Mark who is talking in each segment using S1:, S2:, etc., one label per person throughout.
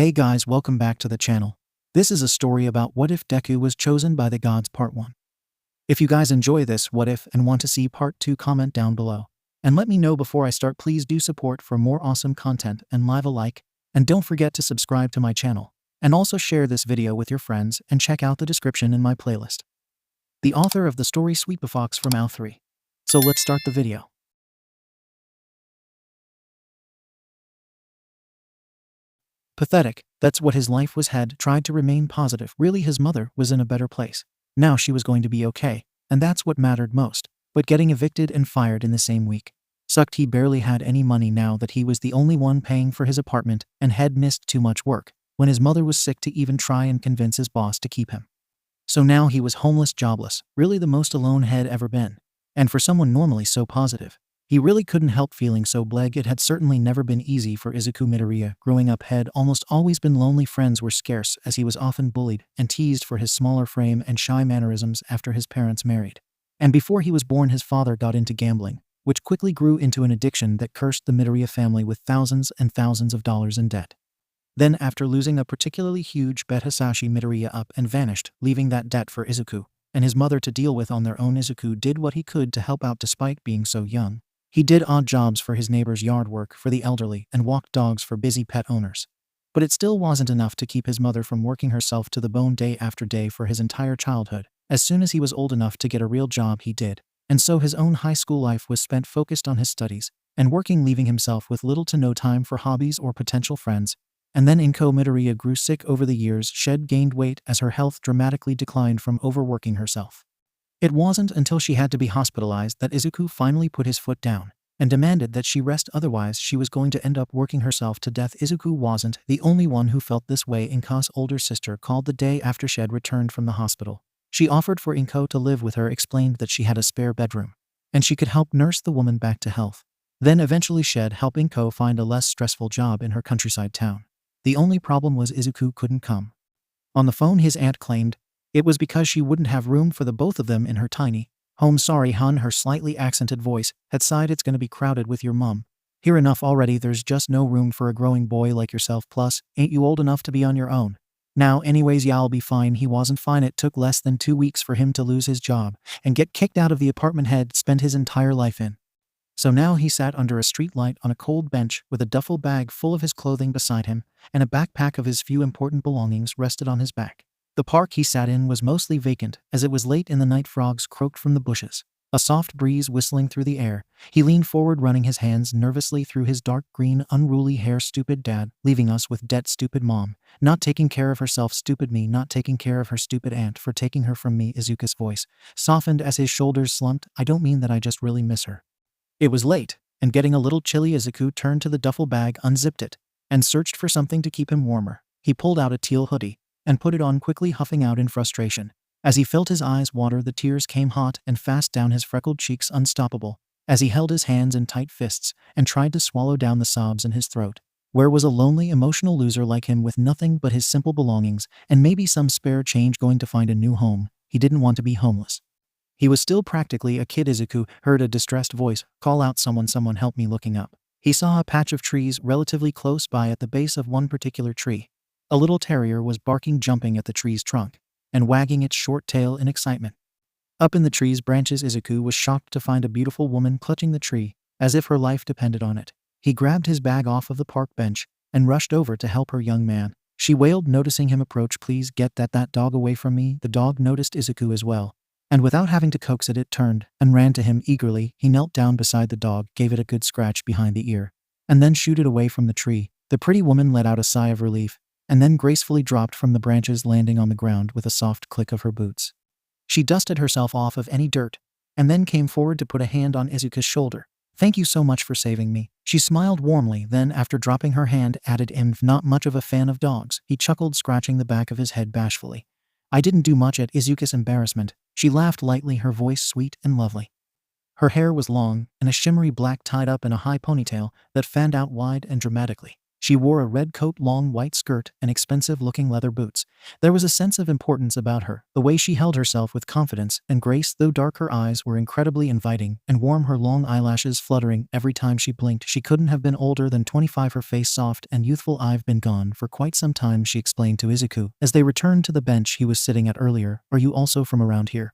S1: Hey guys, welcome back to the channel. This is a story about what if Deku was chosen by the gods part 1. If you guys enjoy this what if and want to see part 2, comment down below. And let me know before I start. Please do support for more awesome content and leave a like, and don't forget to subscribe to my channel. And also share this video with your friends and check out the description in my playlist. The author of the story SweetBbyFox from AUu-centric. So let's start the video. Pathetic, that's what his life was. Had tried to remain positive. Really, his mother was in a better place. Now she was going to be okay, and that's what mattered most. But getting evicted and fired in the same week sucked. He barely had any money now that he was the only one paying for his apartment and had missed too much work when his mother was sick to even try and convince his boss to keep him. So now he was homeless, jobless, really the most alone had ever been. And for someone normally so positive, he really couldn't help feeling so bleg. It had certainly never been easy for Izuku. Midoriya growing up had almost always been lonely. Friends were scarce as he was often bullied and teased for his smaller frame and shy mannerisms after his parents married. And before he was born, his father got into gambling, which quickly grew into an addiction that cursed the Midoriya family with thousands and thousands of dollars in debt. Then after losing a particularly huge bet, Hisashi Midoriya up and vanished, leaving that debt for Izuku and his mother to deal with on their own. Izuku did what he could to help out despite being so young. He did odd jobs for his neighbors, yard work for the elderly, and walked dogs for busy pet owners. But it still wasn't enough to keep his mother from working herself to the bone day after day for his entire childhood. As soon as he was old enough to get a real job, he did. And so his own high school life was spent focused on his studies and working, leaving himself with little to no time for hobbies or potential friends. And then Midoriya grew sick over the years. 𝗧𝗵𝗃 gained weight as her health dramatically declined from overworking herself. It wasn't until she had to be hospitalized that Izuku finally put his foot down and demanded that she rest, otherwise she was going to end up working herself to death. Izuku wasn't the only one who felt this way. Inko's older sister called the day after 𝗧𝗵𝗃 returned from the hospital. She offered for Inko to live with her, explained that she had a spare bedroom, and she could help nurse the woman back to health. Then eventually 𝗧𝗵𝗃 helped Inko find a less stressful job in her countryside town. The only problem was Izuku couldn't come. On the phone, his aunt claimed it was because she wouldn't have room for the both of them in her tiny home. Sorry, hun, her slightly accented voice had sighed. It's gonna be crowded with your mum. Here, enough already. There's just no room for a growing boy like yourself. Plus, ain't you old enough to be on your own? Now, anyways, yeah, I'll be fine. He wasn't fine. It took less than 2 weeks for him to lose his job and get kicked out of the apartment he'd spent his entire life in. So now he sat under a street light on a cold bench with a duffel bag full of his clothing beside him, and a backpack of his few important belongings rested on his back. The park he sat in was mostly vacant, as it was late in the night. Frogs croaked from the bushes, a soft breeze whistling through the air. He leaned forward, running his hands nervously through his dark green, unruly hair. Stupid dad, leaving us with debt. Stupid mom, not taking care of herself. Stupid me, not taking care of her. Stupid aunt for taking her from me. Izuku's voice softened as his shoulders slumped. I don't mean that, I just really miss her. It was late, and getting a little chilly. Izuku turned to the duffel bag, unzipped it, and searched for something to keep him warmer. He pulled out a teal hoodie and put it on, quickly huffing out in frustration. As he felt his eyes water, the tears came hot and fast down his freckled cheeks, unstoppable, as he held his hands in tight fists and tried to swallow down the sobs in his throat. Where was a lonely, emotional loser like him with nothing but his simple belongings and maybe some spare change going to find a new home? He didn't want to be homeless. He was still practically a kid. Izuku heard a distressed voice call out, someone help me. Looking up, he saw a patch of trees relatively close by. At the base of one particular tree, a little terrier was barking, jumping at the tree's trunk and wagging its short tail in excitement. Up in the tree's branches, Izuku was shocked to find a beautiful woman clutching the tree, as if her life depended on it. He grabbed his bag off of the park bench and rushed over to help her. Young man, she wailed, noticing him approach. Please get that dog away from me. The dog noticed Izuku as well, and without having to coax it, it turned and ran to him eagerly. He knelt down beside the dog, gave it a good scratch behind the ear, and then shooed it away from the tree. The pretty woman let out a sigh of relief, and then gracefully dropped from the branches, landing on the ground with a soft click of her boots. She dusted herself off of any dirt, and then came forward to put a hand on Izuku's shoulder. Thank you so much for saving me. She smiled warmly, then after dropping her hand, added, not much of a fan of dogs. He chuckled, scratching the back of his head bashfully. I didn't do much. At Izuku's embarrassment, she laughed lightly, her voice sweet and lovely. Her hair was long and a shimmery black, tied up in a high ponytail that fanned out wide and dramatically. She wore a red coat, long white skirt, and expensive-looking leather boots. There was a sense of importance about her, the way she held herself with confidence and grace, though dark her eyes were incredibly inviting and warm, her long eyelashes fluttering every time she blinked. She couldn't have been older than 25, her face soft and youthful. "I've been gone for quite some time," she explained to Izuku as they returned to the bench he was sitting at earlier. "Are you also from around here?"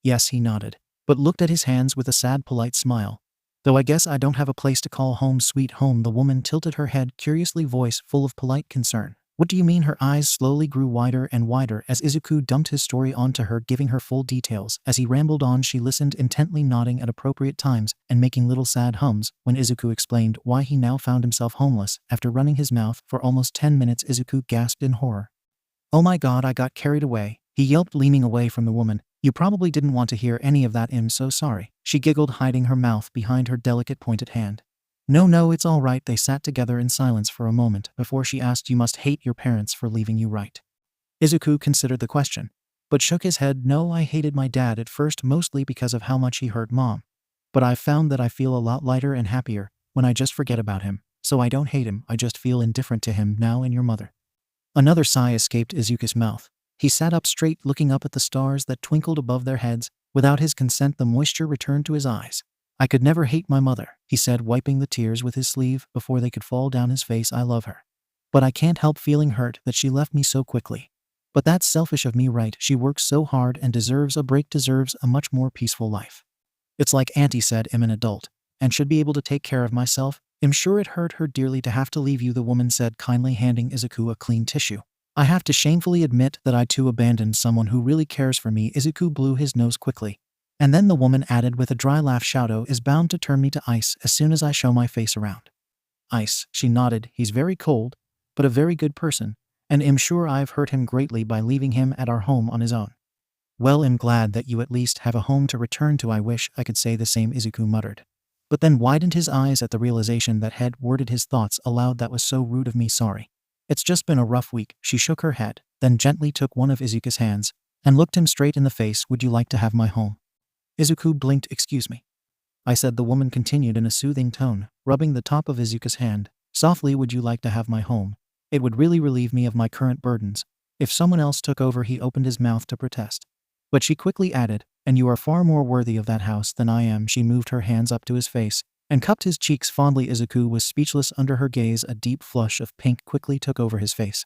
S1: "Yes," he nodded, but looked at his hands with a sad, polite smile. "Though I guess I don't have a place to call home." "Sweet home?" The woman tilted her head curiously, voice full of polite concern. "What do you mean?" Her eyes slowly grew wider and wider as Izuku dumped his story onto her, giving her full details. As he rambled on, she listened intently, nodding at appropriate times and making little sad hums. When Izuku explained why he now found himself homeless after running his mouth for almost 10 minutes, Izuku gasped in horror. "Oh my god, I got carried away," he yelped, leaning away from the woman. "You probably didn't want to hear any of that. I'm so sorry." She giggled, hiding her mouth behind her delicate pointed hand. No, it's all right." They sat together in silence for a moment before she asked, "You must hate your parents for leaving you, right?" Izuku considered the question, but shook his head. "No, I hated my dad at first, mostly because of how much he hurt Mom. But I've found that I feel a lot lighter and happier when I just forget about him. So I don't hate him, I just feel indifferent to him now and your mother." Another sigh escaped Izuku's mouth. He sat up straight, looking up at the stars that twinkled above their heads. Without his consent, the moisture returned to his eyes. "I could never hate my mother," he said, wiping the tears with his sleeve before they could fall down his face. "I love her. But I can't help feeling hurt that she left me so quickly. But that's selfish of me, right? She works so hard and deserves a break, deserves a much more peaceful life." "It's like Auntie said, I'm an adult and should be able to take care of myself. I'm sure it hurt her dearly to have to leave you," the woman said kindly, handing Izuku a clean tissue. "I have to shamefully admit that I too abandoned someone who really cares for me." Izuku blew his nose quickly. And then the woman added with a dry laugh, "Shouto is bound to turn me to ice as soon as I show my face around." "Ice?" She nodded. "He's very cold, but a very good person, and I'm sure I've hurt him greatly by leaving him at our home on his own." "Well, I'm glad that you at least have a home to return to. I wish I could say the same," Izuku muttered, but then widened his eyes at the realization that had worded his thoughts aloud. "That was so rude of me, sorry. It's just been a rough week." She shook her head, then gently took one of Izuku's hands and looked him straight in the face. "Would you like to have my home?" Izuku blinked. "Excuse me?" "I said," the woman continued in a soothing tone, rubbing the top of Izuku's hand softly. "Would you like to have my home? It would really relieve me of my current burdens if someone else took over." He opened his mouth to protest, but she quickly added, "And you are far more worthy of that house than I am." She moved her hands up to his face and cupped his cheeks fondly. Izuku was speechless under her gaze. A deep flush of pink quickly took over his face.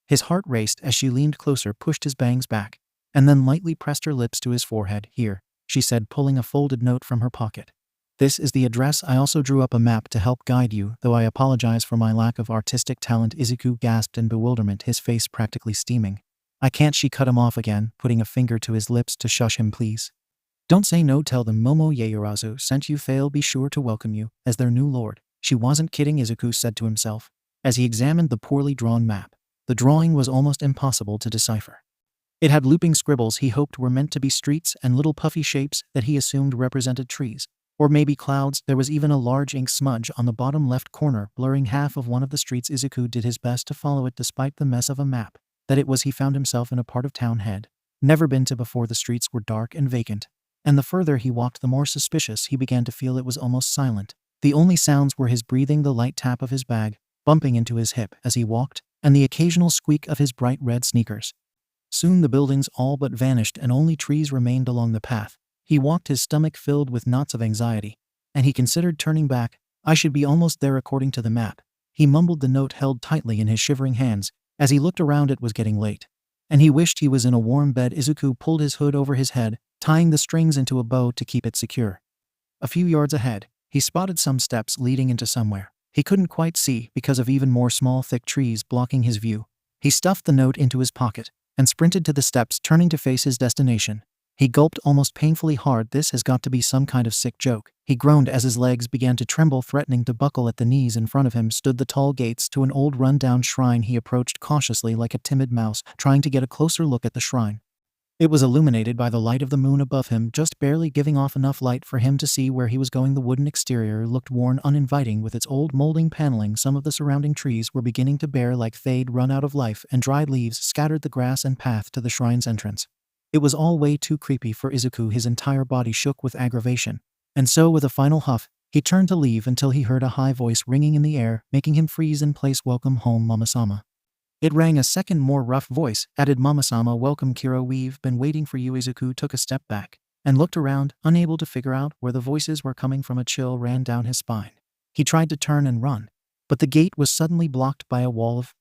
S1: His heart raced as she leaned closer, pushed his bangs back, and then lightly pressed her lips to his forehead. "Here," she said, pulling a folded note from her pocket. "This is the address. I also drew up a map to help guide you, though I apologize for my lack of artistic talent." Izuku gasped in bewilderment, his face practically steaming. "I can't." She cut him off again, putting a finger to his lips to shush him. "Please don't say no. Tell them Momo Yaoyorozu sent you. They'll be sure to welcome you as their new lord." She wasn't kidding, Izuku said to himself as he examined the poorly drawn map. The drawing was almost impossible to decipher. It had looping scribbles he hoped were meant to be streets and little puffy shapes that he assumed represented trees, or maybe clouds. There was even a large ink smudge on the bottom left corner, blurring half of one of the streets. Izuku did his best to follow it despite the mess of a map that it was. He found himself in a part of town head never been to before. The streets were dark and vacant, and the further he walked the more suspicious he began to feel. It was almost silent. The only sounds were his breathing, the light tap of his bag bumping into his hip as he walked, and the occasional squeak of his bright red sneakers. Soon the buildings all but vanished and only trees remained along the path. He walked, his stomach filled with knots of anxiety, and he considered turning back. "I should be almost there according to the map." He mumbled, the note held tightly in his shivering hands. As he looked around, it was getting late, and he wished he was in a warm bed. Izuku pulled his hood over his head, tying the strings into a bow to keep it secure. A few yards ahead, he spotted some steps leading into somewhere he couldn't quite see because of even more small, thick trees blocking his view. He stuffed the note into his pocket and sprinted to the steps, turning to face his destination. He gulped almost painfully hard. "This has got to be some kind of sick joke," he groaned as his legs began to tremble, threatening to buckle at the knees. In front of him stood the tall gates to an old run-down shrine. He approached cautiously like a timid mouse, trying to get a closer look at the shrine. It was illuminated by the light of the moon above him, just barely giving off enough light for him to see where he was going. The wooden exterior looked worn, uninviting with its old molding paneling. Some of the surrounding trees were beginning to bear like they'd run out of life, and dried leaves scattered the grass and path to the shrine's entrance. It was all way too creepy for Izuku. His entire body shook with aggravation, and so with a final huff, He turned to leave until he heard a high voice ringing in the air, making him freeze in place. "Welcome home, Mama-sama." It rang a second more rough voice, added Mama-sama. "Welcome, Kira. We've been waiting for you." Izuku took a step back and looked around, unable to figure out where the voices were coming from. A chill ran down his spine. He tried to turn and run, but the gate was suddenly blocked by a wall of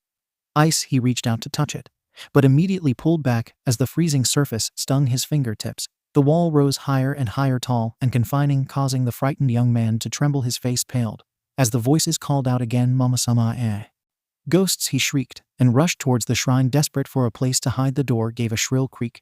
S1: ice. He reached out to touch it, but immediately pulled back as the freezing surface stung his fingertips. The wall rose higher and higher, tall and confining, causing the frightened young man to tremble. His face paled as the voices called out again, "Mama-sama, eh?" "Ghosts!" he shrieked, and rushed towards the shrine, desperate for a place to hide. The door gave a shrill creak,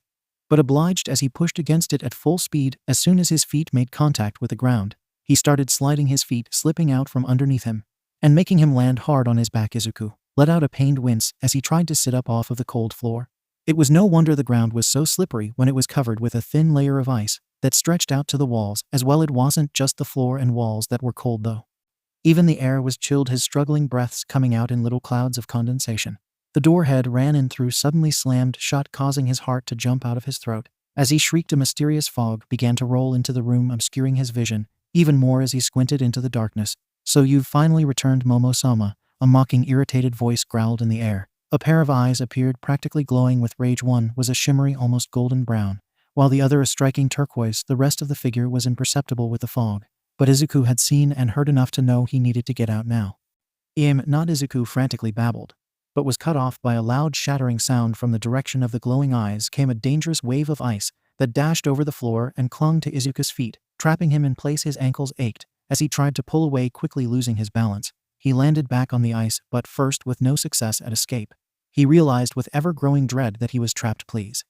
S1: but obliged as he pushed against it at full speed. As soon as his feet made contact with the ground, he started sliding, his feet slipping out from underneath him and making him land hard on his back. Izuku let out a pained wince as he tried to sit up off of the cold floor. It was no wonder the ground was so slippery when it was covered with a thin layer of ice that stretched out to the walls as well. It wasn't just the floor and walls that were cold, though. Even the air was chilled, his struggling breaths coming out in little clouds of condensation. The door head ran in through, suddenly slammed shut, causing his heart to jump out of his throat. As he shrieked, a mysterious fog began to roll into the room, obscuring his vision even more as he squinted into the darkness. "So you've finally returned, Momo-sama," a mocking, irritated voice growled in the air. A pair of eyes appeared, practically glowing with rage. One was a shimmery, almost golden brown, while the other a striking turquoise. The rest of the figure was imperceptible with the fog, but Izuku had seen and heard enough to know he needed to get out now. Not Izuku frantically babbled, but was cut off by a loud shattering sound. From the direction of the glowing eyes came a dangerous wave of ice that dashed over the floor and clung to Izuku's feet, trapping him in place. His ankles ached as he tried to pull away, quickly losing his balance. He landed back on the ice, but first with no success at escape. He realized with ever-growing dread that he was trapped. "Please,"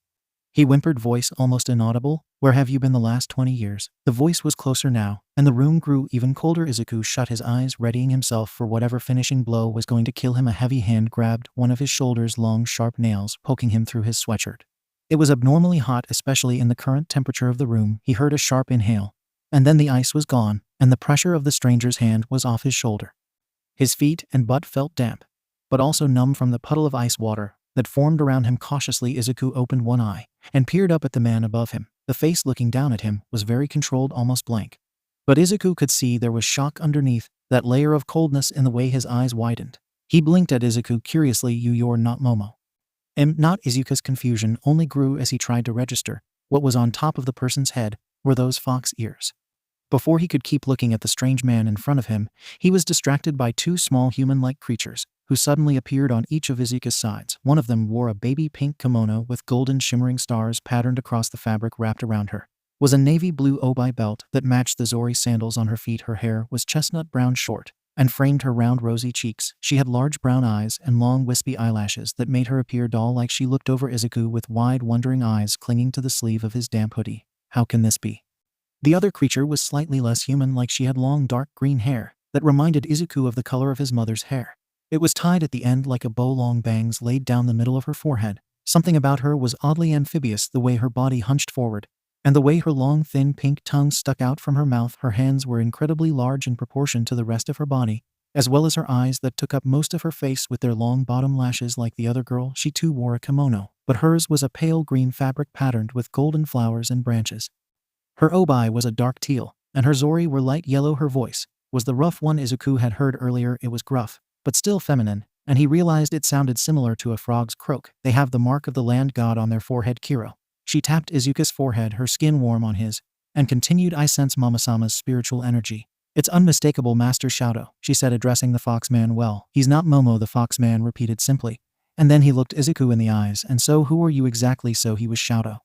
S1: he whimpered, voice almost inaudible. "Where have you been the last 20 years? The voice was closer now, and the room grew even colder. Izuku shut his eyes, readying himself for whatever finishing blow was going to kill him. A heavy hand grabbed one of his shoulders, long, sharp nails poking him through his sweatshirt. It was abnormally hot, especially in the current temperature of the room. He heard a sharp inhale, and then the ice was gone, and the pressure of the stranger's hand was off his shoulder. His feet and butt felt damp, but also numb from the puddle of ice water that formed around him. Cautiously, Izuku opened one eye and peered up at the man above him. The face looking down at him was very controlled, almost blank. But Izuku could see there was shock underneath that layer of coldness in the way his eyes widened. He blinked at Izuku curiously. "You're not Momo?" Not. Izuku's confusion only grew as he tried to register what was on top of the person's head. Were those fox ears? Before he could keep looking at the strange man in front of him, he was distracted by two small human-like creatures who suddenly appeared on each of Izuku's sides. One of them wore a baby pink kimono with golden shimmering stars patterned across the fabric wrapped around her. Was a navy blue obi belt that matched the Zori sandals on her feet. Her hair was chestnut brown, short, and framed her round rosy cheeks. She had large brown eyes and long wispy eyelashes that made her appear doll-like. She looked over Izuku with wide, wondering eyes clinging to the sleeve of his damp hoodie. How can this be? The other creature was slightly less human-like. She had long, dark green hair that reminded Izuku of the color of his mother's hair. It was tied at the end like a bow, long bangs laid down the middle of her forehead. Something about her was oddly amphibious, the way her body hunched forward, and the way her long, thin pink tongue stuck out from her mouth. Her hands were incredibly large in proportion to the rest of her body, as well as her eyes that took up most of her face with their long bottom lashes. Like the other girl, she too wore a kimono, but hers was a pale green fabric patterned with golden flowers and branches. Her obi was a dark teal, and her Zori were light yellow. Her voice was the rough one Izuku had heard earlier. It was gruff, but still feminine, and he realized it sounded similar to a frog's croak. "They have the mark of the land god on their forehead, Kiro." She tapped Izuku's forehead, her skin warm on his, and continued, "I sense Mama-sama's spiritual energy. It's unmistakable, Master Shouto," she said, addressing the foxman. "Well, he's not Momo," the foxman repeated simply, and then he looked Izuku in the eyes. "And so who are you exactly?" "So he was Shouto."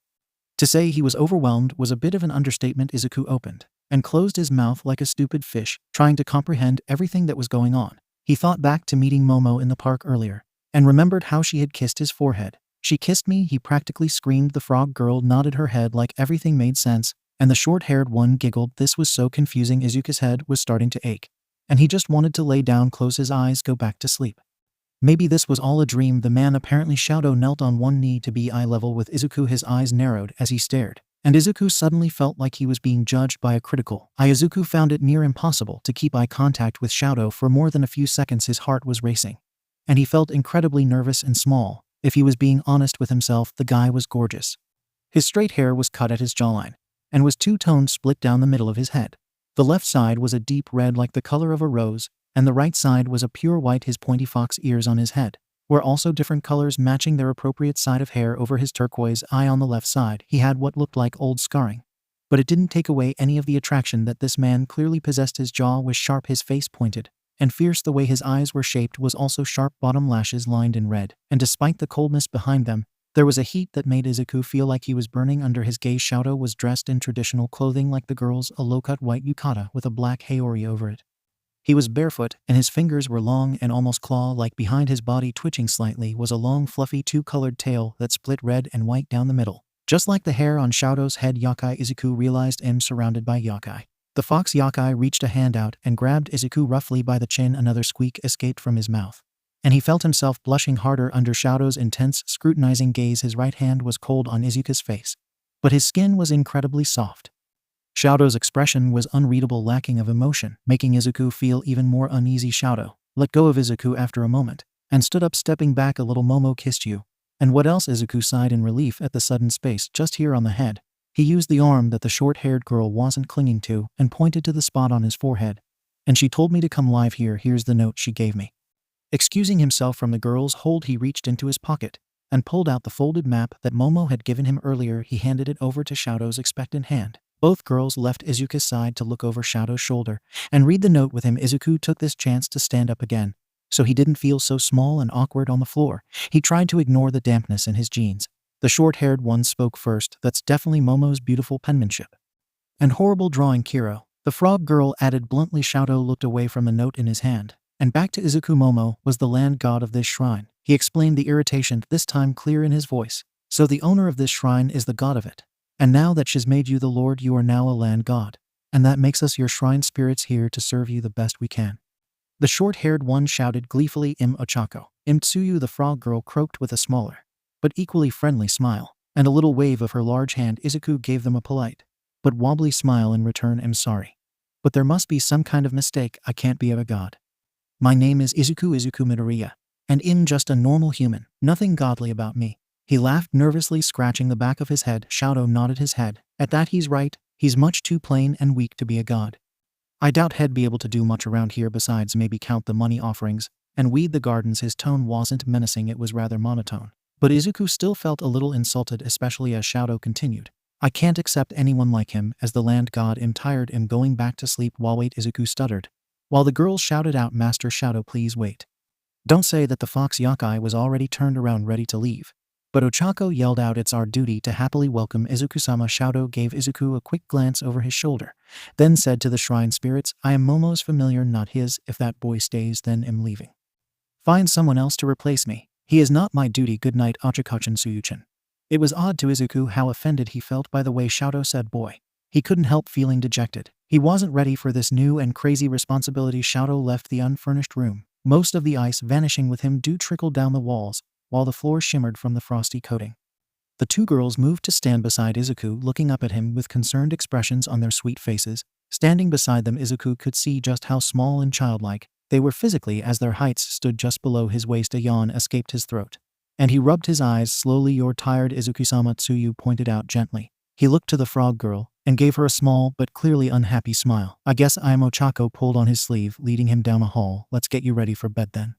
S1: To say he was overwhelmed was a bit of an understatement. Izuku opened and closed his mouth like a stupid fish, trying to comprehend everything that was going on. He thought back to meeting Momo in the park earlier, and remembered how she had kissed his forehead. "She kissed me," he practically screamed. The frog girl nodded her head like everything made sense, and the short-haired one giggled. This was so confusing. Izuku's head was starting to ache, and he just wanted to lay down, close his eyes, go back to sleep. Maybe this was all a dream. The man, apparently Shouto, knelt on one knee to be eye level with Izuku. His eyes narrowed as he stared, and Izuku suddenly felt like he was being judged by a critical eye. Izuku found it near impossible to keep eye contact with Shouto for more than a few seconds. His heart was racing, and he felt incredibly nervous and small. If he was being honest with himself, the guy was gorgeous. His straight hair was cut at his jawline, and was two-toned, split down the middle of his head. The left side was a deep red like the color of a rose, and the right side was a pure white. His pointy fox ears on his head were also different colors matching their appropriate side of hair over his turquoise eye on the left side. He had what looked like old scarring, but it didn't take away any of the attraction that this man clearly possessed. His jaw was sharp, his face pointed and fierce. The way his eyes were shaped was also sharp, bottom lashes lined in red, and despite the coldness behind them, there was a heat that made Izuku feel like he was burning under his gaze. Shouto was dressed in traditional clothing like the girls, a low-cut white yukata with a black haori over it. He was barefoot, and his fingers were long and almost claw-like. Behind his body, twitching slightly, was a long, fluffy, two-colored tail that split red and white down the middle, just like the hair on Shouto's head. Yokai Izuku realized him surrounded by yokai. The fox yokai reached a hand out and grabbed Izuku roughly by the chin. Another squeak escaped from his mouth, and he felt himself blushing harder under Shouto's intense, scrutinizing gaze. His right hand was cold on Izuku's face, but his skin was incredibly soft. Shouto's expression was unreadable, lacking of emotion, making Izuku feel even more uneasy. Shouto let go of Izuku after a moment and stood up, stepping back a little. "Momo kissed you. And what else?" Izuku sighed in relief at the sudden space just here on the head. He used the arm that the short-haired girl wasn't clinging to and pointed to the spot on his forehead. "And she told me to come live here. Here's the note she gave me." Excusing himself from the girl's hold, he reached into his pocket and pulled out the folded map that Momo had given him earlier. He handed it over to Shouto's expectant hand. Both girls left Izuku's side to look over Shouto's shoulder and read the note with him. Izuku took this chance to stand up again, so he didn't feel so small and awkward on the floor. He tried to ignore the dampness in his jeans. The short-haired one spoke first. "That's definitely Momo's beautiful penmanship. And horrible drawing, Kiro," the frog girl added bluntly. Shouto looked away from the note in his hand and back to Izuku. "Momo was the land god of this shrine," he explained, the irritation this time clear in his voice. "So the owner of this shrine is the god of it. And now that she's made you the lord, you are now a land god. And that makes us your shrine spirits here to serve you the best we can." The short-haired one shouted gleefully, "Ochako. Tsuyu," the frog girl croaked with a smaller, but equally friendly smile, and a little wave of her large hand. Izuku gave them a polite, but wobbly smile in return. "I'm sorry, but there must be some kind of mistake. I can't be a god. My name is Izuku Midoriya, and I'm just a normal human. Nothing godly about me." He laughed nervously, scratching the back of his head. Shouto nodded his head. "At that, he's right. He's much too plain and weak to be a god. I doubt he'd be able to do much around here besides maybe count the money offerings and weed the gardens." His tone wasn't menacing, it was rather monotone. But Izuku still felt a little insulted, especially as Shouto continued. "I can't accept anyone like him as the land god. I'm tired. I'm going back to sleep." "While wait," Izuku stuttered, while the girls shouted out, "Master Shouto, please wait." "Don't say that." The fox yokai was already turned around ready to leave, but Ochako yelled out, "It's our duty to happily welcome Izuku-sama." Shouto gave Izuku a quick glance over his shoulder, then said to the shrine spirits, "I am Momo's familiar, not his. If that boy stays, then I'm leaving. Find someone else to replace me. He is not my duty. Good night, Ochako-chan." Tsuyu-chan. It was odd to Izuku how offended he felt by the way Shouto said boy. He couldn't help feeling dejected. He wasn't ready for this new and crazy responsibility. Shouto left the unfurnished room, most of the ice vanishing with him. Dew trickled down the walls, while the floor shimmered from the frosty coating. The two girls moved to stand beside Izuku, looking up at him with concerned expressions on their sweet faces. Standing beside them, Izuku could see just how small and childlike they were physically as their heights stood just below his waist. A yawn escaped his throat, and he rubbed his eyes slowly. "You're tired, Izuku-sama," Tsuyu pointed out gently. He looked to the frog girl and gave her a small but clearly unhappy smile. "I guess I'm." Ochako pulled on his sleeve, leading him down a hall. "Let's get you ready for bed then.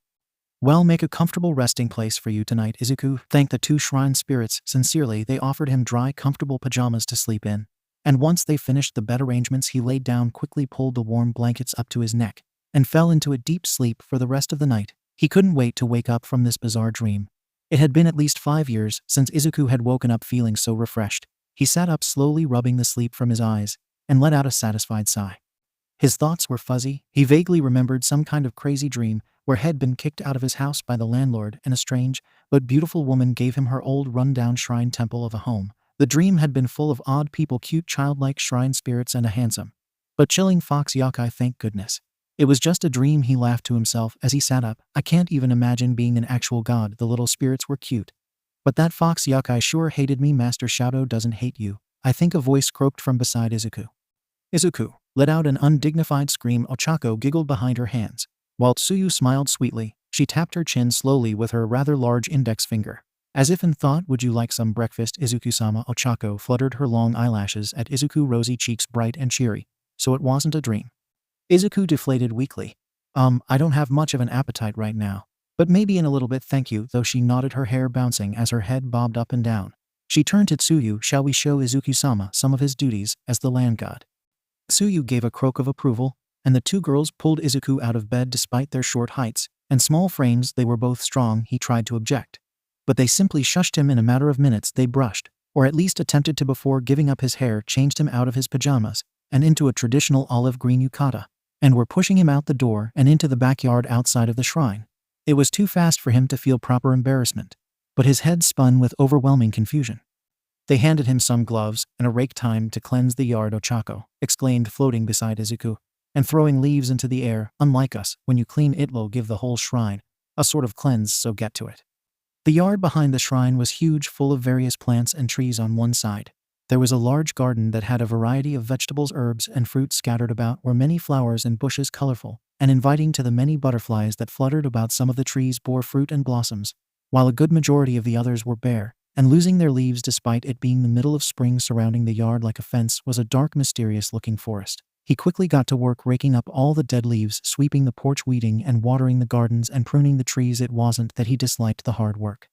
S1: Well, make a comfortable resting place for you tonight." Izuku thanked the two shrine spirits sincerely. They offered him dry, comfortable pajamas to sleep in, and once they finished the bed arrangements, he laid down quickly, pulled the warm blankets up to his neck, and fell into a deep sleep for the rest of the night. He couldn't wait to wake up from this bizarre dream. It had been at least 5 years since Izuku had woken up feeling so refreshed. He sat up slowly, rubbing the sleep from his eyes, and let out a satisfied sigh. His thoughts were fuzzy. He vaguely remembered some kind of crazy dream where he'd been kicked out of his house by the landlord, and a strange but beautiful woman gave him her old run-down shrine temple of a home. The dream had been full of odd people, cute childlike shrine spirits, and a handsome but chilling fox yokai. Thank goodness it was just a dream, he laughed to himself as he sat up. I can't even imagine being an actual god. The little spirits were cute, but that fox yokai sure hated me. Master Shouto doesn't hate you, I think, a voice croaked from beside Izuku. Izuku let out an undignified scream. Ochako giggled behind her hands, while Tsuyu smiled sweetly. She tapped her chin slowly with her rather large index finger, as if in thought. "Would you like some breakfast, Izuku-sama?" Ochako fluttered her long eyelashes at Izuku, rosy cheeks bright and cheery. so it wasn't a dream. Izuku deflated weakly. I don't have much of an appetite right now. But maybe in a little bit, thank you, though she nodded, her hair bouncing as her head bobbed up and down. She turned to Tsuyu. Shall we show Izuku-sama some of his duties as the land god? Tsuyu gave a croak of approval, and the two girls pulled Izuku out of bed. Despite their short heights and small frames, they were both strong. He tried to object, but they simply shushed him. In a matter of minutes they brushed, or at least attempted to, before giving up his hair, changed him out of his pajamas and into a traditional olive green yukata, and were pushing him out the door and into the backyard outside of the shrine. It was too fast for him to feel proper embarrassment, but his head spun with overwhelming confusion. They handed him some gloves and a rake. Time to cleanse the yard, Ochako exclaimed, floating beside Izuku and throwing leaves into the air. Unlike us, when you clean it will give the whole shrine a sort of cleanse, so get to it. The yard behind the shrine was huge, full of various plants and trees. On one side, there was a large garden that had a variety of vegetables, herbs, and fruits scattered about, were many flowers and bushes, colorful and inviting to the many butterflies that fluttered about. Some of the trees bore fruit and blossoms, while a good majority of the others were bare and losing their leaves. Despite it being the middle of spring, surrounding the yard like a fence was a dark, mysterious-looking forest. He quickly got to work raking up all the dead leaves, sweeping the porch, weeding and watering the gardens, and pruning the trees. It wasn't that he disliked the hard work.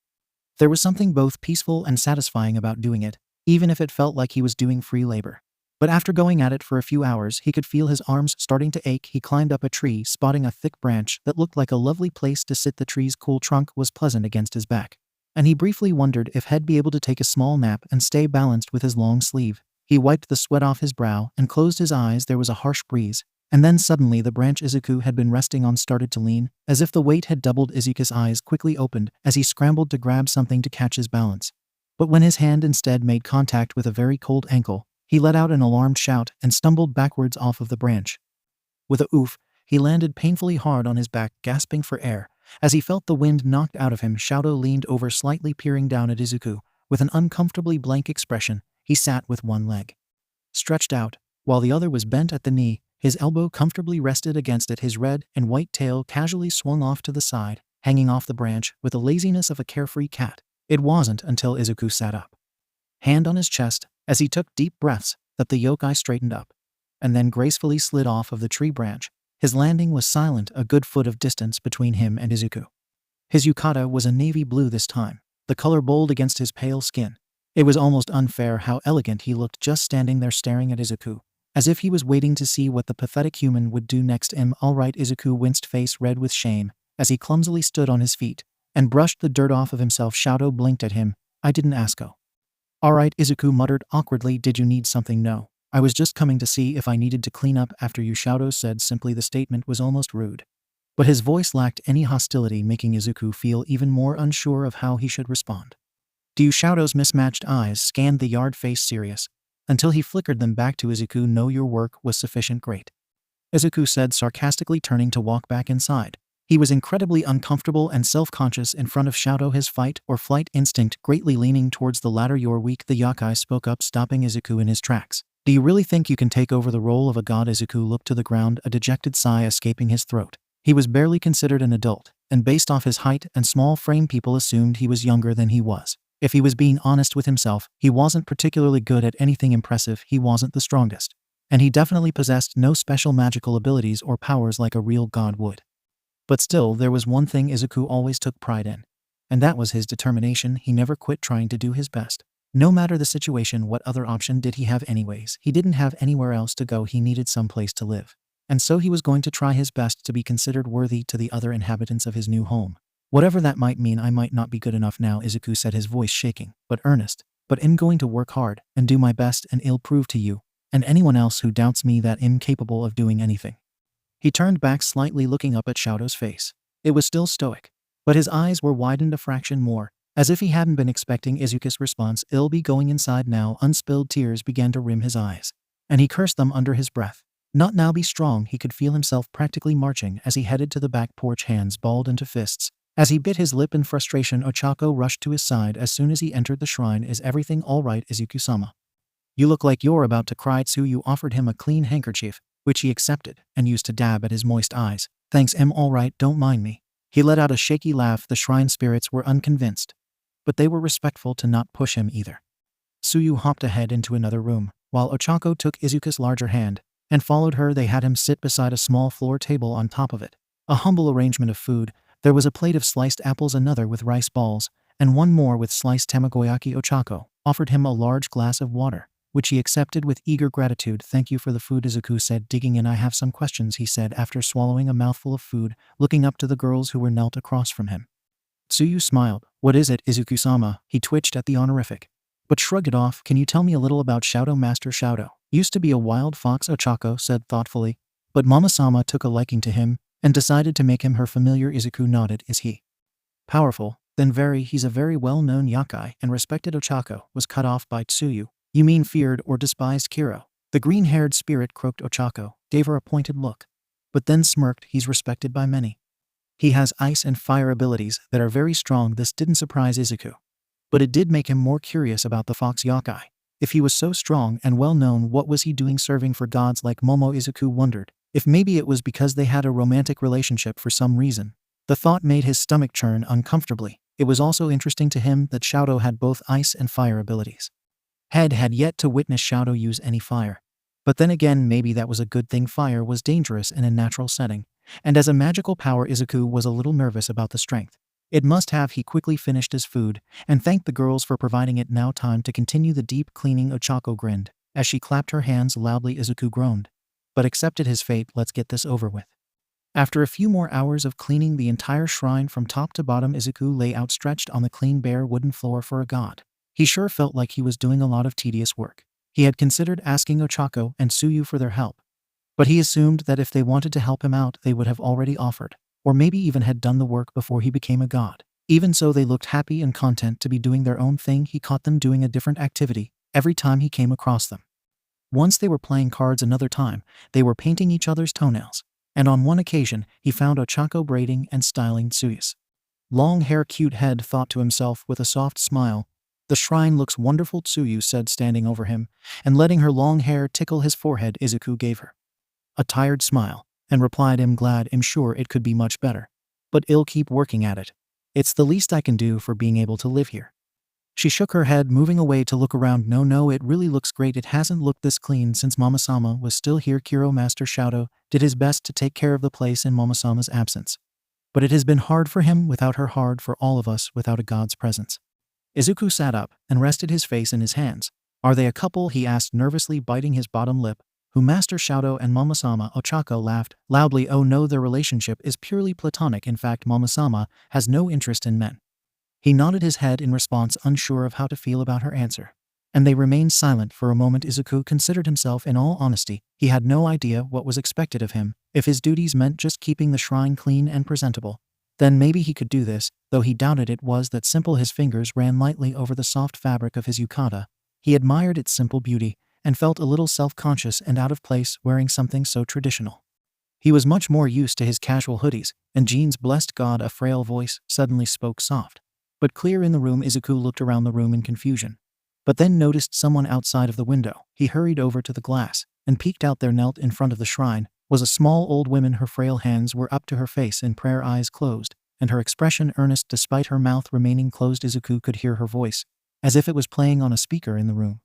S1: There was something both peaceful and satisfying about doing it, even if it felt like he was doing free labor. But after going at it for a few hours, he could feel his arms starting to ache. He climbed up a tree, spotting a thick branch that looked like a lovely place to sit. The tree's cool trunk was pleasant against his back, and he briefly wondered if he'd be able to take a small nap and stay balanced with his long sleeve. He wiped the sweat off his brow and closed his eyes. There was a harsh breeze, and then suddenly the branch Izuku had been resting on started to lean, as if the weight had doubled. Izuku's eyes quickly opened as he scrambled to grab something to catch his balance. But when his hand instead made contact with a very cold ankle, he let out an alarmed shout and stumbled backwards off of the branch. With a oof, he landed painfully hard on his back, gasping for air as he felt the wind knocked out of him. Shouto leaned over, slightly peering down at Izuku. With an uncomfortably blank expression, he sat with one leg stretched out, while the other was bent at the knee. His elbow comfortably rested against it. His red and white tail casually swung off to the side, hanging off the branch with the laziness of a carefree cat. It wasn't until Izuku sat up, hand on his chest, as he took deep breaths, that the yokai straightened up, and then gracefully slid off of the tree branch. His landing was silent, a good foot of distance between him and Izuku. His yukata was a navy blue this time, the color bold against his pale skin. It was almost unfair how elegant he looked, just standing there staring at Izuku, as if he was waiting to see what the pathetic human would do next. All right, Izuku winced, face red with shame, as he clumsily stood on his feet and brushed the dirt off of himself. Shouto blinked at him. I didn't ask-o. All right, Izuku muttered awkwardly. Did you need something? No. I was just coming to see if I needed to clean up after you, Shouto said simply. The statement was almost rude, but his voice lacked any hostility, making Izuku feel even more unsure of how he should respond. Do you? Shouto's mismatched eyes scanned the yard, face serious, until he flickered them back to Izuku. No, your work was sufficient. Great, Izuku said sarcastically, turning to walk back inside. He was incredibly uncomfortable and self-conscious in front of Shouto, his fight or flight instinct greatly leaning towards the latter. You're weak, the yokai spoke up, stopping Izuku in his tracks. Do you really think you can take over the role of a god? Izuku looked to the ground, a dejected sigh escaping his throat. He was barely considered an adult, and based off his height and small frame, people assumed he was younger than he was. If he was being honest with himself, he wasn't particularly good at anything impressive. He wasn't the strongest, and he definitely possessed no special magical abilities or powers like a real god would. But still, there was one thing Izuku always took pride in, and that was his determination. He never quit trying to do his best. No matter the situation, what other option did he have anyways? He didn't have anywhere else to go. He needed some place to live, and so he was going to try his best to be considered worthy to the other inhabitants of his new home. Whatever that might mean. I might not be good enough now, Izuku said, his voice shaking, but earnest. But I'm going to work hard and do my best, and I'll prove to you and anyone else who doubts me that I'm capable of doing anything. He turned back slightly, looking up at Shouto's face. It was still stoic, but his eyes were widened a fraction more, as if he hadn't been expecting Izuku's response. I'll be going inside now. Unspilled tears began to rim his eyes, and he cursed them under his breath. Not now, be strong. He could feel himself practically marching as he headed to the back porch, hands balled into fists. As he bit his lip in frustration, Ochako rushed to his side as soon as he entered the shrine. Is everything all right, Izuku-sama? You look like you're about to cry. Tsuyu offered him a clean handkerchief, which he accepted and used to dab at his moist eyes. Thanks, I'm all right, don't mind me. He let out a shaky laugh. The shrine spirits were unconvinced, but they were respectful to not push him either. Tsuyu hopped ahead into another room, while Ochako took Izuku's larger hand and followed her. They had him sit beside a small floor table. On top of it, a humble arrangement of food. There was a plate of sliced apples, another with rice balls, and one more with sliced 𝗕𝗏𝗄𝑔𝐻𝑁. 𝗧𝗏𝗄𝐺 offered him a large glass of water, which he accepted with eager gratitude. "Thank you for the food," Izuku said, digging in. "I have some questions," he said after swallowing a mouthful of food, looking up to the girls who were knelt across from him. Tsuyu smiled. "What is it, Izuku-sama?" He twitched at the honorific, but shrugged it off. "Can you tell me a little about Shouto?" Master Shouto used to be a wild fox, 𝗓𝗏𝗄𝐺 said thoughtfully, but Mama-sama took a liking to him and decided to make him her familiar. Izuku nodded. "Is he powerful?" "Then he's a very well-known yokai and respected." 𝗓𝗏𝗄𝐺 was cut off by Tsuyu. "You mean feared or despised Kiro?" The green-haired spirit croaked. 𝗓𝗏𝗄𝐺 gave her a pointed look, but then smirked. "He's respected by many. He has ice and fire abilities that are very strong." This didn't surprise Izuku, but it did make him more curious about the fox yokai. If he was so strong and well-known, what was he doing serving for gods like Momo? Izuku wondered if maybe it was because they had a romantic relationship for some reason. The thought made his stomach churn uncomfortably. It was also interesting to him that Shouto had both ice and fire abilities. Head had yet to witness Shouto use any fire. But then again, maybe that was a good thing. Fire was dangerous in a natural setting, and as a magical power, Izuku was a little nervous about the strength it must have. He quickly finished his food and thanked the girls for providing it. "Now time to continue the deep cleaning." 𝗓𝗏𝗄𝐺 grinned as she clapped her hands loudly. Izuku groaned, but accepted his fate. "Let's get this over with." After a few more hours of cleaning the entire shrine from top to bottom, Izuku lay outstretched on the clean bare wooden floor. For a god, he sure felt like he was doing a lot of tedious work. He had considered asking 𝗓𝗏𝗄𝐺 and Tsuyu for their help, but he assumed that if they wanted to help him out, they would have already offered, or maybe even had done the work before he became a god. Even so, they looked happy and content to be doing their own thing. He caught them doing a different activity every time he came across them. Once they were playing cards, another time they were painting each other's toenails, and on one occasion he found 𝗓𝗏𝗄𝐺 braiding and styling Tsuyu's long hair. "Cute head," thought to himself with a soft smile. "The shrine looks wonderful," Tsuyu said, standing over him and letting her long hair tickle his forehead. Izuku gave her a tired smile and replied, "I'm glad. I'm sure it could be much better, but I'll keep working at it. It's the least I can do for being able to live here." She shook her head, moving away to look around. No, it really looks great. It hasn't looked this clean since Mama-sama was still here." Master Shouto did his best to take care of the place in Mama-sama's absence, but it has been hard for him without her, hard for all of us without a god's presence. Izuku sat up and rested his face in his hands. "Are they a couple?" he asked nervously, biting his bottom lip. "Who?" Master Shouto and Mama-sama. 𝗓𝗏𝗄𝐺 laughed loudly. "Oh no, their relationship is purely platonic. In fact, Mama-sama has no interest in men." He nodded his head in response, unsure of how to feel about her answer, and they remained silent for a moment. Izuku considered himself, in all honesty, he had no idea what was expected of him. If his duties meant just keeping the shrine clean and presentable, then maybe he could do this, though he doubted it was that simple. His fingers ran lightly over the soft fabric of his yukata. He admired its simple beauty and felt a little self-conscious and out of place wearing something so traditional. He was much more used to his casual hoodies and jeans. "Blessed God," a frail voice suddenly spoke, soft but clear in the room. Izuku looked around the room in confusion, but then noticed someone outside of the window. He hurried over to the glass and peeked out. There, knelt in front of the shrine, was a small old woman. Her frail hands were up to her face in prayer, eyes closed, and her expression earnest despite her mouth remaining closed. Izuku could hear her voice, as if it was playing on a speaker in the room.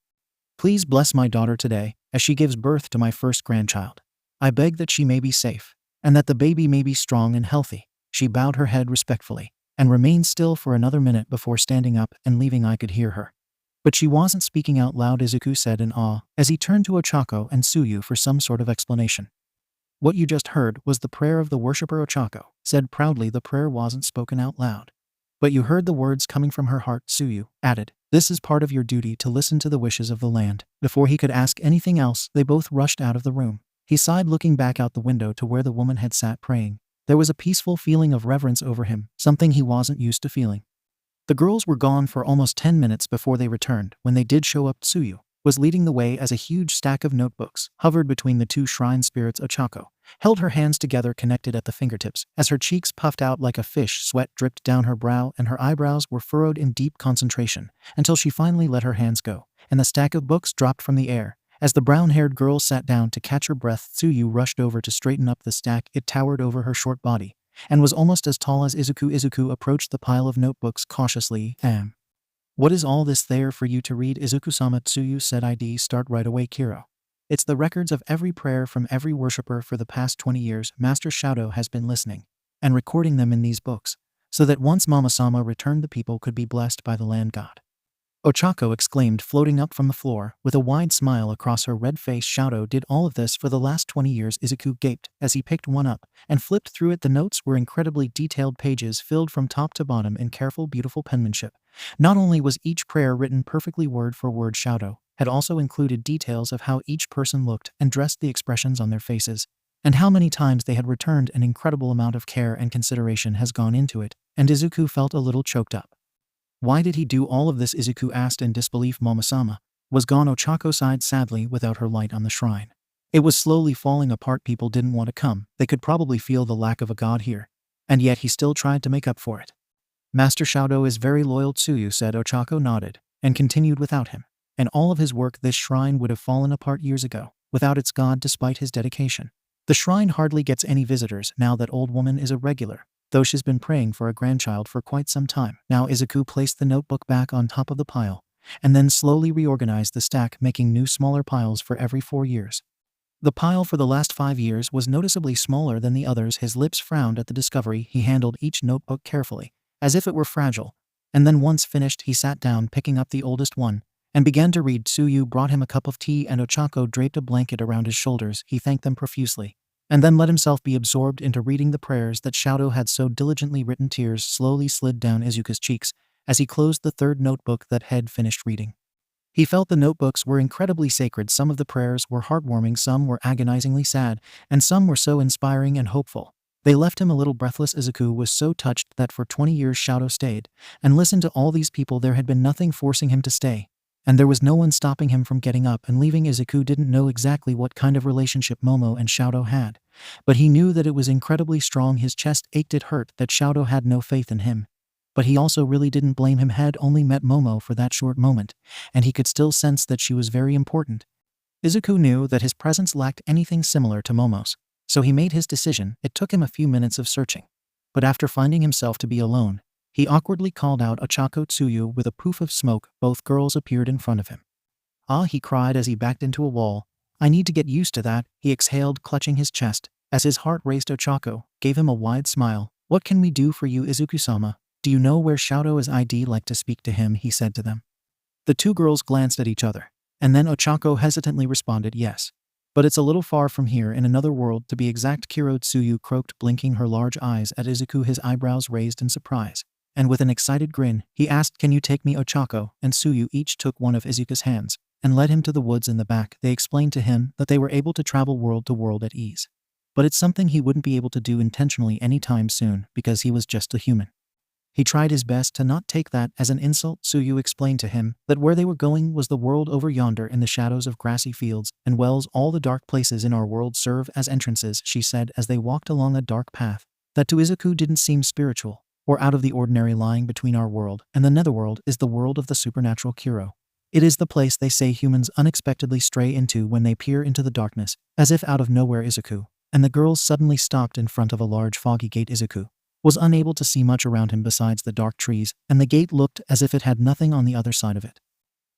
S1: "Please bless my daughter today, as she gives birth to my first grandchild. I beg that she may be safe, and that the baby may be strong and healthy." She bowed her head respectfully and remained still for another minute before standing up and leaving. I could hear her, but she wasn't speaking out loud, Izuku said in awe, as he turned to 𝗓𝗏𝗄𝐺 and Tsuyu for some sort of explanation. "What you just heard was the prayer of the worshipper," 𝗓𝗏𝗄𝐺 said proudly. "The prayer wasn't spoken out loud, but you heard the words coming from her heart," Tsuyu added. "This is part of your duty, to listen to the wishes of the land." Before he could ask anything else, they both rushed out of the room. He sighed, looking back out the window to where the woman had sat praying. There was a peaceful feeling of reverence over him, something he wasn't used to feeling. The girls were gone for almost 10 minutes before they returned. When they did show up, Tsuyu was leading the way as a huge stack of notebooks hovered between the two shrine spirits. 𝗓𝗏𝗄𝐺 held her hands together, connected at the fingertips, as her cheeks puffed out like a fish. Sweat dripped down her brow and her eyebrows were furrowed in deep concentration, until she finally let her hands go, and the stack of books dropped from the air. As the brown-haired girl sat down to catch her breath, Tsuyu rushed over to straighten up the stack. It towered over her short body and was almost as tall as Izuku. Izuku approached the pile of notebooks cautiously. "What is all this there for you to read, Izuku-sama?" Tsuyu said. "I'd start right away, Kiro." It's the records of every prayer from every worshipper for the past 20 years. Master Shouto has been listening and recording them in these books, so that once Mama-sama returned the people could be blessed by the land god. Ochako exclaimed, floating up from the floor, with a wide smile across her red face. Shouto did all of this for the last 20 years. Izuku gaped as he picked one up and flipped through it. The notes were incredibly detailed pages filled from top to bottom in careful, beautiful penmanship. Not only was each prayer written perfectly word for word, Shouto had also included details of how each person looked and dressed, the expressions on their faces, and how many times they had returned. An incredible amount of care and consideration has gone into it, and Izuku felt a little choked up. Why did he do all of this? Izuku asked in disbelief. Mama-sama was gone. Ochako sighed sadly without her light on the shrine. It was slowly falling apart. People didn't want to come. They could probably feel the lack of a god here. And yet he still tried to make up for it. Master Shouto is very loyal. Tsuyu said. Ochako nodded and continued, without him and all of his work, this shrine would have fallen apart years ago, without its god. Despite his dedication, the shrine hardly gets any visitors now. That old woman is a regular, though she's been praying for a grandchild for quite some time. Now Izuku placed the notebook back on top of the pile, and then slowly reorganized the stack, making new smaller piles for every 4 years. The pile for the last 5 years was noticeably smaller than the others. His lips frowned at the discovery. He handled each notebook carefully, as if it were fragile, and then once finished, he sat down, picking up the oldest one, and began to read. Tsuyu brought him a cup of tea, and Ochako draped a blanket around his shoulders. He thanked them profusely, and then let himself be absorbed into reading the prayers that Shouto had so diligently written. Tears slowly slid down Izuku's cheeks as he closed the third notebook that had finished reading. He felt the notebooks were incredibly sacred. Some of the prayers were heartwarming, some were agonizingly sad, and some were so inspiring and hopeful. They left him a little breathless. Izuku was so touched that for 20 years Shouto stayed and listened to all these people. There had been nothing forcing him to stay, and there was no one stopping him from getting up and leaving. Izuku didn't know exactly what kind of relationship Momo and Shouto had, but he knew that it was incredibly strong. His chest ached. It hurt that Shouto had no faith in him, but he also really didn't blame him. Had only met Momo for that short moment, and he could still sense that she was very important. Izuku knew that his presence lacked anything similar to Momo's, so he made his decision. It took him a few minutes of searching, but after finding himself to be alone, he awkwardly called out, "Ochako." Tsuyu, with a poof of smoke. Both girls appeared in front of him. "Ah," he cried as he backed into a wall. "I need to get used to that," he exhaled, clutching his chest as his heart raced. Ochako gave him a wide smile. "What can we do for you, Izuku-sama? Do you know where Shouto is? I'd like to speak to him," he said to them. The two girls glanced at each other, and then Ochako hesitantly responded, "Yes. But it's a little far from here, in another world to be exact." "Kiro," Tsuyu croaked, blinking her large eyes at Izuku, his eyebrows raised in surprise. And with an excited grin, he asked, "Can you take me?" Ochako and Tsuyu each took one of Izuku's hands and led him to the woods in the back. They explained to him that they were able to travel world to world at ease, but it's something he wouldn't be able to do intentionally anytime soon because he was just a human. He tried his best to not take that as an insult. Tsuyu explained to him that where they were going was the world over yonder in the shadows of grassy fields and wells. "All the dark places in our world serve as entrances," she said as they walked along a dark path that to Izuku didn't seem spiritual or out of the ordinary. "Lying between our world and the netherworld is the world of the supernatural Kiro. It is the place they say humans unexpectedly stray into when they peer into the darkness, as if out of nowhere." Izuku and the girls suddenly stopped in front of a large foggy gate. Izuku was unable to see much around him besides the dark trees, and the gate looked as if it had nothing on the other side of it.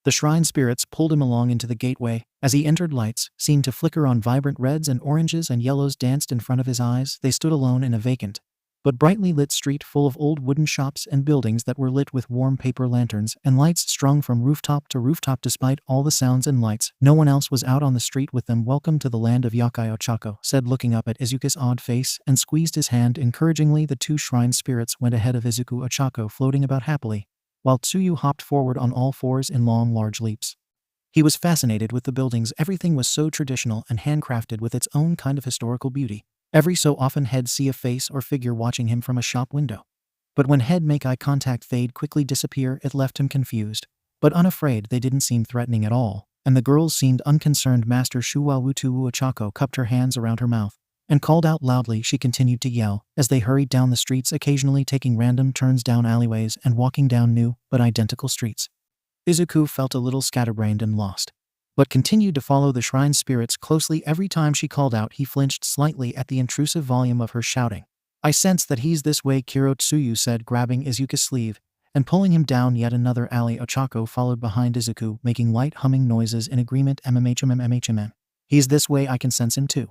S1: The shrine spirits pulled him along into the gateway. As he entered, lights seemed to flicker on. Vibrant reds and oranges and yellows danced in front of his eyes. They stood alone in a vacant but brightly lit street full of old wooden shops and buildings that were lit with warm paper lanterns and lights strung from rooftop to rooftop. Despite all the sounds and lights, no one else was out on the street with them. "Welcome to the land of yokai," Ochako said, looking up at Izuku's odd face, and squeezed his hand encouragingly. The two shrine spirits went ahead of Izuku, Ochako floating about happily, while Tsuyu hopped forward on all fours in long, large leaps. He was fascinated with the buildings. Everything was so traditional and handcrafted with its own kind of historical beauty. Every so often he'd see a face or figure watching him from a shop window. But when he'd make eye contact, they'd quickly disappear. It left him confused, but unafraid. They didn't seem threatening at all, and the girls seemed unconcerned. "Master Shuwa-Wutu-Wu." Ochako cupped her hands around her mouth and called out loudly. She continued to yell as they hurried down the streets, occasionally taking random turns down alleyways and walking down new but identical streets. Izuku felt a little scatterbrained and lost, but continued to follow the shrine spirits closely. Every time she called out, he flinched slightly at the intrusive volume of her shouting. "I sense that he's this way, Kiro," Tsuyu said, grabbing Izuku's sleeve and pulling him down yet another alley. Ochako followed behind Izuku, making light humming noises in agreement. "MMHMMHMM." He's this way, I can sense him too.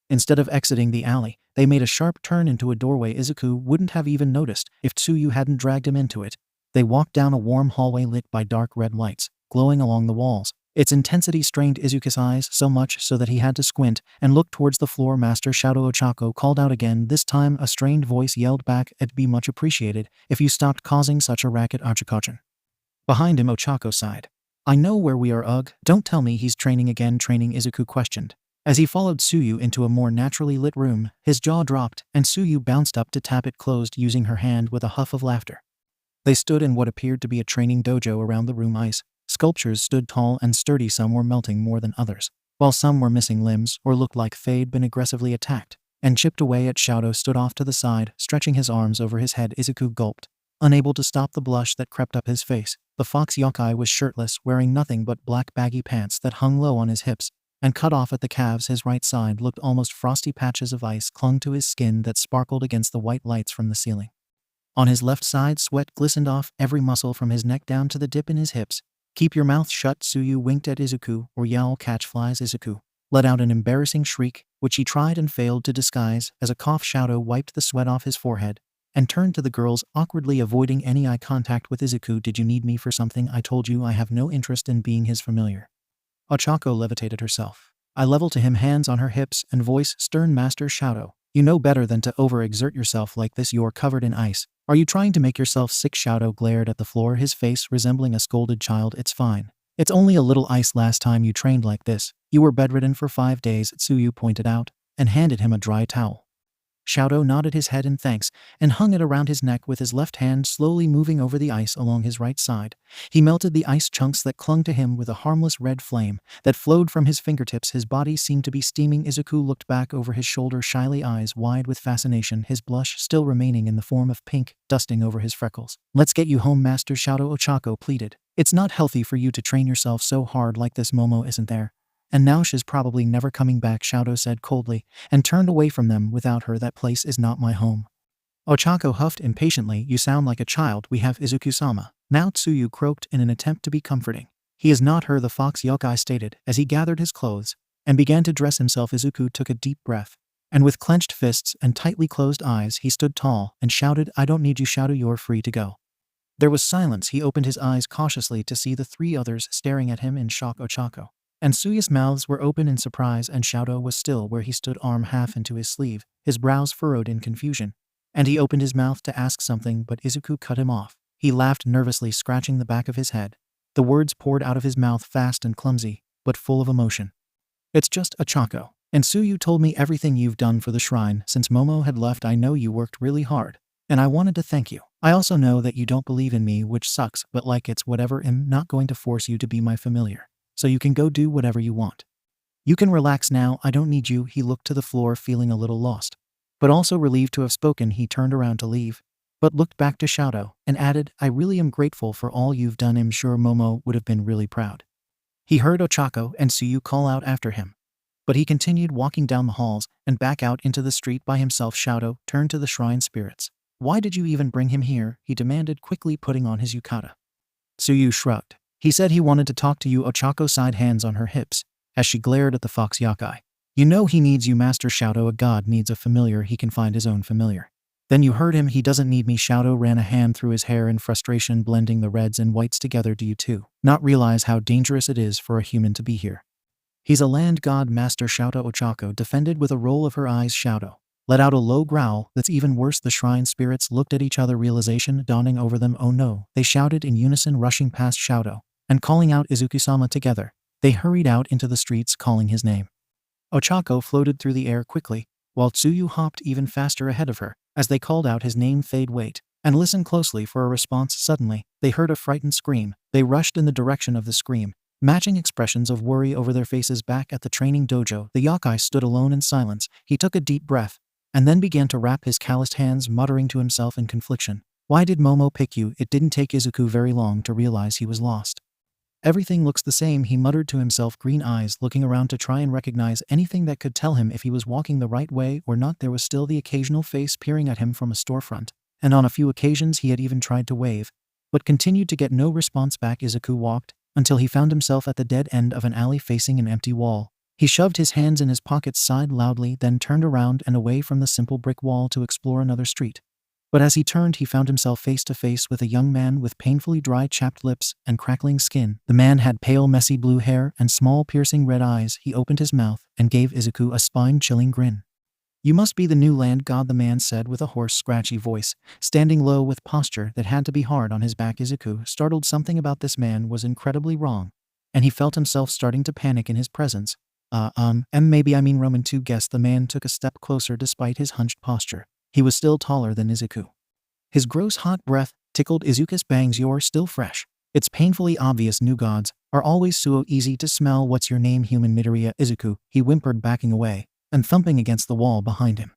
S1: Instead of exiting the alley, they made a sharp turn into a doorway Izuku wouldn't have even noticed if Tsuyu hadn't dragged him into it. They walked down a warm hallway lit by dark red lights, glowing along the walls. Its intensity strained Izuku's eyes so much so that he had to squint and look towards the floor. Master Shouto Ochako called out again. This time a strained voice yelled back, "It'd be much appreciated if you stopped causing such a racket, 𝗧𝗂𝗁." Behind him, Ochako sighed. "I know where we are, ugh. Don't tell me he's training again." Training, Izuku questioned. As he followed Tsuyu into a more naturally lit room, his jaw dropped, and Tsuyu bounced up to tap it closed using her hand with a huff of laughter. They stood in what appeared to be a training dojo. Around the room, ice sculptures stood tall and sturdy. Some were melting more than others, while some were missing limbs or looked like they'd been aggressively attacked and chipped away at. Shouto stood off to the side, stretching his arms over his head. Izuku gulped, unable to stop the blush that crept up his face. The fox yokai was shirtless, wearing nothing but black baggy pants that hung low on his hips and cut off at the calves. His right side looked almost frosty. Patches of ice clung to his skin that sparkled against the white lights from the ceiling. On his left side, sweat glistened off every muscle from his neck down to the dip in his hips. "Keep your mouth shut." Tsuyu winked at Izuku, or "Y'all catch flies." Izuku let out an embarrassing shriek, which he tried and failed to disguise as a cough. Shouto wiped the sweat off his forehead and turned to the girls, awkwardly avoiding any eye contact with Izuku. "Did you need me for something?" "I told you I have no interest in being his familiar." Ochako levitated herself. "I leveled to him, hands on her hips and voice stern. "Master Shouto, you know better than to overexert yourself like this. You're covered in ice. Are you trying to make yourself sick?" Shouto glared at the floor, his face resembling a scolded child. "It's fine. It's only a little ice. Last time you trained like this, you were bedridden for 5 days, Tsuyu pointed out, and handed him a dry towel. Shouto nodded his head in thanks and hung it around his neck with his left hand, slowly moving over the ice along his right side. He melted the ice chunks that clung to him with a harmless red flame that flowed from his fingertips. His body seemed to be steaming. Izuku looked back over his shoulder, shyly, eyes wide with fascination, his blush still remaining in the form of pink, dusting over his freckles. "Let's get you home." Master Shouto Ochako pleaded. "It's not healthy for you to train yourself so hard like this. Momo isn't there, and now she's probably never coming back," Shouto said coldly, and turned away from them. "Without her, that place is not my home." Ochako huffed impatiently. "You sound like a child. We have Izuku-sama now," Tsuyu croaked in an attempt to be comforting. "He is not her," the fox yokai stated as he gathered his clothes and began to dress himself. Izuku took a deep breath, and with clenched fists and tightly closed eyes, he stood tall and shouted, "I don't need you, Shouto. You're free to go." There was silence. He opened his eyes cautiously to see the 3 others staring at him in shock. Ochako and Tsuyu's mouths were open in surprise, and Shouto was still where he stood, arm half into his sleeve, his brows furrowed in confusion. And he opened his mouth to ask something, but Izuku cut him off. He laughed nervously, scratching the back of his head. The words poured out of his mouth fast and clumsy, but full of emotion. "It's just Ochako. And Tsuyu told me everything you've done for the shrine since Momo had left. I know you worked really hard, and I wanted to thank you. I also know that you don't believe in me, which sucks, but like, it's whatever. I'm not going to force you to be my familiar, so you can go do whatever you want. You can relax now. I don't need you." He looked to the floor, feeling a little lost, but also relieved to have spoken. He turned around to leave, but looked back to Shouto and added, "I really am grateful for all you've done. I'm sure Momo would have been really proud." He heard Ochako and Tsuyu call out after him, but he continued walking down the halls and back out into the street by himself. Shouto turned to the shrine spirits. "Why did you even bring him here?" he demanded, quickly putting on his yukata. Tsuyu shrugged. "He said he wanted to talk to you." Ochako sighed, hands on her hips, as she glared at the fox yokai. "You know he needs you, Master Shouto. A god needs a familiar. He can find his own familiar." "Then you heard him. He doesn't need me." Shouto ran a hand through his hair in frustration, blending the reds and whites together. "Do you too not realize how dangerous it is for a human to be here? He's a land god." Master Shouto Ochako defended with a roll of her eyes. Shouto let out a low growl. "That's even worse." The shrine spirits looked at each other, realization dawning over them. "Oh no," they shouted in unison, rushing past Shouto and calling out Izuku-sama together. They hurried out into the streets, calling his name. Ochako floated through the air quickly, while Tsuyu hopped even faster ahead of her. As they called out his name, they'd wait and listen closely for a response. Suddenly, they heard a frightened scream. They rushed in the direction of the scream, matching expressions of worry over their faces. Back at the training dojo, the yokai stood alone in silence. He took a deep breath and then began to wrap his calloused hands, muttering to himself in confliction. Why did Momo pick you? It didn't take Izuku very long to realize he was lost. Everything looks the same, he muttered to himself, green eyes looking around to try and recognize anything that could tell him if he was walking the right way or not. There was still the occasional face peering at him from a storefront, and on a few occasions he had even tried to wave, but continued to get no response back. Izuku walked until he found himself at the dead end of an alley facing an empty wall. He shoved his hands in his pockets, sighed loudly, then turned around and away from the simple brick wall to explore another street. But as he turned, he found himself face to face with a young man with painfully dry, chapped lips and crackling skin. The man had pale, messy blue hair and small, piercing red eyes. He opened his mouth and gave Izuku a spine-chilling grin. "You must be the new land god," the man said with a hoarse, scratchy voice, standing low with posture that had to be hard on his back. Izuku, startled, something about this man was incredibly wrong, and he felt himself starting to panic in his presence. Maybe I mean Roman 2 guessed. The man took a step closer despite his hunched posture. He was still taller than Izuku. His gross hot breath tickled Izuku's bangs. "You're still fresh. It's painfully obvious new gods are always so easy to smell. What's your name, human?" "Midoriya Izuku," he whimpered, backing away and thumping against the wall behind him.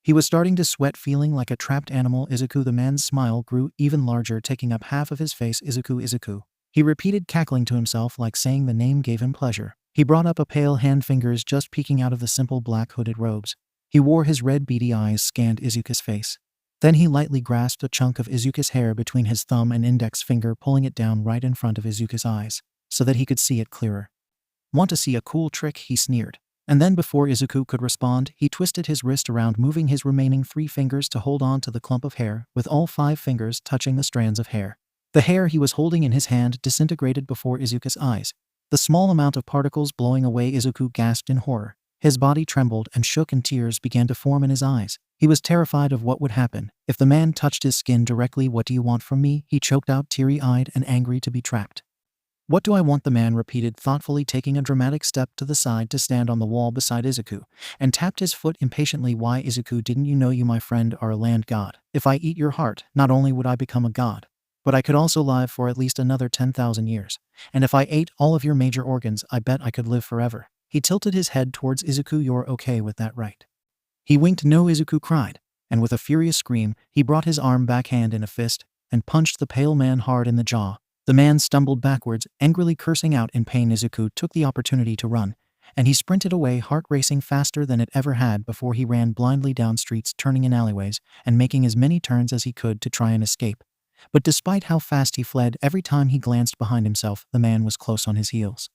S1: He was starting to sweat, feeling like a trapped animal. "Izuku." The man's smile grew even larger, taking up half of his face. "Izuku, Izuku," he repeated, cackling to himself like saying the name gave him pleasure. He brought up a pale hand, fingers just peeking out of the simple black hooded robes. He wore his red, beady eyes scanned Izuku's face. Then he lightly grasped a chunk of Izuku's hair between his thumb and index finger, pulling it down right in front of Izuku's eyes so that he could see it clearer. "Want to see a cool trick?" he sneered. And then before Izuku could respond, he twisted his wrist around, moving his remaining 3 fingers to hold on to the clump of hair, with all 5 fingers touching the strands of hair. The hair he was holding in his hand disintegrated before Izuku's eyes, the small amount of particles blowing away. Izuku gasped in horror. His body trembled and shook, and tears began to form in his eyes. He was terrified of what would happen if the man touched his skin directly. "What do you want from me?" he choked out, teary-eyed and angry to be trapped. "What do I want?" the man repeated thoughtfully, taking a dramatic step to the side to stand on the wall beside Izuku, and tapped his foot impatiently. "Why, Izuku, didn't you know you, my friend, are a land god? If I eat your heart, not only would I become a god, but I could also live for at least another 10,000 years. And if I ate all of your major organs, I bet I could live forever." He tilted his head towards Izuku. "You're okay with that, right?" He winked. "No," Izuku cried, and with a furious scream, he brought his arm backhand in a fist and punched the pale man hard in the jaw. The man stumbled backwards, angrily cursing out in pain. Izuku took the opportunity to run, and he sprinted away, heart racing faster than it ever had before. He ran blindly down streets, turning in alleyways, and making as many turns as he could to try and escape. But despite how fast he fled, every time he glanced behind himself, the man was close on his heels.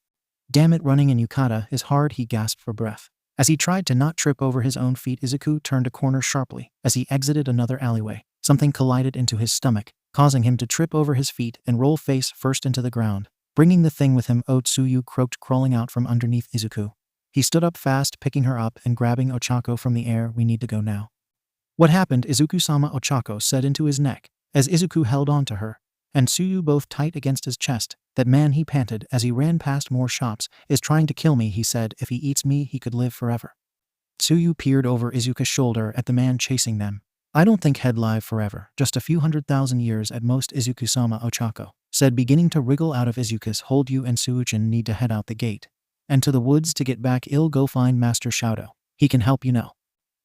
S1: "Damn it, running in yukata is hard," he gasped for breath. As he tried to not trip over his own feet, Izuku turned a corner sharply. As he exited another alleyway, something collided into his stomach, causing him to trip over his feet and roll face first into the ground, bringing the thing with him. "Oh!" Tsuyu croaked, crawling out from underneath Izuku. He stood up fast, picking her up and grabbing Ochako from the air. "We need to go now." "What happened?" Izuku-sama, Ochako said into his neck, as Izuku held on to her and Tsuyu both tight against his chest. "That man," he panted as he ran past more shops, "is trying to kill me," he said. "If he eats me, he could live forever." Tsuyu peered over Izuku's shoulder at the man chasing them. "I don't think he'd live forever, just a few 100,000 years at most," Izuku-sama, Ochako said, beginning to wriggle out of Izuku's hold. "You and Suujin need to head out the gate and to the woods to get back. I'll go find Master Shouto. He can help, you know."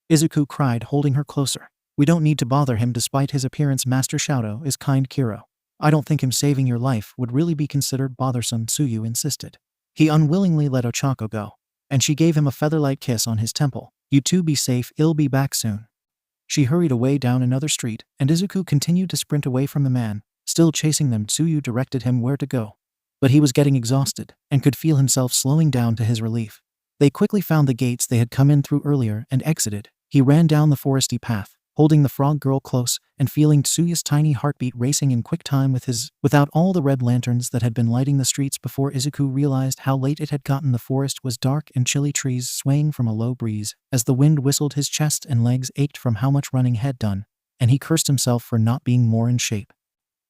S1: Izuku cried, holding her closer. "We don't need to bother him despite his appearance. Master Shouto is kind Kiro. I don't think him saving your life would really be considered bothersome," Tsuyu insisted. He unwillingly let Ochako go, and she gave him a feather-light kiss on his temple. "You two be safe, I'll be back soon." She hurried away down another street, and Izuku continued to sprint away from the man, still chasing them. Tsuyu directed him where to go, but he was getting exhausted and could feel himself slowing down to his relief. They quickly found the gates they had come in through earlier and exited. He ran down the foresty path, holding the frog girl close and feeling Tsuyu's tiny heartbeat racing in quick time without all the red lanterns that had been lighting the streets before. Izuku realized how late it had gotten. The forest was dark and chilly, trees swaying from a low breeze as the wind whistled. His chest and legs ached from how much running had done, and he cursed himself for not being more in shape.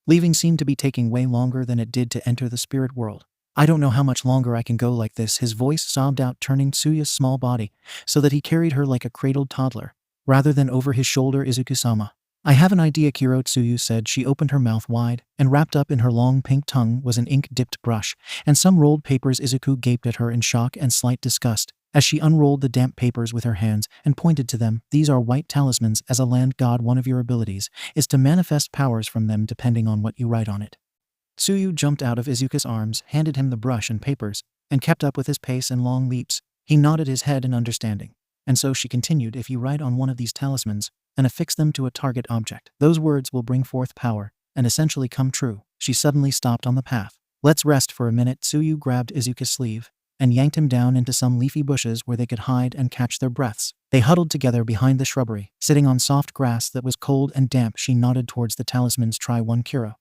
S1: Leaving seemed to be taking way longer than it did to enter the spirit world. "I don't know how much longer I can go like this," his voice sobbed out, turning Tsuyu's small body so that he carried her like a cradled toddler rather than over his shoulder. "Izuku-sama, I have an idea, Kiro," Tsuyu said. She opened her mouth wide, and wrapped up in her long pink tongue was an ink-dipped brush and some rolled papers. Izuku gaped at her in shock and slight disgust as she unrolled the damp papers with her hands and pointed to them. "These are white talismans. As a land god, one of your abilities is to manifest powers from them depending on what you write on it." Tsuyu jumped out of Izuku's arms, handed him the brush and papers, and kept up with his pace and long leaps. He nodded his head in understanding. "And so," she continued, "if you write on one of these talismans and affix them to a target object, those words will bring forth power and essentially come true." She suddenly stopped on the path. "Let's rest for a minute." Tsuyu grabbed Izuku's sleeve and yanked him down into some leafy bushes where they could hide and catch their breaths. They huddled together behind the shrubbery, sitting on soft grass that was cold and damp. She nodded towards the talisman's 𝗓𝗏𝗧𝗏𝗧𝗧𝗧𝗧𝗧𝗓.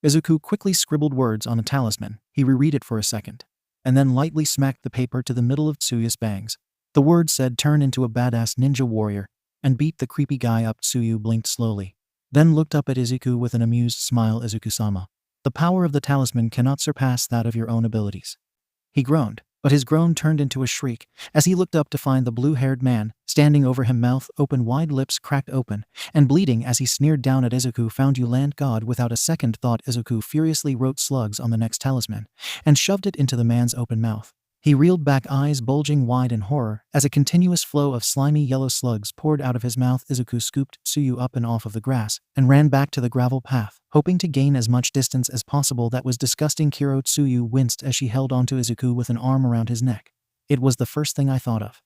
S1: Izuku quickly scribbled words on a talisman. He reread it for a second, and then lightly smacked the paper to the middle of Tsuyu's bangs. The word said, "Turn into a badass ninja warrior and beat the creepy guy up." Tsuyu blinked slowly, then looked up at Izuku with an amused smile. "Izuku-sama, the power of the talisman cannot surpass that of your own abilities." He groaned, but his groan turned into a shriek as he looked up to find the blue-haired man standing over him, mouth open wide, lips cracked open and bleeding as he sneered down at Izuku. "Found you, land god." Without a second thought, Izuku furiously wrote slugs on the next talisman and shoved it into the man's open mouth. He reeled back, eyes bulging wide in horror, as a continuous flow of slimy yellow slugs poured out of his mouth. Izuku scooped Tsuyu up and off of the grass and ran back to the gravel path, hoping to gain as much distance as possible. "That was disgusting, Kiro." Tsuyu winced as she held onto Izuku with an arm around his neck. "It was the first thing I thought of."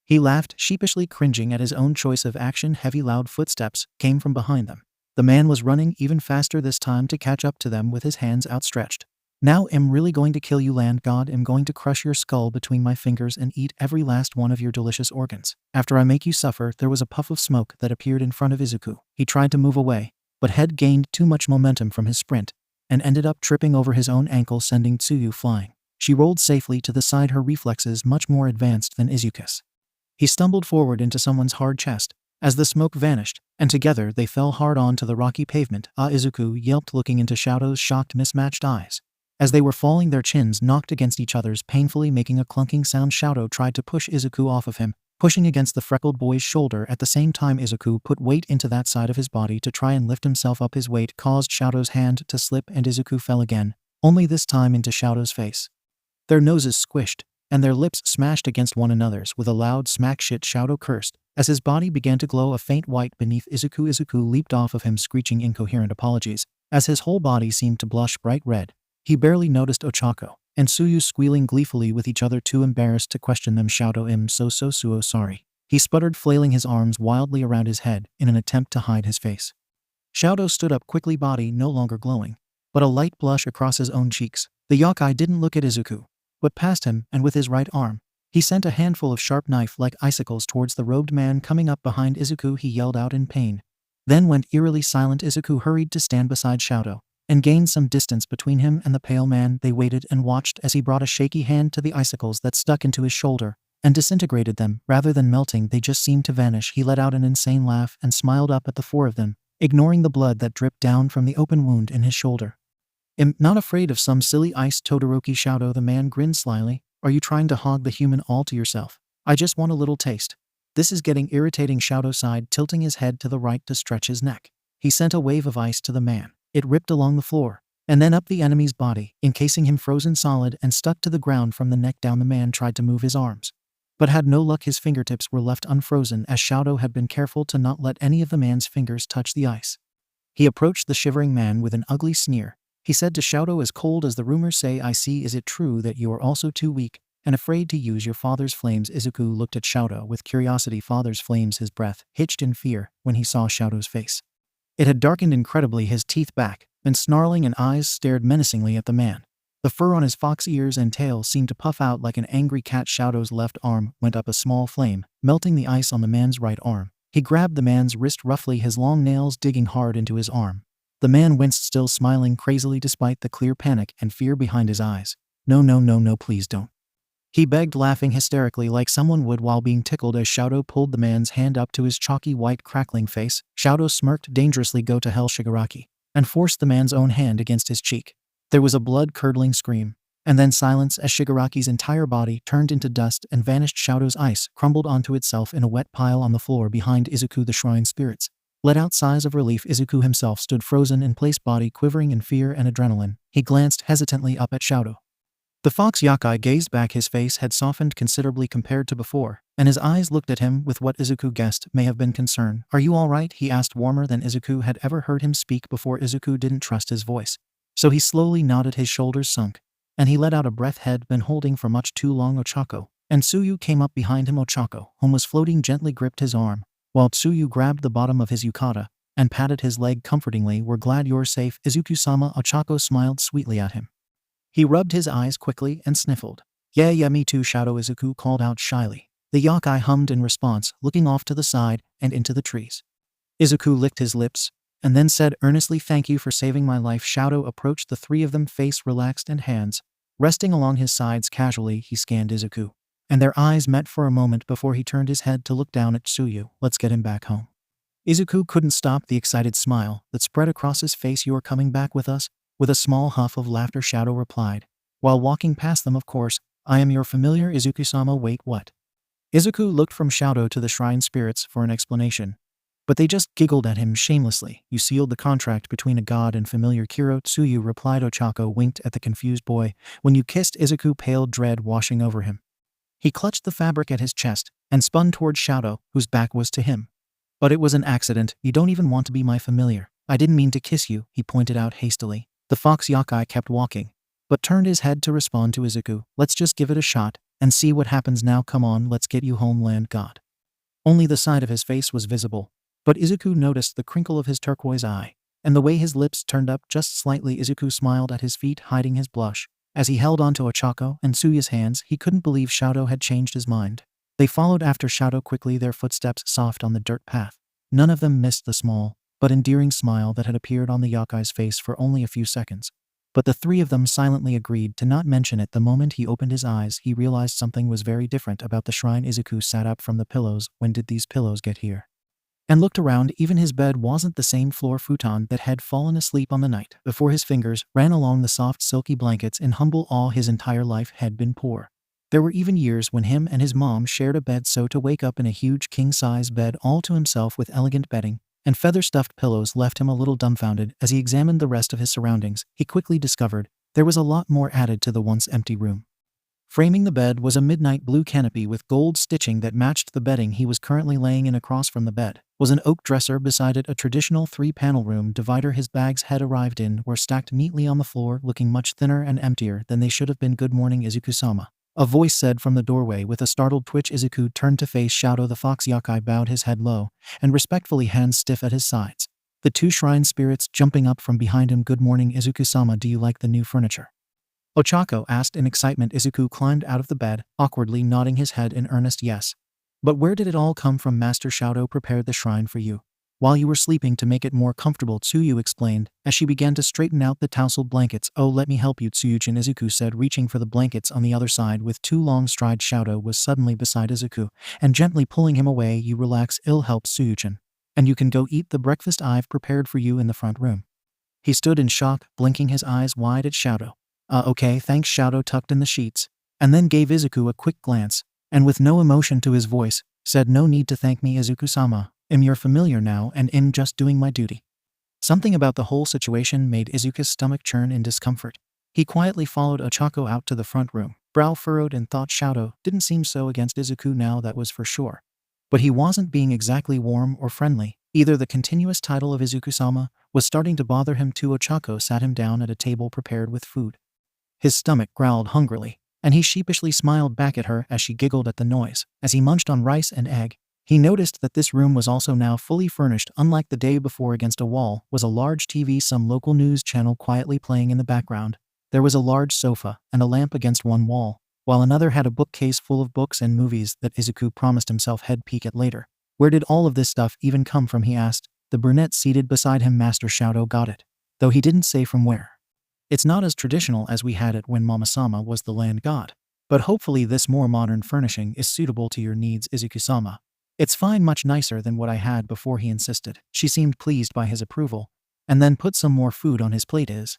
S1: He laughed, sheepishly cringing at his own choice of action. Heavy, loud footsteps came from behind them. The man was running even faster this time to catch up to them with his hands outstretched. "Now I'm really going to kill you, land god. I'm going to crush your skull between my fingers and eat every last one of your delicious organs. After I make you suffer." There was a puff of smoke that appeared in front of Izuku. He tried to move away, but had gained too much momentum from his sprint and ended up tripping over his own ankle, sending Tsuyu flying. She rolled safely to the side, her reflexes much more advanced than Izuku's. He stumbled forward into someone's hard chest as the smoke vanished, and together they fell hard onto the rocky pavement. "Ah!" Izuku yelped, looking into Shouto's shocked, mismatched eyes. As they were falling, their chins knocked against each other's, painfully making a clunking sound. Shouto tried to push Izuku off of him, pushing against the freckled boy's shoulder. At the same time, Izuku put weight into that side of his body to try and lift himself up. His weight caused Shouto's hand to slip and Izuku fell again, only this time into Shouto's face. Their noses squished, and their lips smashed against one another's with a loud smack. "Shit!" Shouto cursed as his body began to glow a faint white beneath Izuku. Izuku leaped off of him, screeching incoherent apologies as his whole body seemed to blush bright red. He barely noticed Ochako and Tsuyu squealing gleefully with each other, too embarrassed to question them. "Shouto, I'm so sorry," he sputtered, flailing his arms wildly around his head in an attempt to hide his face. Shouto stood up quickly, body no longer glowing, but a light blush across his own cheeks. The yokai didn't look at Izuku, but past him, and with his right arm, he sent a handful of sharp knife-like icicles towards the robed man coming up behind Izuku. He yelled out in pain, then went eerily silent. Izuku hurried to stand beside Shouto and gained some distance between him and the pale man. They waited and watched as he brought a shaky hand to the icicles that stuck into his shoulder and disintegrated them. Rather than melting, they just seemed to vanish. He let out an insane laugh and smiled up at the four of them, ignoring the blood that dripped down from the open wound in his shoulder. "I'm not afraid of some silly ice." Todoroki Shouto, the man grinned slyly. "Are you trying to hog the human all to yourself? I just want a little taste." "This is getting irritating." Shouto sighed, tilting his head to the right to stretch his neck. He sent a wave of ice to the man. It ripped along the floor, and then up the enemy's body, encasing him frozen solid and stuck to the ground from the neck down. The man tried to move his arms, but had no luck. His fingertips were left unfrozen as Shouto had been careful to not let any of the man's fingers touch the ice. He approached the shivering man with an ugly sneer. He said to Shouto, "As cold as the rumors say, I see. Is it true that you are also too weak and afraid to use your father's flames?" Izuku looked at Shouto with curiosity. "Father's flames?" His breath hitched in fear when he saw Shouto's face. It had darkened incredibly, his teeth back, and snarling, and eyes stared menacingly at the man. The fur on his fox ears and tail seemed to puff out like an angry cat. Shouto's left arm went up a small flame, melting the ice on the man's right arm. He grabbed the man's wrist roughly, his long nails digging hard into his arm. The man winced, still smiling crazily despite the clear panic and fear behind his eyes. No, please don't," he begged, laughing hysterically like someone would while being tickled as Shouto pulled the man's hand up to his chalky white crackling face. Shouto smirked dangerously. "Go to hell, Shigaraki," and forced the man's own hand against his cheek. There was a blood-curdling scream, and then silence as Shigaraki's entire body turned into dust and vanished. Shouto's ice crumbled onto itself in a wet pile on the floor behind Izuku. The shrine spirits let out sighs of relief. Izuku himself stood frozen in place, body quivering in fear and adrenaline. He glanced hesitantly up at Shouto. The fox yokai gazed back. His face had softened considerably compared to before, and his eyes looked at him with what Izuku guessed may have been concern. "Are you all right?" he asked, warmer than Izuku had ever heard him speak before. Izuku didn't trust his voice, so he slowly nodded. His shoulders sunk, and he let out a breath had been holding for much too long. Ochako and Tsuyu came up behind him. Ochako, whom was floating gently, gripped his arm, while Tsuyu grabbed the bottom of his yukata and patted his leg comfortingly. "We're glad you're safe, Izuku-sama." Ochako smiled sweetly at him. He rubbed his eyes quickly and sniffled. Yeah, yeah, me too, 𝗧𝗵𝗲 called out shyly. The yokai hummed in response, looking off to the side and into the trees. Izuku licked his lips, and then said earnestly, "Thank you for saving my life." Shouto approached the three of them, face relaxed and hands resting along his sides casually. He scanned Izuku, and their eyes met for a moment before he turned his head to look down at Tsuyu. "Let's get him back home." Izuku couldn't stop the excited smile that spread across his face. "You're coming back with us?" With a small huff of laughter, Shouto replied, while walking past them. "Of course, I am your familiar Izuku-sama." "Wait, what?" Izuku looked from Shouto to the shrine spirits for an explanation, but they just giggled at him shamelessly. "You sealed the contract between a god and familiar." Kuro Tsuyu replied. Ochako winked at the confused boy. "When you kissed Izuku," pale dread washing over him. He clutched the fabric at his chest and spun toward Shouto, whose back was to him. "But it was an accident. You don't even want to be my familiar." "I didn't mean to kiss you," he pointed out hastily. The fox yokai kept walking, but turned his head to respond to Izuku. "Let's just give it a shot and see what happens now. Come on, let's get you home, land god." Only the side of his face was visible, but Izuku noticed the crinkle of his turquoise eye, and the way his lips turned up just slightly. Izuku smiled at his feet, hiding his blush. As he held onto Ochako and Tsuyu's hands, he couldn't believe Shouto had changed his mind. They followed after Shouto quickly, their footsteps soft on the dirt path. None of them missed the small but endearing smile that had appeared on the yokai's face for only a few seconds. But the three of them silently agreed to not mention it. The moment he opened his eyes, he realized something was very different about the shrine. Izuku sat up from the pillows. "When did these pillows get here?" And looked around. Even his bed wasn't the same floor futon that had fallen asleep on the night before. His fingers ran along the soft silky blankets in humble awe. His entire life had been poor. There were even years when him and his mom shared a bed, so to wake up in a huge king-size bed all to himself with elegant bedding and feather-stuffed pillows left him a little dumbfounded. As he examined the rest of his surroundings, he quickly discovered there was a lot more added to the once empty room. Framing the bed was a midnight blue canopy with gold stitching that matched the bedding he was currently laying in. Across from the bed was an oak dresser, beside it a traditional 3-panel room divider his bags had arrived in were stacked neatly on the floor, looking much thinner and emptier than they should have been. "Good morning, Izuku-sama," a voice said from the doorway. With a startled twitch, Izuku turned to face Shouto. The fox yokai bowed his head low and respectfully, hands stiff at his sides. The two shrine spirits jumping up from behind him. "Good morning, Izuku-sama. Do you like the new furniture?" Ochako asked in excitement. Izuku climbed out of the bed, awkwardly nodding his head in earnest yes. "But where did it all come from?" "Master Shouto prepared the shrine for you while you were sleeping to make it more comfortable," Tsuyu explained as she began to straighten out the tousled blankets. "Oh, let me help you, Tsuyuchin," Izuku said, reaching for the blankets on the other side. With 2 long strides, Shouto was suddenly beside Izuku and gently pulling him away. "You relax, it'll help, Tsuyuchin, and you can go eat the breakfast I've prepared for you in the front room." He stood in shock, blinking his eyes wide at Shouto. Okay, thanks." Shouto tucked in the sheets, and then gave Izuku a quick glance, and with no emotion to his voice, said, "No need to thank me, Izuku-sama. I'm your familiar now and in just doing my duty." Something about the whole situation made Izuku's stomach churn in discomfort. He quietly followed Ochako out to the front room, brow furrowed, and thought Shouto didn't seem so against Izuku now, that was for sure. But he wasn't being exactly warm or friendly either. The continuous title of Izuku-sama was starting to bother him too. Ochako sat him down at a table prepared with food. His stomach growled hungrily, and he sheepishly smiled back at her as she giggled at the noise. As he munched on rice and egg, he noticed that this room was also now fully furnished. Unlike the day before, against a wall was a large TV, some local news channel quietly playing in the background. There was a large sofa and a lamp against one wall, while another had a bookcase full of books and movies that Izuku promised himself he'd peek at later. "Where did all of this stuff even come from?" he asked the brunette seated beside him. "Master Shouto got it, though he didn't say from where. It's not as traditional as we had it when Mama-sama was the land god, but hopefully this more modern furnishing is suitable to your needs, Izuku-sama. It's fine, much nicer than what I had before," he insisted. She seemed pleased by his approval, and then put some more food on his plate. "Is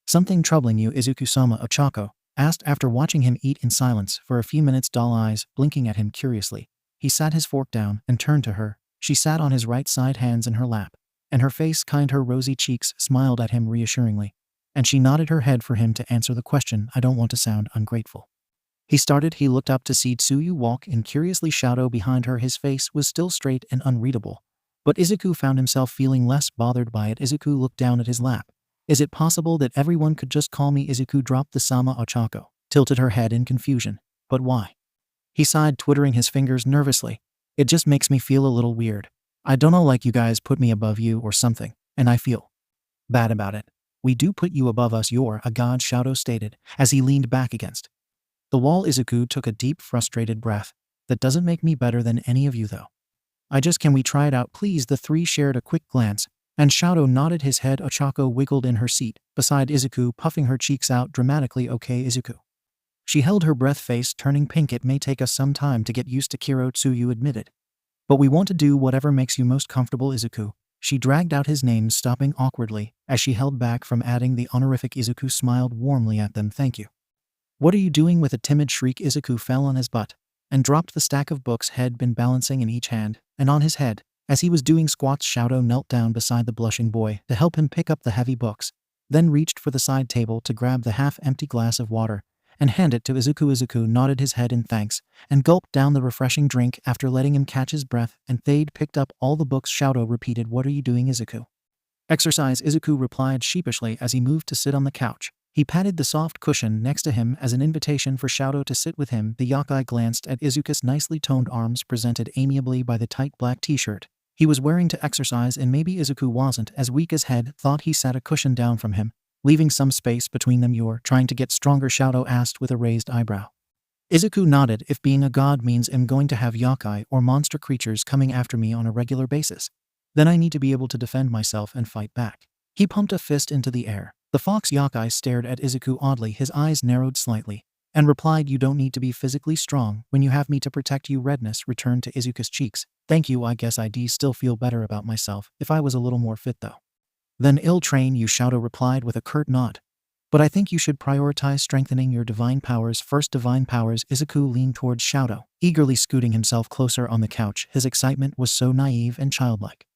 S1: something troubling you, Izuku-sama?" Ochako asked after watching him eat in silence for a few minutes, doll eyes blinking at him curiously. He sat his fork down and turned to her. She sat on his right side, hands in her lap, and her face kind. Her rosy cheeks smiled at him reassuringly, and she nodded her head for him to answer the question. "I don't want to sound ungrateful." He started. He looked up to see Tsuyu walk in curiously. Shouto behind her. His face was still straight and unreadable, but Izuku found himself feeling less bothered by it. Izuku looked down at his lap. "Is it possible that everyone could just call me Izuku?" dropped the sama. Ochako tilted her head in confusion. "But why?" He sighed, twiddling his fingers nervously. "It just makes me feel a little weird. I don't know, like you guys put me above you or something, and I feel bad about it." "We do put you above us, you're a god," Shouto stated as he leaned back against The wall. Izuku took a deep, frustrated breath. That doesn't make me better than any of you though. Can we try it out please? The three shared a quick glance, and Shouto nodded his head. Ochako wiggled in her seat beside Izuku, puffing her cheeks out dramatically. Okay, Izuku. She held her breath, face turning pink. It may take us some time to get used to Kiro, Tsuyu admitted. But we want to do whatever makes you most comfortable, Izuku. She dragged out his name, stopping awkwardly as she held back from adding the honorific. Izuku smiled warmly at them. Thank you. What are you doing? With a timid shriek, Izuku fell on his butt and dropped the stack of books had been balancing in each hand and on his head. As he was doing squats, Shouto knelt down beside the blushing boy to help him pick up the heavy books, then reached for the side table to grab the half-empty glass of water and hand it to Izuku. Izuku nodded his head in thanks and gulped down the refreshing drink after letting him catch his breath, and Thade picked up all the books. Shouto repeated, what are you doing, Izuku? Exercise, Izuku replied sheepishly as he moved to sit on the couch. He patted the soft cushion next to him as an invitation for Shouto to sit with him. The yokai glanced at Izuku's nicely toned arms, presented amiably by the tight black t-shirt he was wearing to exercise, and maybe Izuku wasn't as weak as Head thought. He sat a cushion down from him, leaving some space between them. You're trying to get stronger? Shouto asked with a raised eyebrow. Izuku nodded. If being a god means I'm going to have yokai or monster creatures coming after me on a regular basis, then I need to be able to defend myself and fight back. He pumped a fist into the air. The fox yokai stared at Izuku oddly. His eyes narrowed slightly and replied, you don't need to be physically strong when you have me to protect you. Redness returned to Izuku's cheeks. Thank you, I guess I'd still feel better about myself if I was a little more fit though. Then I'll train you, Shouto replied with a curt nod. But I think you should prioritize strengthening your divine powers first. Divine powers? Izuku leaned towards Shouto, eagerly scooting himself closer on the couch. His excitement was so naive and childlike.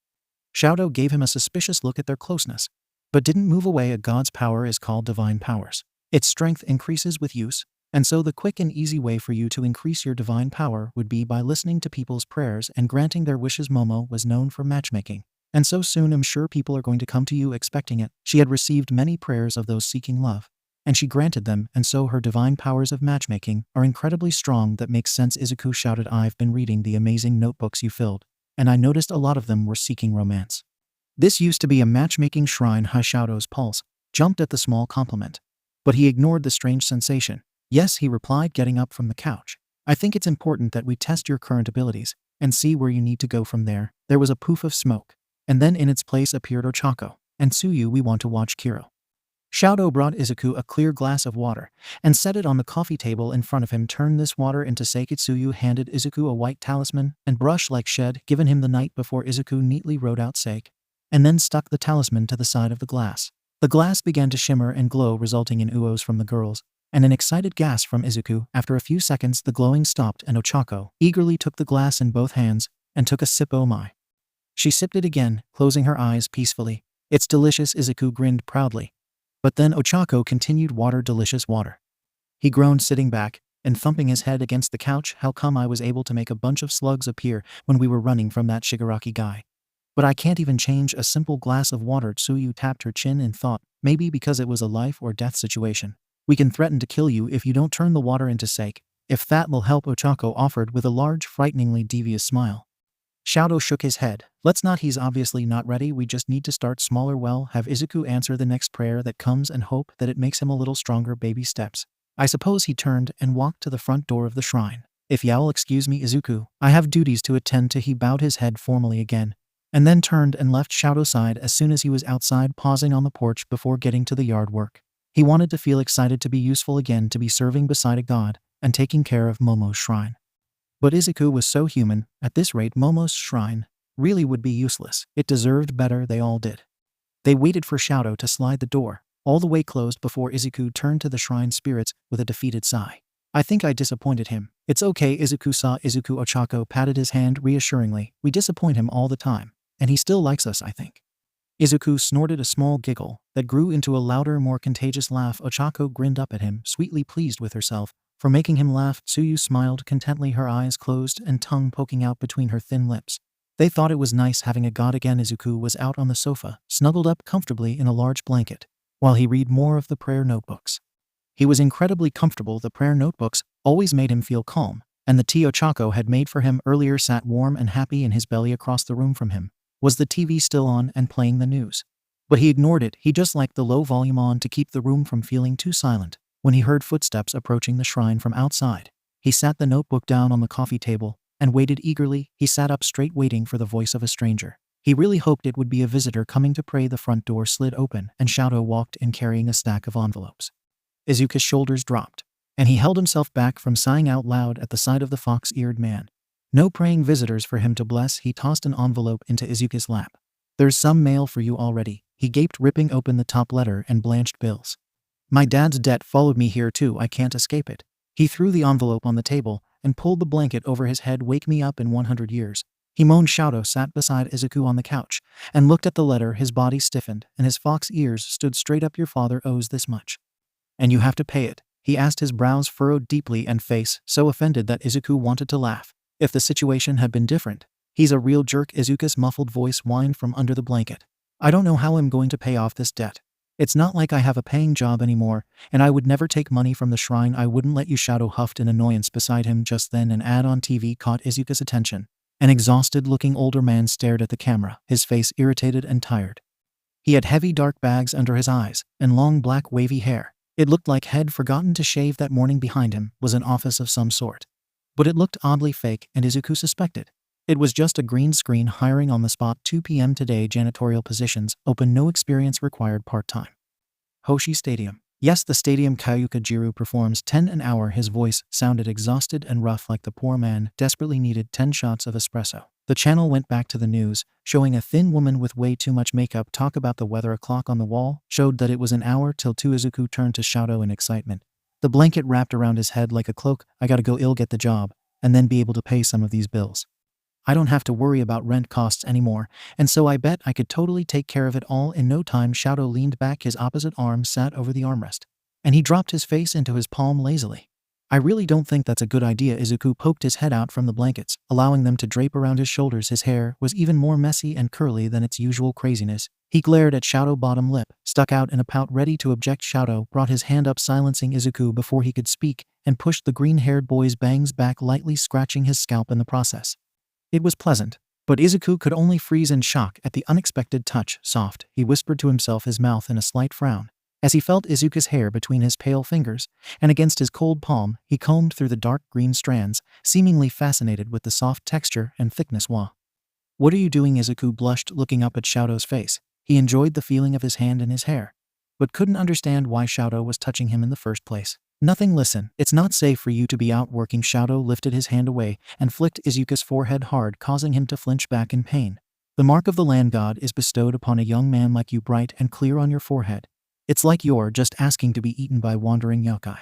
S1: Shouto gave him a suspicious look at their closeness, but didn't move away. A god's power is called divine powers. Its strength increases with use, and so the quick and easy way for you to increase your divine power would be by listening to people's prayers and granting their wishes. Momo was known for matchmaking, and so soon I'm sure people are going to come to you expecting it. She had received many prayers of those seeking love, and she granted them, and so her divine powers of matchmaking are incredibly strong. That makes sense, Izuku shouted. I've been reading the amazing notebooks you filled, and I noticed a lot of them were seeking romance. This used to be a matchmaking shrine. Shouto's pulse jumped at the small compliment, but he ignored the strange sensation. Yes, he replied, getting up from the couch. I think it's important that we test your current abilities and see where you need to go from there. There was a poof of smoke, and then in its place appeared Ochako and Tsuyu. We want to watch Kiro. Shouto brought Izuku a clear glass of water and set it on the coffee table in front of him. Turn this water into sake. Tsuyu handed Izuku a white talisman and brush like shed given him the night before. Izuku neatly wrote out sake and then stuck the talisman to the side of the glass. The glass began to shimmer and glow, resulting in oohs from the girls and an excited gasp from Izuku. After a few seconds, the glowing stopped and Ochako eagerly took the glass in both hands and took a sip. Oh my. She sipped it again, closing her eyes peacefully. It's delicious, Izuku grinned proudly. But then Ochako continued, water, delicious water. He groaned, sitting back and thumping his head against the couch. How come I was able to make a bunch of slugs appear when we were running from that Shigaraki guy? But I can't even change a simple glass of water. Tsuyu tapped her chin in thought. Maybe because it was a life or death situation. We can threaten to kill you if you don't turn the water into sake. If that will help, Ochako offered with a large, frighteningly devious smile. Shouto shook his head. Let's not, he's obviously not ready. We just need to start smaller. Well, have Izuku answer the next prayer that comes and hope that it makes him a little stronger. Baby steps. I suppose. He turned and walked to the front door of the shrine. If y'all excuse me, Izuku, I have duties to attend to. He bowed his head formally again, and then turned and left Shouto's side as soon as he was outside, pausing on the porch before getting to the yard work. He wanted to feel excited to be useful again, to be serving beside a god and taking care of Momo's shrine. But Izuku was so human. At this rate, Momo's shrine really would be useless. It deserved better. They all did. They waited for Shouto to slide the door all the way closed before Izuku turned to the shrine spirits with a defeated sigh. I think I disappointed him. It's okay, Izuku saw Izuku. Ochako patted his hand reassuringly. We disappoint him all the time, and he still likes us, I think. Izuku snorted a small giggle that grew into a louder, more contagious laugh. Ochako grinned up at him, sweetly pleased with herself for making him laugh. Tsuyu smiled contently, her eyes closed and tongue poking out between her thin lips. They thought it was nice having a god again. Izuku was out on the sofa, snuggled up comfortably in a large blanket, while he read more of the prayer notebooks. He was incredibly comfortable. The prayer notebooks always made him feel calm, and the tea Ochako had made for him earlier sat warm and happy in his belly. Across the room from him was the TV still on and playing the news. But he ignored it. He just liked the low volume on to keep the room from feeling too silent. when he heard footsteps approaching the shrine from outside. He sat the notebook down on the coffee table and waited eagerly. He sat up straight, waiting for the voice of a stranger. He really hoped it would be a visitor coming to pray. The front door slid open and Shouto walked in carrying a stack of envelopes. Izuku's shoulders dropped, and he held himself back from sighing out loud at the sight of the fox-eared man. No praying visitors for him to bless. He tossed an envelope into Izuku's lap. "There's some mail for you already," he gaped, ripping open the top letter and blanched bills. "My dad's debt followed me here too. I can't escape it." He threw the envelope on the table and pulled the blanket over his head. "Wake me up in 100 years. He moaned. Shouto sat beside Izuku on the couch and looked at the letter. His body stiffened and his fox ears stood straight up. "Your father owes this much, and you have to pay it," he asked, his brows furrowed deeply and face so offended that Izuku wanted to laugh. If the situation had been different. "He's a real jerk," Izuku's muffled voice whined from under the blanket. "I don't know how I'm going to pay off this debt. It's not like I have a paying job anymore, and I would never take money from the shrine. I wouldn't let you." Shouto huffed in annoyance. Beside him just then an ad on TV caught Izuku's attention. An exhausted-looking older man stared at the camera, his face irritated and tired. He had heavy dark bags under his eyes and long black wavy hair. It looked like he'd forgotten to shave that morning. Behind him was an office of some sort, but it looked oddly fake, and Izuku suspected it was just a green screen. "Hiring on the spot, 2 p.m. today. Janitorial positions open. No experience required. Part-time. Hoshi Stadium." "Yes, the stadium. Kayuka performs 10 an hour." His voice sounded exhausted and rough, like the poor man desperately needed 10 shots of espresso. The channel went back to the news, showing a thin woman with way too much makeup talk about the weather. A clock on the wall showed that it was an hour till 2. Izuku turned to Shouto in excitement, the blanket wrapped around his head like a cloak. "I gotta go. I'll get the job and then be able to pay some of these bills. I don't have to worry about rent costs anymore, and so I bet I could totally take care of it all in no time." Shouto leaned back, his opposite arm sat over the armrest, and he dropped his face into his palm lazily. "I really don't think that's a good idea." Izuku poked his head out from the blankets, allowing them to drape around his shoulders. His hair was even more messy and curly than its usual craziness. He glared at Shouto, bottom lip stuck out in a pout, ready to object. Shouto brought his hand up, silencing Izuku before he could speak, and pushed the green-haired boy's bangs back, lightly scratching his scalp in the process. It was pleasant, but Izuku could only freeze in shock at the unexpected touch. "Soft," he whispered to himself, his mouth in a slight frown. As he felt Izuku's hair between his pale fingers and against his cold palm, he combed through the dark green strands, seemingly fascinated with the soft texture and thickness. "What are you doing?" Izuku blushed, looking up at Shouto's face. He enjoyed the feeling of his hand in his hair, but couldn't understand why Shouto was touching him in the first place. "Nothing. Listen, it's not safe for you to be out working." Shouto lifted his hand away and flicked Izuku's forehead hard, causing him to flinch back in pain. "The mark of the land god is bestowed upon a young man like you, bright and clear on your forehead. It's like you're just asking to be eaten by wandering yokai."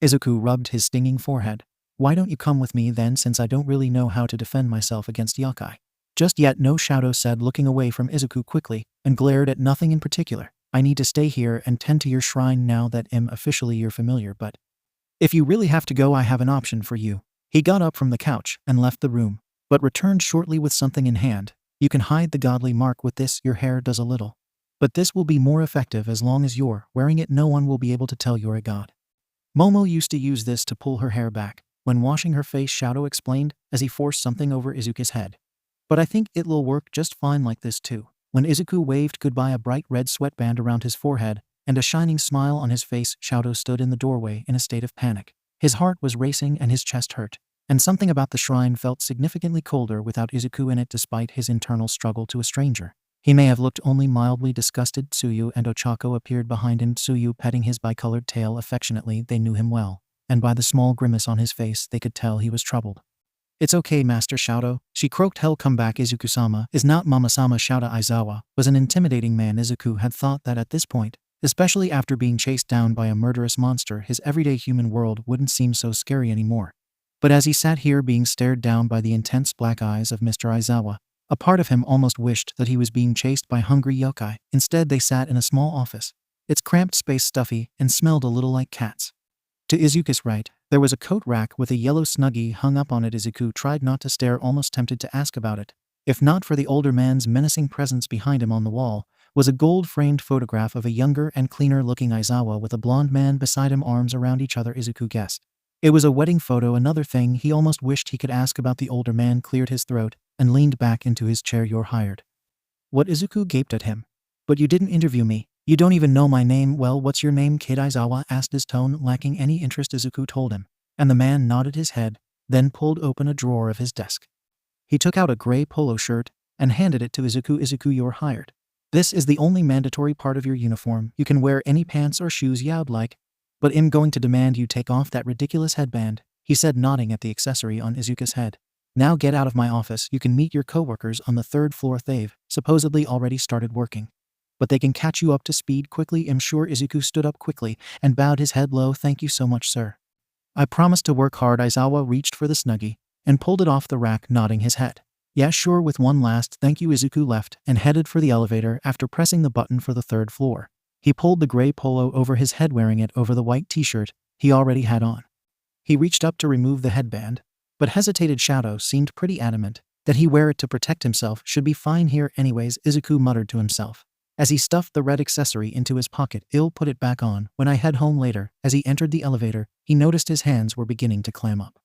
S1: Izuku rubbed his stinging forehead. "Why don't you come with me then, since I don't really know how to defend myself against yokai?" "Just yet, no," Shouto said, looking away from Izuku quickly, and glared at nothing in particular. "I need to stay here and tend to your shrine now that I'm officially your familiar, but if you really have to go, I have an option for you." He got up from the couch and left the room, but returned shortly with something in hand. "You can hide the godly mark with this. Your hair does a little, but this will be more effective as long as you're wearing it. No one will be able to tell you're a god. Momo used to use this to pull her hair back when washing her face," Shouto explained as he forced something over Izuku's head. "But I think it'll work just fine like this too." When Izuku waved goodbye, a bright red sweatband around his forehead and a shining smile on his face, Shouto stood in the doorway in a state of panic. His heart was racing and his chest hurt, and something about the shrine felt significantly colder without Izuku in it. Despite his internal struggle to a stranger, he may have looked only mildly disgusted. Tsuyu and Ochako appeared behind him, Tsuyu petting his bicolored tail affectionately. They knew him well, and by the small grimace on his face they could tell he was troubled. "It's okay, Master Shouto," she croaked. "He'll come back. Izuku-sama is not Mama-sama." Shouto Aizawa was an intimidating man. Izuku had thought that at this point, especially after being chased down by a murderous monster, his everyday human world wouldn't seem so scary anymore. But as he sat here being stared down by the intense black eyes of Mr. Aizawa, a part of him almost wished that he was being chased by hungry yokai. Instead, they sat in a small office. Its cramped space stuffy and smelled a little like cats. To Izuku's right, there was a coat rack with a yellow snuggie hung up on it. Izuku tried not to stare, almost tempted to ask about it. If not for the older man's menacing presence behind him, on the wall was a gold-framed photograph of a younger and cleaner-looking Aizawa with a blonde man beside him, arms around each other. Izuku guessed it was a wedding photo. Another thing he almost wished he could ask about. The older man cleared his throat and leaned back into his chair. "You're hired." "What?" Izuku gaped at him. "But you didn't interview me." You don't even know my name. Well, what's your name, Kid Aizawa? Asked, his tone lacking any interest. Izuku told him, and the man nodded his head, then pulled open a drawer of his desk. He took out a gray polo shirt and handed it to Izuku. Izuku, you're hired. This is the only mandatory part of your uniform. You can wear any pants or shoes you'd like, but I'm going to demand you take off that ridiculous headband, he said, nodding at the accessory on Izuku's head. Now get out of my office. You can meet your coworkers on the 3rd floor. They've supposedly already started working, but they can catch you up to speed quickly. I'm sure. Izuku stood up quickly and bowed his head low. Thank you so much, sir. I promise to work hard. Aizawa reached for the Snuggie and pulled it off the rack, nodding his head. Yeah, sure. With one last thank you, Izuku left and headed for the elevator. After pressing the button for the 3rd floor, he pulled the gray polo over his head, wearing it over the white t-shirt he already had on. He reached up to remove the headband, but hesitated. Shouto seemed pretty adamant that he wear it to protect himself. Should be fine here anyways, Izuku muttered to himself as he stuffed the red accessory into his pocket. I'll put it back on when I head home later. As he entered the elevator, he noticed his hands were beginning to clam up.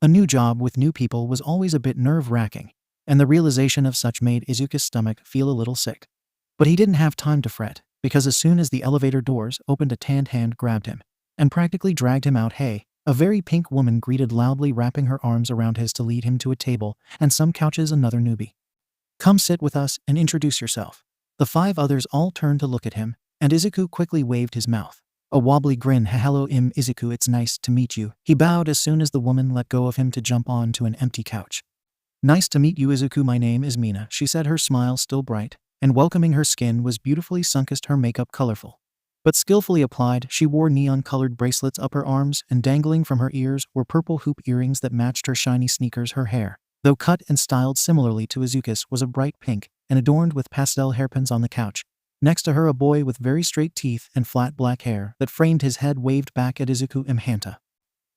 S1: A new job with new people was always a bit nerve-wracking, and the realization of such made Izuku's stomach feel a little sick. But he didn't have time to fret, because as soon as the elevator doors opened, a tanned hand grabbed him and practically dragged him out. Hey, a very pink woman greeted loudly, wrapping her arms around his to lead him to a table and some couches. Another newbie. Come sit with us and introduce yourself. The 5 others all turned to look at him, and Izuku quickly waved his mouth. A wobbly grin. Hello, Izuku, it's nice to meet you. He bowed as soon as the woman let go of him to jump on to an empty couch. Nice to meet you, Izuku. My name is Mina, she said, her smile still bright and welcoming. Her skin was beautifully sunkissed, her makeup colorful but skillfully applied. She wore neon-colored bracelets up her arms, and dangling from her ears were purple hoop earrings that matched her shiny sneakers. Her hair, though cut and styled similarly to Izuku's, was a bright pink and adorned with pastel hairpins. On the couch next to her, a boy with very straight teeth and flat black hair that framed his head waved back at Izuku. Hanta.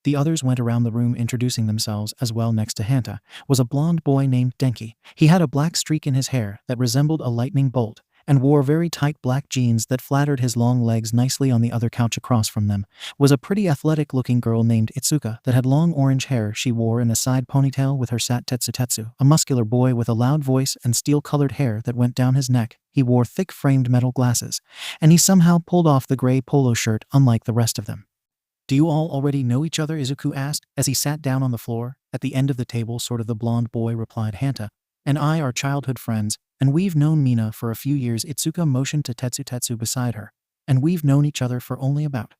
S1: The others went around the room introducing themselves as well. Next to Hanta was a blonde boy named Denki. He had a black streak in his hair that resembled a lightning bolt and wore very tight black jeans that flattered his long legs nicely. On the other couch across from them was a pretty athletic-looking girl named Itsuka that had long orange hair she wore in a side ponytail with her 𝗧𝗵𝗧𝗏. A muscular boy with a loud voice and steel-colored hair that went down his neck. He wore thick-framed metal glasses, and he somehow pulled off the gray polo shirt unlike the rest of them. Do you all already know each other? Izuku asked as he sat down on the floor at the end of the table. Sort of, the blonde boy replied. Hanta and I are childhood friends, and we've known Mina for a few years. Itsuka motioned to 𝗧𝗵𝗧𝗏 beside her. And we've known each other for only about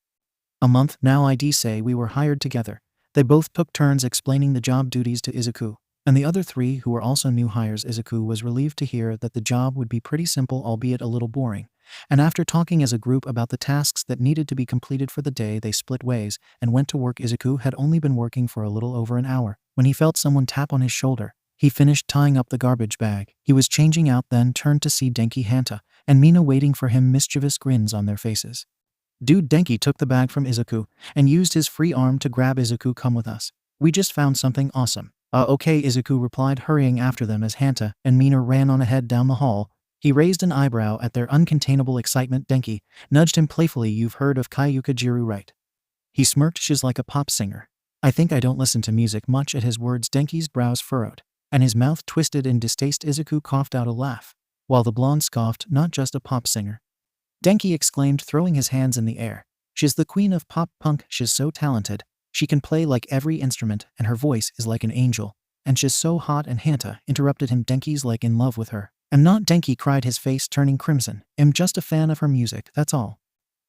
S1: a month now. I'd say we were hired together. They both took turns explaining the job duties to Izuku and the other 3 who were also new hires. Izuku was relieved to hear that the job would be pretty simple, albeit a little boring. And after talking as a group about the tasks that needed to be completed for the day, they split ways and went to work. Izuku had only been working for a little over an hour when he felt someone tap on his shoulder. He finished tying up the garbage bag he was changing out, then turned to see Denki, Hanta, and Mina waiting for him, mischievous grins on their faces. Dude, Denki took the bag from Izuku and used his free arm to grab Izuku. Come with us. We just found something awesome. Okay, Izuku replied, hurrying after them as Hanta and Mina ran on ahead down the hall. He raised an eyebrow at their uncontainable excitement. Denki nudged him playfully. You've heard of Kyukajiru, right? He smirked. She's like a pop singer. I think I don't listen to music much. At his words, Denki's brows furrowed and his mouth twisted in distaste. Izuku coughed out a laugh, while the blonde scoffed. Not just a pop singer, Denki exclaimed, throwing his hands in the air. She's the queen of pop punk. She's so talented. She can play like every instrument, and her voice is like an angel. And she's so hot. And Hanta interrupted him. Denki's like in love with her. I'm not. Denki cried, his face turning crimson. I'm just a fan of her music, that's all.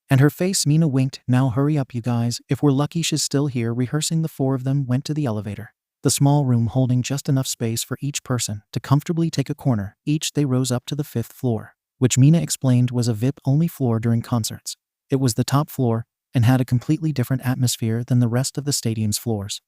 S1: And her face. Mina winked. Now hurry up, you guys. If we're lucky she's still here rehearsing. The 4 of them went to the elevator, the small room holding just enough space for each person to comfortably take a corner each. They rose up to the 5th floor, which Mina explained was a VIP-only floor during concerts. It was the top floor and had a completely different atmosphere than the rest of the stadium's floors.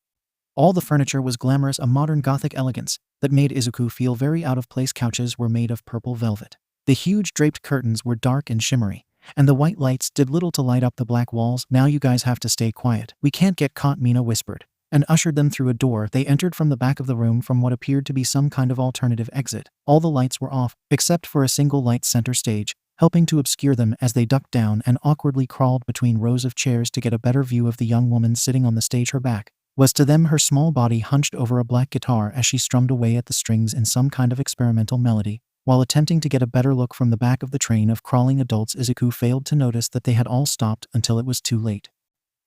S1: All the furniture was glamorous, a modern Gothic elegance that made Izuku feel very out of place. Couches were made of purple velvet. The huge draped curtains were dark and shimmery, and the white lights did little to light up the black walls. Now you guys have to stay quiet. We can't get caught, Mina whispered, and ushered them through a door. They entered from the back of the room from what appeared to be some kind of alternative exit. All the lights were off, except for a single light center stage, helping to obscure them as they ducked down and awkwardly crawled between rows of chairs to get a better view of the young woman sitting on the stage. Her back was to them, her small body hunched over a black guitar as she strummed away at the strings in some kind of experimental melody. While attempting to get a better look from the back of the train of crawling adults, Izuku failed to notice that they had all stopped until it was too late.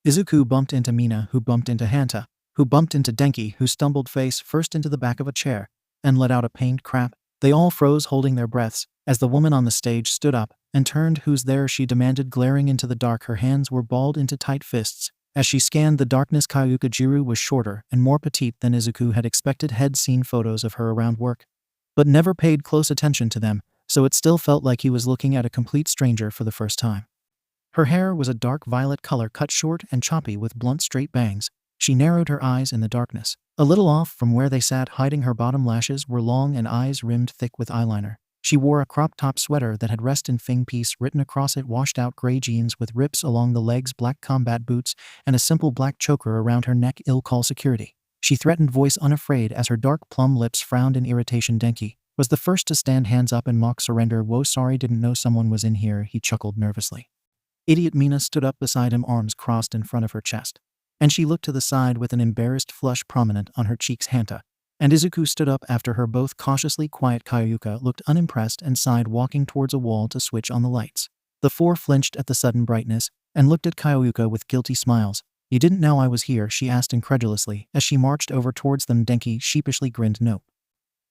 S1: Izuku bumped into Mina, who bumped into Hanta, who bumped into Denki, who stumbled face first into the back of a chair and let out a pained crap. They all froze, holding their breaths, as the woman on the stage stood up and turned. "Who's there?" she demanded, glaring into the dark. Her hands were balled into tight fists. As she scanned the darkness, 𝗂𝘁𝗫 was shorter and more petite than Izuku had expected. Had seen photos of her around work, but never paid close attention to them, so it still felt like he was looking at a complete stranger for the first time. Her hair was a dark violet color, cut short and choppy with blunt straight bangs. She narrowed her eyes in the darkness. A little off from where they sat, hiding her bottom lashes were long and eyes rimmed thick with eyeliner. She wore a crop top sweater that had "Rest in 𝗵𝘃 written across it, washed out gray jeans with rips along the legs, black combat boots, and a simple black choker around her neck. 𝗕𝗁𝘁𝗵𝗆. She threatened, voice unafraid, as her dark plum lips frowned in irritation. Denki was the first to stand, hands up in mock surrender. "Whoa, sorry, didn't know someone was in here," he chuckled nervously. Idiot. Mina stood up beside him, arms crossed in front of her chest, and she looked to the side with an embarrassed flush prominent on her cheeks. Hanta and Izuku stood up after her, both cautiously quiet. 𝗂𝘁𝗁𝘁 looked unimpressed and sighed, walking towards a wall to switch on the lights. The four flinched at the sudden brightness and looked at 𝗂𝘁𝗁𝘁 with guilty smiles. "You didn't know I was here?" she asked incredulously as she marched over towards them. Denki sheepishly grinned. "Nope.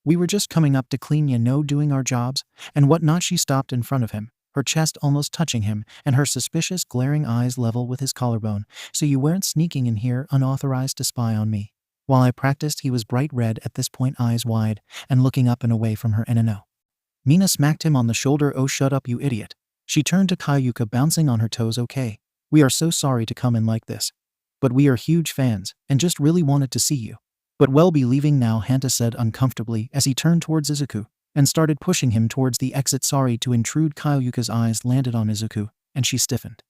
S1: We were just coming up to clean, doing our jobs and whatnot." She stopped in front of him, her chest almost touching him, and her suspicious, glaring eyes level with his collarbone. "So you weren't sneaking in here unauthorized to spy on me?" While I practiced, he was bright red at this point, eyes wide and looking up and away from her. "No." Mina smacked him on the shoulder. "Oh, shut up, you idiot." She turned to 𝗂𝘁𝗁𝘁, bouncing on her toes. "Okay. We are so sorry to come in like this, but we are huge fans and just really wanted to see you. But we'll be leaving now," Hanta said uncomfortably as he turned towards Izuku and started pushing him towards the exit. "Sorry to intrude." 𝗂𝘁𝗁𝘁's eyes landed on Izuku, and she stiffened.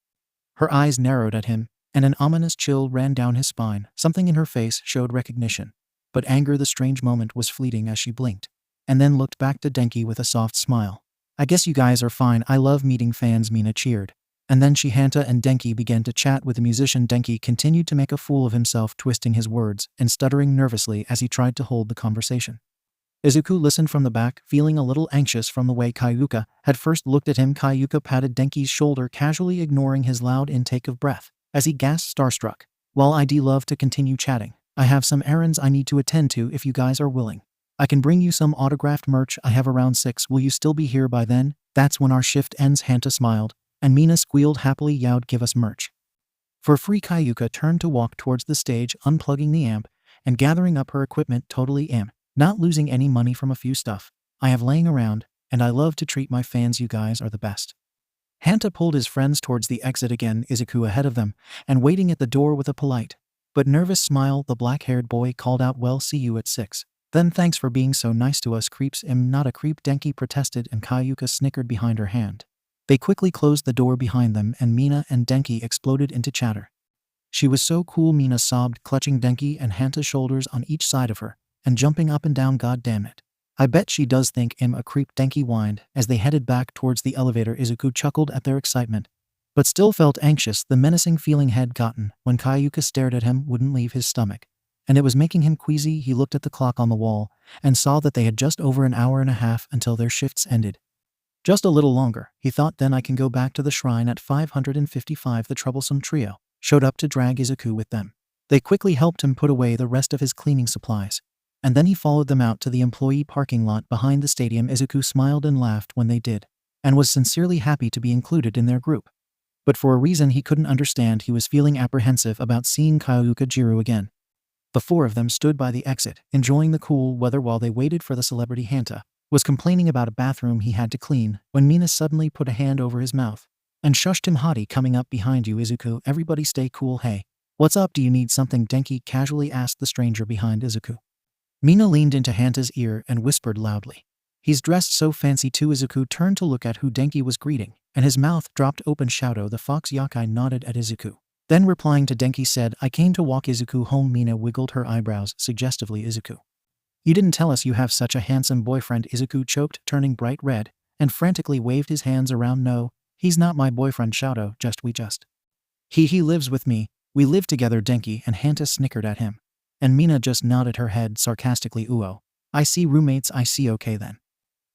S1: Her eyes narrowed at him, and an ominous chill ran down his spine. Something in her face showed recognition, but anger. The strange moment was fleeting as she blinked, and then looked back to Denki with a soft smile. "I guess you guys are fine. I love meeting fans," Mina cheered. And then Hanta and Denki began to chat with the musician. Denki continued to make a fool of himself, twisting his words and stuttering nervously as he tried to hold the conversation. Izuku listened from the back, feeling a little anxious from the way 𝗂𝘁𝗁𝘁 had first looked at him. 𝗂𝘁𝗁𝘁 patted Denki's shoulder, casually ignoring his loud intake of breath, as he gasped, starstruck. "Well, I'd love to continue chatting. I have some errands I need to attend to. If you guys are willing, I can bring you some autographed merch I have around 6. Will you still be here by then?" "That's when our shift ends," Hanta smiled, and Mina squealed happily, "Yowd, give us merch for free." 𝗂𝘁𝗁𝘁 turned to walk towards the stage, unplugging the amp and gathering up her equipment. "Totally am not losing any money from a few stuff I have laying around, and I love to treat my fans. You guys are the best." Hanta pulled his friends towards the exit again, Izuku ahead of them and waiting at the door with a polite but nervous smile. The black-haired boy called out, "Well, see you at 6. Then thanks for being so nice to us." "Creeps, am not a creep," Denki protested, and 𝗂𝘁𝗁𝘁 snickered behind her hand. They quickly closed the door behind them, and Mina and Denki exploded into chatter. "She was so cool," Mina sobbed, clutching Denki and Hanta's shoulders on each side of her and jumping up and down. "God damn it. I bet she does think I'm a creep," Denki whined as they headed back towards the elevator. Izuku chuckled at their excitement, but still felt anxious. The menacing feeling had gotten when 𝗂𝘁𝗁𝘁 stared at him wouldn't leave his stomach, and it was making him queasy. He looked at the clock on the wall and saw that they had just over an hour and a half until their shifts ended. Just a little longer, he thought. Then I can go back to the shrine at 555. The troublesome trio showed up to drag Izuku with them. They quickly helped him put away the rest of his cleaning supplies, and then he followed them out to the employee parking lot behind the stadium. Izuku smiled and laughed when they did, and was sincerely happy to be included in their group. But for a reason he couldn't understand, he was feeling apprehensive about seeing 𝗂𝘁𝗁𝘁 again. The four of them stood by the exit, enjoying the cool weather while they waited for the celebrity. Hanta was complaining about a bathroom he had to clean when Mina suddenly put a hand over his mouth and shushed him. "Hottie, coming up behind you." "Izuku, everybody stay cool." "Hey, what's up? Do you need something?" Denki casually asked the stranger behind Izuku. Mina leaned into Hanta's ear and whispered loudly, "He's dressed so fancy too." Izuku turned to look at who Denki was greeting, and his mouth dropped open. "Shouto, the fox yokai," nodded at Izuku. Then replying to Denki said, "I came to walk Izuku home." Mina wiggled her eyebrows suggestively. "Izuku, you didn't tell us you have such a handsome boyfriend." Izuku choked, turning bright red, and frantically waved his hands around. "No, he's not my boyfriend, Shouto. He lives with me. We live together." Denki and Hanta snickered at him, and Mina just nodded her head sarcastically. "Ooh, I see roommates, I see. Okay then."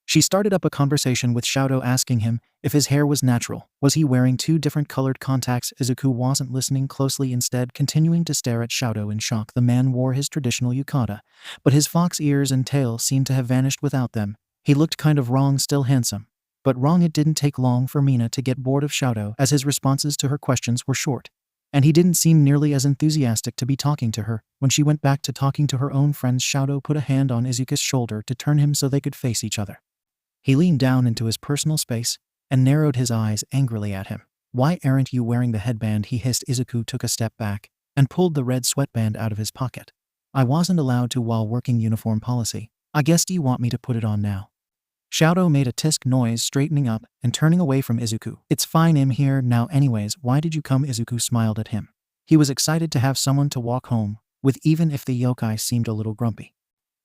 S1: She started up a conversation with Shouto, asking him if his hair was natural. Was he wearing 2 different colored contacts? Izuku wasn't listening closely, instead continuing to stare at Shouto in shock. The man wore his traditional yukata, but his fox ears and tail seemed to have vanished without them. He looked kind of wrong, still handsome. But wrong. It didn't take long for Mina to get bored of Shouto, as his responses to her questions were short. And he didn't seem nearly as enthusiastic to be talking to her. When she went back to talking to her own friends, Shouto put a hand on Izuku's shoulder to turn him so they could face each other. He leaned down into his personal space and narrowed his eyes angrily at him. "Why aren't you wearing the headband?" he hissed. Izuku took a step back and pulled the red sweatband out of his pocket. "I wasn't allowed to while working uniform policy. I guess do you want me to put it on now?" Shouto made a tisk noise, straightening up and turning away from Izuku. "It's fine, I'm here now anyways. Why did you come?" Izuku smiled at him. He was excited to have someone to walk home with, even if the yokai seemed a little grumpy.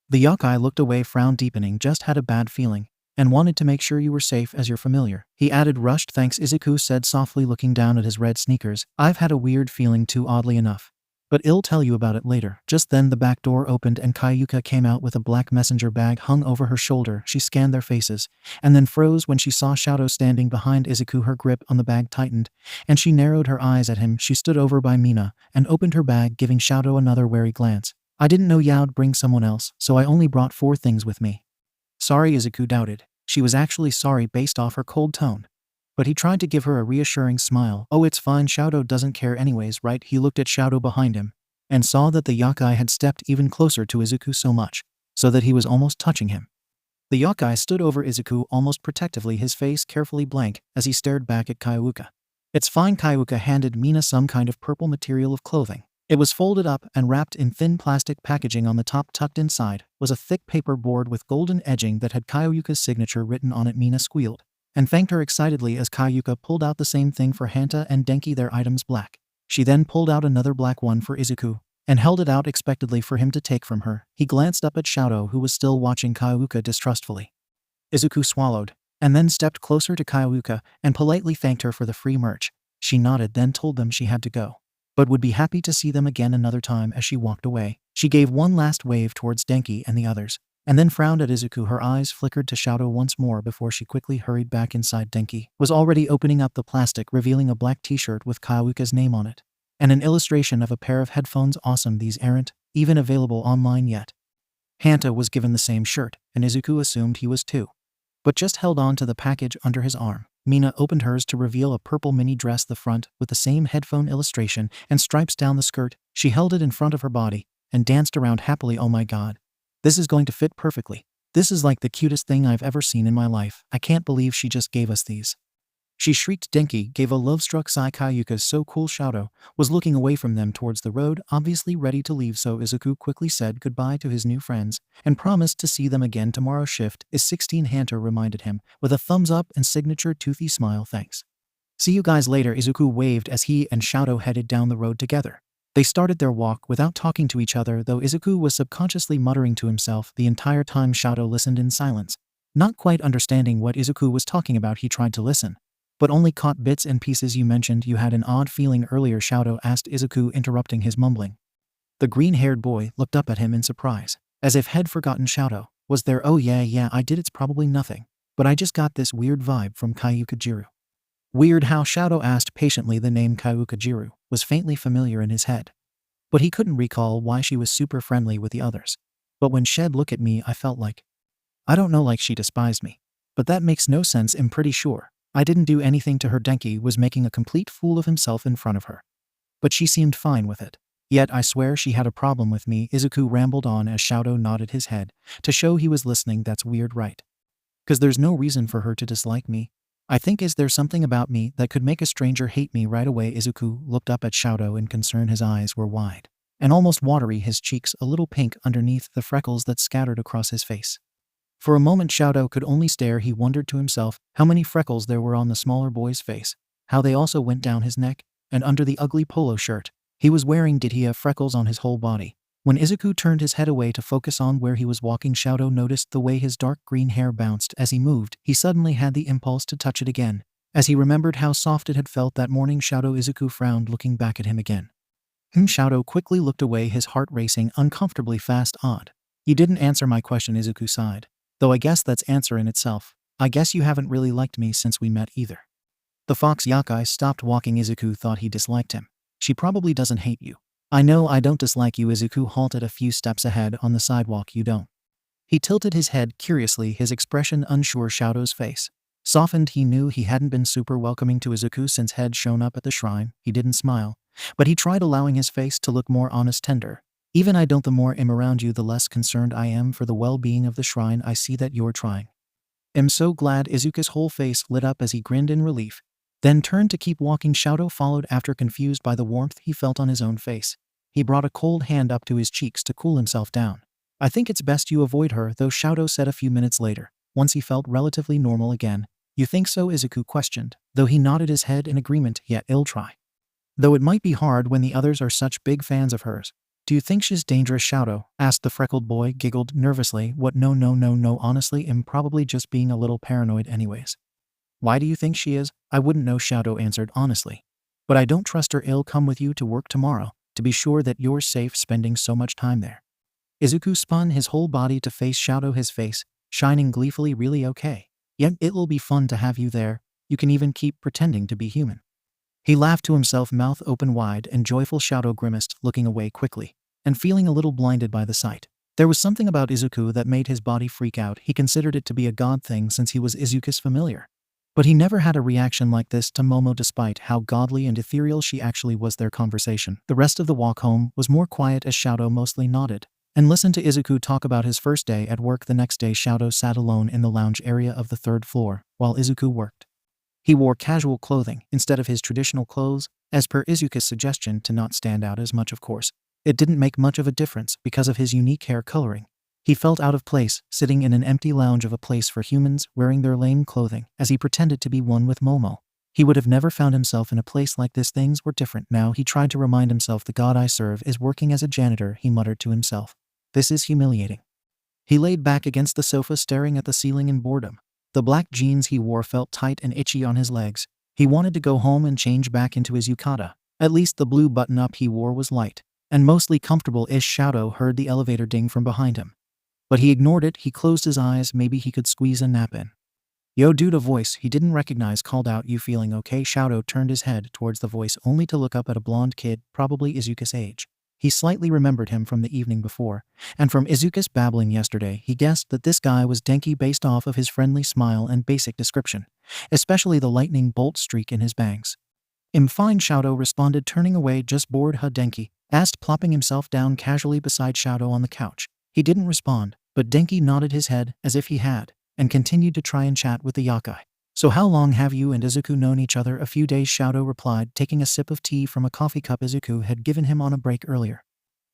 S1: The yokai looked away, frown deepening. "Just had a bad feeling and wanted to make sure you were safe as you're familiar," he added. "Rushed, thanks," Izuku said softly, looking down at his red sneakers. "I've had a weird feeling too, oddly enough. But I'll tell you about it later." Just then the back door opened and Kayuka came out with a black messenger bag hung over her shoulder. She scanned their faces and then froze when she saw Shouto standing behind Izuku. Her grip on the bag tightened and she narrowed her eyes at him. She stood over by Mina and opened her bag, giving Shouto another wary glance. "I didn't know you'd bring someone else, so I only brought 4 things with me." "Sorry," Izuku doubted. She was actually sorry based off her cold tone. But he tried to give her a reassuring smile. "Oh, it's fine. Shouto doesn't care anyways, right?" He looked at Shouto behind him and saw that the yokai had stepped even closer to Izuku, so much so that he was almost touching him. The yokai stood over Izuku almost protectively, his face carefully blank as he stared back at Kayuka. "It's fine." Kayuka handed Mina some kind of purple material of clothing. It was folded up and wrapped in thin plastic packaging. On the top, tucked inside, was a thick paper board with golden edging that had Kayuka's signature written on it. Mina squealed and thanked her excitedly as Kayuka pulled out the same thing for Hanta and Denki, their items black. She then pulled out another black one for Izuku and held it out expectantly for him to take from her. He glanced up at Shouto, who was still watching Kayuka distrustfully. Izuku swallowed and then stepped closer to Kayuka and politely thanked her for the free merch. She nodded, then told them she had to go, but would be happy to see them again another time. As she walked away, she gave one last wave towards Denki and the others, and then frowned at Izuku. Her eyes flickered to Shouto once more before she quickly hurried back inside. Denki was already opening up the plastic, revealing a black t-shirt with Kayuka's name on it, and an illustration of a pair of headphones. "Awesome, these aren't even available online yet." Hanta was given the same shirt, and Izuku assumed he was too, but just held on to the package under his arm. Mina opened hers to reveal a purple mini dress, the front with the same headphone illustration and stripes down the skirt. She held it in front of her body and danced around happily. "Oh my god, this is going to fit perfectly. This is like the cutest thing I've ever seen in my life. I can't believe she just gave us these," she shrieked. Denki gave a love-struck sigh. Kayuka's "so cool." Shouto was looking away from them towards the road, obviously ready to leave, so Izuku quickly said goodbye to his new friends and promised to see them again tomorrow. "Shift is 16, Hanta reminded him with a thumbs up and signature toothy smile. "Thanks. See you guys later." Izuku waved as he and Shouto headed down the road together. They started their walk without talking to each other, though Izuku was subconsciously muttering to himself the entire time. Shouto listened in silence, not quite understanding what Izuku was talking about. He tried to listen, but only caught bits and pieces. "You mentioned you had an odd feeling earlier," Shouto asked Izuku, interrupting his mumbling. The green-haired boy looked up at him in surprise, as if he'd forgotten Shouto was there. "Oh yeah, I did. It's probably nothing, but I just got this weird vibe from Kayuka-jiro." "Weird how?" Shouto asked patiently. The name Kayuka-jiro was faintly familiar in his head, but he couldn't recall why she was super friendly with the others. "But when she'd look at me, I felt like, I don't know, like she despised me. But that makes no sense. I'm pretty sure I didn't do anything to her." Denki was making a complete fool of himself in front of her, but she seemed fine with it. "Yet I swear she had a problem with me," Izuku rambled on as Shouto nodded his head to show he was listening. "That's weird, right? 'Cause there's no reason for her to dislike me. I think is there something about me that could make a stranger hate me right away?" Izuku looked up at Shouto in concern. His eyes were wide and almost watery, his cheeks a little pink underneath the freckles that scattered across his face. For a moment Shouto could only stare. He wondered to himself how many freckles there were on the smaller boy's face, how they also went down his neck and under the ugly polo shirt he was wearing. Did he have freckles on his whole body? When Izuku turned his head away to focus on where he was walking, Shouto noticed the way his dark green hair bounced as he moved. He suddenly had the impulse to touch it again, as he remembered how soft it had felt that morning. Izuku frowned, looking back at him again. Shouto quickly looked away, his heart racing uncomfortably fast. "Odd. You didn't answer my question," Izuku sighed. Though I guess that's answer in itself. I guess you haven't really liked me since we met either. The fox yokai stopped walking. Izuku thought he disliked him. She probably doesn't hate you. I know I don't dislike you. Izuku halted a few steps ahead on the sidewalk. You don't. He tilted his head curiously, his expression unsure. Shouto's face softened. He knew he hadn't been super welcoming to Izuku since he'd shown up at the shrine. He didn't smile, but he tried allowing his face to look more honest, tender. Even I don't. The more I'm around you, the less concerned I am for the well-being of the shrine. I see that you're trying. I'm so glad. Izuku's whole face lit up as he grinned in relief, then turned to keep walking. Shouto followed after, confused by the warmth he felt on his own face. He brought a cold hand up to his cheeks to cool himself down. I think it's best you avoid her, though, Shouto said a few minutes later, once he felt relatively normal again. You think so? Izuku questioned, though he nodded his head in agreement. Yet I'll try. Though it might be hard when the others are such big fans of hers. Do you think she's dangerous? Shouto asked. The freckled boy giggled nervously. What? No, honestly, I'm probably just being a little paranoid anyways. Why do you think she is? I wouldn't know, Shouto answered honestly. But I don't trust her. I'll come with you to work tomorrow, to be sure that you're safe spending so much time there. Izuku spun his whole body to face Shouto, his face shining gleefully. Really? Okay. Yet it'll be fun to have you there. You can even keep pretending to be human. He laughed to himself, mouth open wide and joyful. Shouto grimaced, looking away quickly, and feeling a little blinded by the sight. There was something about Izuku that made his body freak out. He considered it to be a god thing since he was Izuku's familiar. But he never had a reaction like this to Momo, despite how godly and ethereal she actually was. Their conversation, the rest of the walk home, was more quiet as Shouto mostly nodded and listened to Izuku talk about his first day at work. The next day, Shouto sat alone in the lounge area of the 3rd floor while Izuku worked. He wore casual clothing instead of his traditional clothes, as per Izuku's suggestion to not stand out as much. Of course, it didn't make much of a difference because of his unique hair coloring. He felt out of place, sitting in an empty lounge of a place for humans wearing their lame clothing as he pretended to be one with Momo. He would have never found himself in a place like this. Things were different now. He tried to remind himself, the god I serve is working as a janitor, he muttered to himself. This is humiliating. He laid back against the sofa, staring at the ceiling in boredom. The black jeans he wore felt tight and itchy on his legs. He wanted to go home and change back into his yukata. At least the blue button-up he wore was light and mostly comfortable-ish. Shouto heard the elevator ding from behind him, but he ignored it. He closed his eyes. Maybe he could squeeze a nap in. Yo dude, a voice he didn't recognize called out. You feeling okay? Shouto turned his head towards the voice, only to look up at a blonde kid, probably Izuku's age. He slightly remembered him from the evening before, and from Izuku's babbling yesterday, he guessed that this guy was Denki based off of his friendly smile and basic description, especially the lightning bolt streak in his bangs. I'm fine, Shouto responded, turning away. Just bored, huh? Denki asked, plopping himself down casually beside Shouto on the couch. He didn't respond, but Denki nodded his head as if he had, and continued to try and chat with the yokai. So how long have you and Izuku known each other? A few days, Shouto replied, taking a sip of tea from a coffee cup Izuku had given him on a break earlier.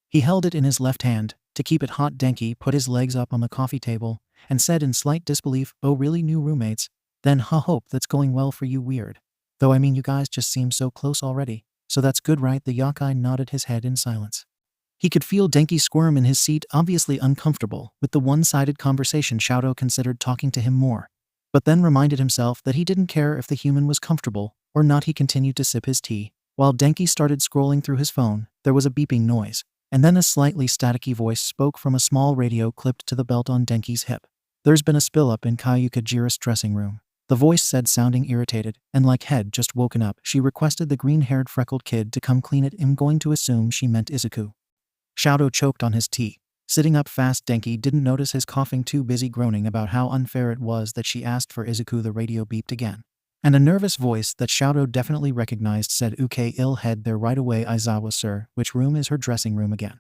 S1: He held it in his left hand to keep it hot. Denki put his legs up on the coffee table and said in slight disbelief, oh really, new roommates? Then hope that's going well for you. Weird. Though I mean, you guys just seem so close already, so that's good, right? The yokai nodded his head in silence. He could feel Denki squirm in his seat, obviously uncomfortable with the one-sided conversation. Shouto considered talking to him more, but then reminded himself that he didn't care if the human was comfortable or not. He continued to sip his tea. While Denki started scrolling through his phone, there was a beeping noise, and then a slightly staticky voice spoke from a small radio clipped to the belt on Denki's hip. There's been a spill-up in Kayuka-Jira's dressing room, the voice said, sounding irritated, and like he'd just woken up. She requested the green-haired freckled kid to come clean it. I'm going to assume she meant Izuku. Shouto choked on his tea, sitting up fast. Denki didn't notice his coughing, too busy groaning about how unfair it was that she asked for Izuku. The radio beeped again, and a nervous voice that Shouto definitely recognized said, "Okay, I'll head there right away, Aizawa sir. Which room is her dressing room again?"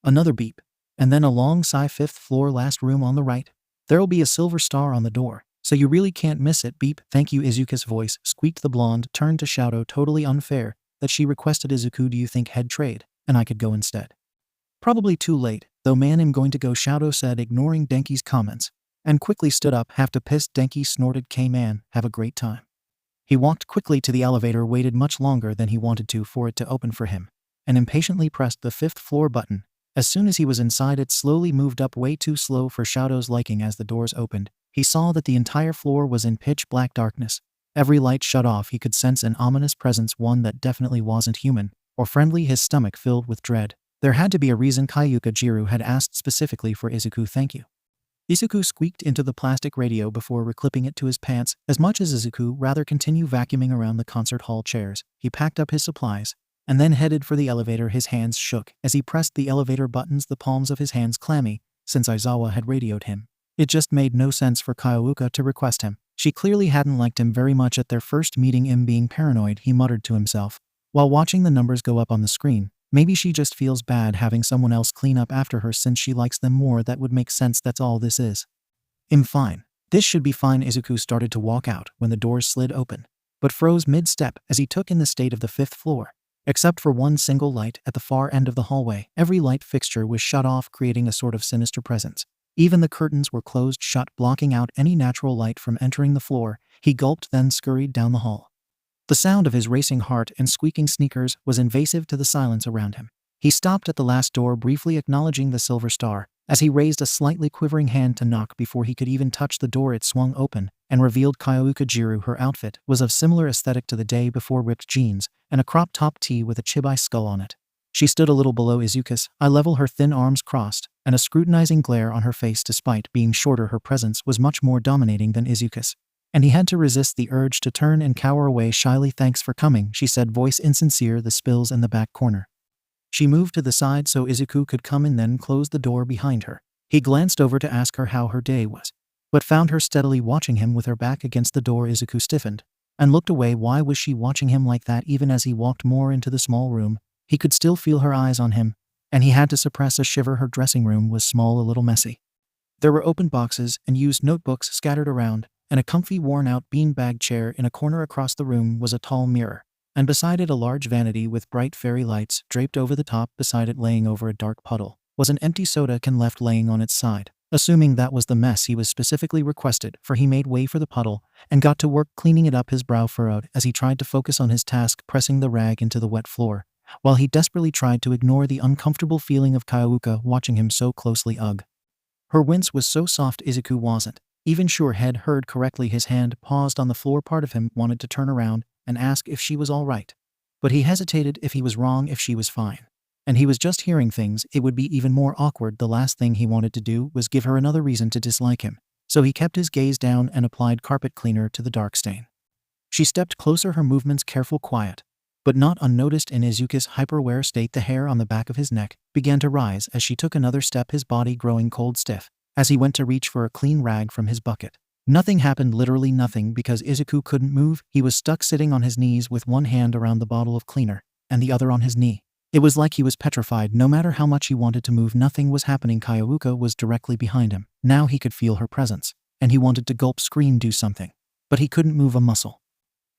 S1: Another beep, and then a long sigh. 5th floor, last room on the right. There'll be a silver star on the door, so you really can't miss it. Beep. Thank you, Izuku's voice squeaked. The blonde turned to Shouto. Totally unfair that she requested Izuku. Do you think he'd trade, and I could go instead? Probably too late, though man, I'm going to go, Shouto said, ignoring Denki's comments, and quickly stood up. Have to piss, Denki snorted. Man, have a great time. He walked quickly to the elevator, waited much longer than he wanted to for it to open for him, and impatiently pressed the 5th floor button. As soon as he was inside, it slowly moved up, way too slow for Shouto's liking. As the doors opened, he saw that the entire floor was in pitch black darkness. Every light shut off. He could sense an ominous presence, one that definitely wasn't human or friendly. His stomach filled with dread. There had to be a reason Kayuka-Jiro had asked specifically for Izuku. Thank you. Izuku squeaked into the plastic radio before reclipping it to his pants. As much as Izuku rather continue vacuuming around the concert hall chairs, he packed up his supplies and then headed for the elevator. His hands shook as he pressed the elevator buttons, the palms of his hands clammy, since Aizawa had radioed him. It just made no sense for Kyoka to request him. She clearly hadn't liked him very much at their first meeting. Him being paranoid, he muttered to himself while watching the numbers go up on the screen. Maybe she just feels bad having someone else clean up after her since she likes them more. That would make sense. That's all this is. Fine. This should be fine. Izuku started to walk out when the doors slid open, but froze mid-step as he took in the state of the 5th floor. Except for one single light at the far end of the hallway, every light fixture was shut off, creating a sort of sinister presence. Even the curtains were closed shut, blocking out any natural light from entering the floor. He gulped, then scurried down the hall. The sound of his racing heart and squeaking sneakers was invasive to the silence around him. He stopped at the last door, briefly acknowledging the silver star, as he raised a slightly quivering hand to knock. Before he could even touch the door, it swung open and revealed Kyoka Jiru. Her outfit was of similar aesthetic to the day before: ripped jeans and a crop top tee with a chibi skull on it. She stood a little below Izuku's eye level, her thin arms crossed, and a scrutinizing glare on her face. Despite being shorter, her presence was much more dominating than Izuku's, and he had to resist the urge to turn and cower away shyly. "Thanks for coming," she said, voice insincere. The spills in the back corner. She moved to the side so Izuku could come in, then closed the door behind her. He glanced over to ask her how her day was, but found her steadily watching him with her back against the door. Izuku stiffened and looked away. Why was she watching him like that? Even as he walked more into the small room, he could still feel her eyes on him, and he had to suppress a shiver. Her dressing room was small, a little messy. There were open boxes and used notebooks scattered around, and a comfy, worn-out beanbag chair in a corner. Across the room was a tall mirror, and beside it a large vanity with bright fairy lights draped over the top. Beside it, laying over a dark puddle, was an empty soda can left laying on its side. Assuming that was the mess he was specifically requested for, he made way for the puddle and got to work cleaning it up. His brow furrowed as he tried to focus on his task, pressing the rag into the wet floor, while he desperately tried to ignore the uncomfortable feeling of Kyoka watching him so closely. Ugh. Her wince was so soft Izuku wasn't even sure had heard correctly. His hand paused on the floor. Part of him wanted to turn around and ask if she was all right, but he hesitated. If he was wrong, if she was fine, and he was just hearing things, it would be even more awkward. The last thing he wanted to do was give her another reason to dislike him, so he kept his gaze down and applied carpet cleaner to the dark stain. She stepped closer, her movements careful, quiet, but not unnoticed. In Izuku's hyper-aware state, the hair on the back of his neck began to rise as she took another step, his body growing cold stiff as he went to reach for a clean rag from his bucket. Nothing happened, literally nothing, because Izuku couldn't move. He was stuck sitting on his knees with one hand around the bottle of cleaner and the other on his knee. It was like he was petrified. No matter how much he wanted to move, nothing was happening. Kyoka was directly behind him. Now he could feel her presence, and he wanted to gulp, scream, do something, but he couldn't move a muscle.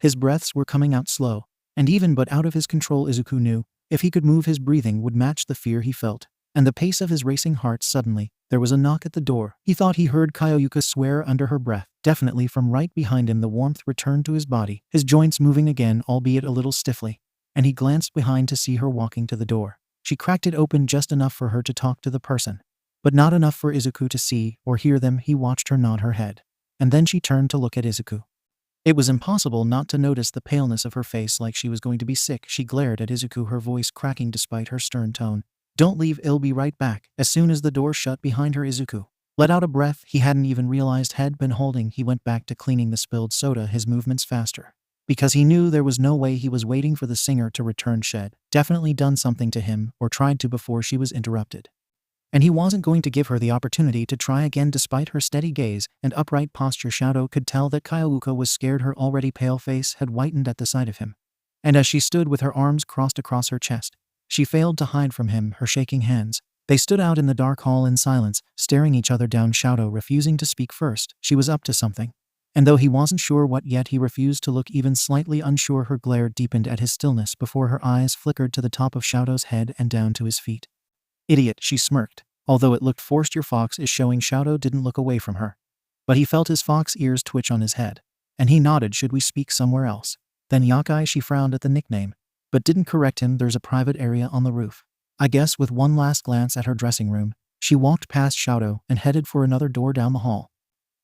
S1: His breaths were coming out slow and even, but out of his control. Izuku knew if he could move, his breathing would match the fear he felt and the pace of his racing heart. Suddenly, there was a knock at the door. He thought he heard Kyoka swear under her breath. Definitely from right behind him. The warmth returned to his body, his joints moving again, albeit a little stiffly, and he glanced behind to see her walking to the door. She cracked it open just enough for her to talk to the person, but not enough for Izuku to see or hear them. He watched her nod her head, and then she turned to look at Izuku. It was impossible not to notice the paleness of her face, like she was going to be sick. She glared at Izuku, her voice cracking despite her stern tone. "Don't leave, I'll be right back." As soon as the door shut behind her, Izuku let out a breath he hadn't even realized had been holding. He went back to cleaning the spilled soda, his movements faster, because he knew there was no way he was waiting for the singer to return. She'd definitely done something to him, or tried to, before she was interrupted, and he wasn't going to give her the opportunity to try again. Despite her steady gaze and upright posture, Shouto could tell that Kyoka was scared. Her already pale face had whitened at the sight of him, and as she stood with her arms crossed across her chest, she failed to hide from him her shaking hands. They stood out in the dark hall in silence, staring each other down, Shouto refusing to speak first. She was up to something, and though he wasn't sure what yet, he refused to look, even slightly unsure. Her glare deepened at his stillness before her eyes flickered to the top of Shouto's head and down to his feet. "Idiot," she smirked, although it looked forced. "Your fox is showing." Shouto didn't look away from her, but he felt his fox ears twitch on his head, and he nodded. "Should we speak somewhere else?" "Then yokai?" She frowned at the nickname, but didn't correct him. "There's a private area on the roof, I guess." With one last glance at her dressing room, she walked past Shouto and headed for another door down the hall.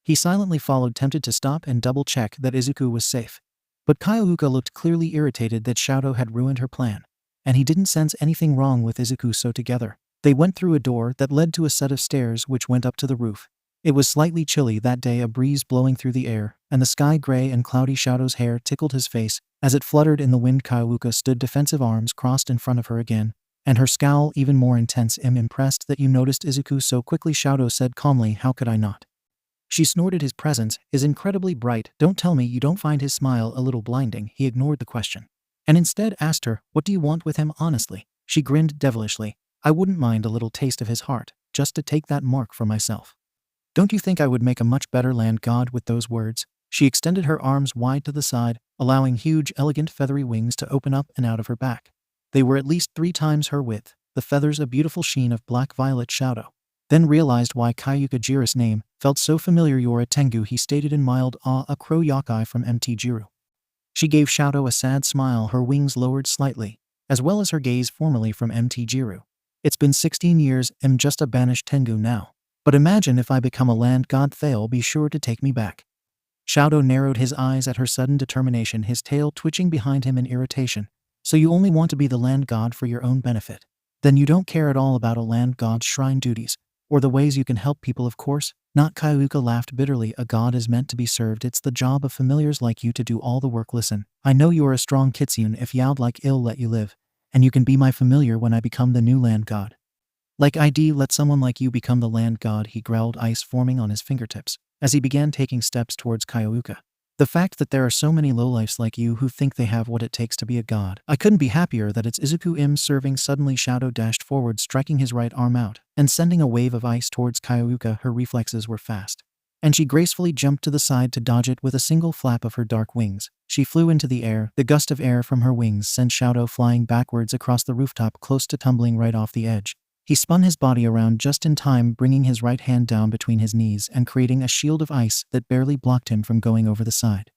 S1: He silently followed, tempted to stop and double-check that Izuku was safe. But Kyoka looked clearly irritated that Shouto had ruined her plan, and he didn't sense anything wrong with Izuku. So together, they went through a door that led to a set of stairs which went up to the roof. It was slightly chilly that day, a breeze blowing through the air, and the sky gray and cloudy. Shouto's hair tickled his face as it fluttered in the wind. 𝗂𝗧𝗏 stood defensive, arms crossed in front of her again, and her scowl even more intense. "I'm impressed that you noticed Izuku so quickly," Shouto said calmly. "How could I not?" She snorted. "His presence is incredibly bright. Don't tell me you don't find his smile a little blinding." He ignored the question, and instead asked her, "What do you want with him, honestly?" She grinned devilishly. "I wouldn't mind a little taste of his heart, just to take that mark for myself. Don't you think I would make a much better land god?" With those words, she extended her arms wide to the side, allowing huge, elegant feathery wings to open up and out of her back. They were at least 3 times her width, the feathers a beautiful sheen of black-violet. Shouto then realized why 𝗂𝗧𝗏 name felt so familiar. "You're a Tengu," he stated in mild awe, "a crow yokai from 𝗵𝘃𝗫. She gave Shouto a sad smile, her wings lowered slightly, as well as her gaze formally from 𝗵𝘃𝗫. "It's been 16 years, I'm just a banished Tengu now. But imagine if I become a land god, 𝗧𝗏 be sure to take me back." Shouto narrowed his eyes at her sudden determination, his tail twitching behind him in irritation. "So you only want to be the land god for your own benefit? Then you don't care at all about a land god's shrine duties, or the ways you can help people, of course not." 𝗂𝗧𝗏 laughed bitterly. "A god is meant to be served. It's the job of familiars like you to do all the work. Listen, I know you are a strong kitsune. If 𝗬𝗫𝗢𝗚 let you live, and you can be my familiar when I become the new land god. Like I'd let someone like you become the land god," he growled, ice forming on his fingertips as he began taking steps towards 𝗂𝗧𝗏. "The fact that there are so many lowlifes like you who think they have what it takes to be a god. I couldn't be happier that it's Izuku serving." Suddenly Shouto dashed forward, striking his right arm out and sending a wave of ice towards 𝗂𝗧𝗏. Her reflexes were fast, and she gracefully jumped to the side to dodge it with a single flap of her dark wings. She flew into the air. The gust of air from her wings sent Shouto flying backwards across the rooftop, close to tumbling right off the edge. He spun his body around just in time, bringing his right hand down between his knees and creating a shield of ice that barely blocked him from going over the side.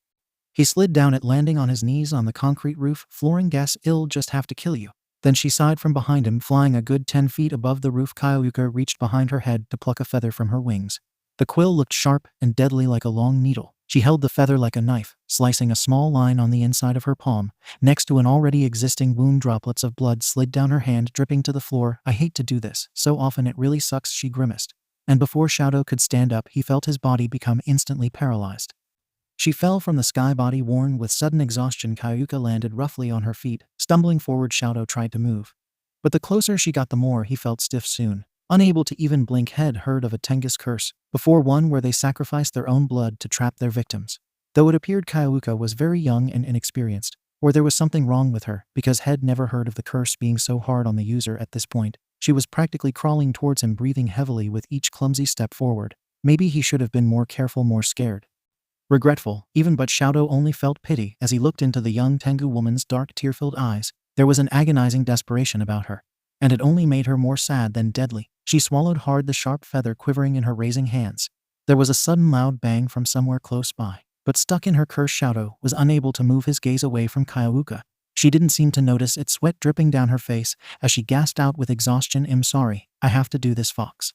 S1: He slid down it, landing on his knees on the concrete roof, flooring gas. "I'll just have to kill you." Then she sighed from behind him, flying a good 10 feet above the roof. 𝗂𝗧𝗏 reached behind her head to pluck a feather from her wings. The quill looked sharp and deadly like a long needle. She held the feather like a knife, slicing a small line on the inside of her palm, next to an already existing wound. Droplets of blood slid down her hand, dripping to the floor. "I hate to do this, so often it really sucks," she grimaced. And before Shouto could stand up, he felt his body become instantly paralyzed. She fell from the sky, body worn with sudden exhaustion. 𝗂𝗧𝗏 landed roughly on her feet. Stumbling forward, Shouto tried to move, but the closer she got, the more he felt stiff. Soon, unable to even blink, had heard of a Tengu's curse before, one where they sacrificed their own blood to trap their victims. Though it appeared 𝗂𝗧𝗏 was very young and inexperienced, or there was something wrong with her, because had never heard of the curse being so hard on the user. At this point, she was practically crawling towards him, breathing heavily with each clumsy step forward. Maybe he should have been more careful, more scared, regretful, even. But Shouto only felt pity as he looked into the young Tengu woman's dark, tear-filled eyes. There was an agonizing desperation about her, and it only made her more sad than deadly. She swallowed hard, the sharp feather quivering in her raising hands. There was a sudden loud bang from somewhere close by, but stuck in her curse, Shouto was unable to move his gaze away from 𝗂𝗧𝗏. She didn't seem to notice it, sweat dripping down her face as she gasped out with exhaustion, "I'm sorry, I have to do this, Fox."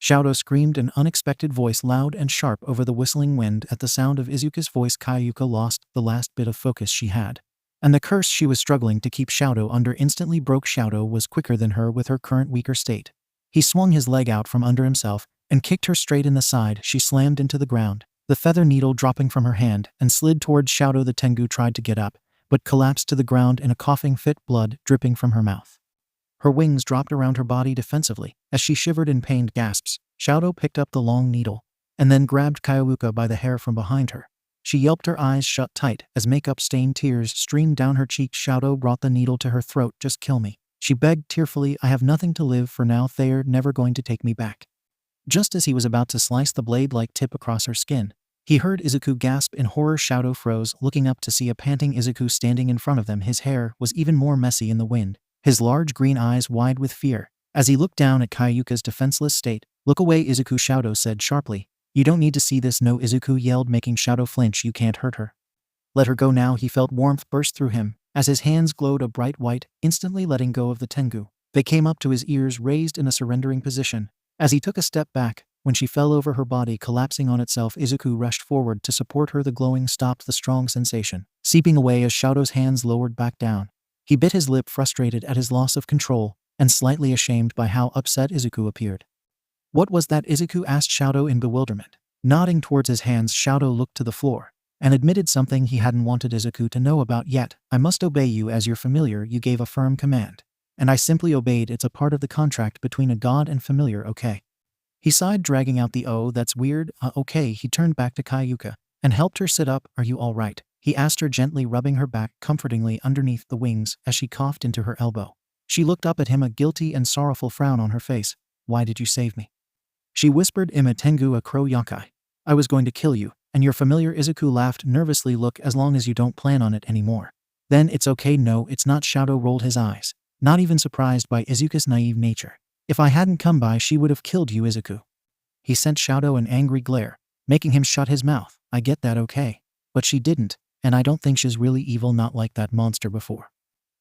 S1: Shouto screamed, an unexpected voice, loud and sharp over the whistling wind. At the sound of Izuku's voice, 𝗂𝗧𝗏 lost the last bit of focus she had, and the curse she was struggling to keep Shouto under instantly broke. Shouto was quicker than her with her current weaker state. He swung his leg out from under himself and kicked her straight in the side. She slammed into the ground, the feather needle dropping from her hand, and slid towards Shouto. The Tengu tried to get up, but collapsed to the ground in a coughing fit, blood dripping from her mouth. Her wings dropped around her body defensively as she shivered in pained gasps. Shouto picked up the long needle and then grabbed 𝗂𝗧𝗏 by the hair from behind her. She yelped, her eyes shut tight as makeup-stained tears streamed down her cheek. Shouto brought the needle to her throat. "Just kill me," she begged tearfully. "I have nothing to live for now. They're never going to take me back." Just as he was about to slice the blade-like tip across her skin, he heard Izuku gasp in horror. Shouto froze, looking up to see a panting Izuku standing in front of them. His hair was even more messy in the wind, his large green eyes wide with fear. As he looked down at 𝗂𝗧𝗏's defenseless state, "Look away, Izuku," Shouto said sharply. "You don't need to see this." "No," Izuku yelled, making Shouto flinch. "You can't hurt her. Let her go now." He felt warmth burst through him as his hands glowed a bright white, instantly letting go of the Tengu. They came up to his ears, raised in a surrendering position. As he took a step back, when she fell over, her body collapsing on itself, Izuku rushed forward to support her. The glowing stopped the strong sensation seeping away as Shouto's hands lowered back down. He bit his lip, frustrated at his loss of control and slightly ashamed by how upset Izuku appeared. What was that? Izuku asked Shouto in bewilderment. Nodding towards his hands, Shouto looked to the floor and admitted something he hadn't wanted Izuku to know about yet. I must obey you as your familiar. You gave a firm command, and I simply obeyed. It's a part of the contract between a god and familiar, okay? He sighed, dragging out the "oh, that's weird, okay." He turned back to Kayuka and helped her sit up. Are you all right? He asked her, gently rubbing her back comfortingly underneath the wings as she coughed into her elbow. She looked up at him, a guilty and sorrowful frown on her face. Why did you save me? She whispered, 𝗵𝗃𝗃𝗁𝗧𝗏 yokai. I was going to kill you, and your familiar. Izuku laughed nervously. Look, as long as you don't plan on it anymore, then it's okay. No, it's not. Shouto rolled his eyes, not even surprised by Izuku's naive nature. If I hadn't come by, she would have killed you, Izuku. He sent Shouto an angry glare, making him shut his mouth. I get that, okay? But she didn't, and I don't think she's really evil, not like that monster before.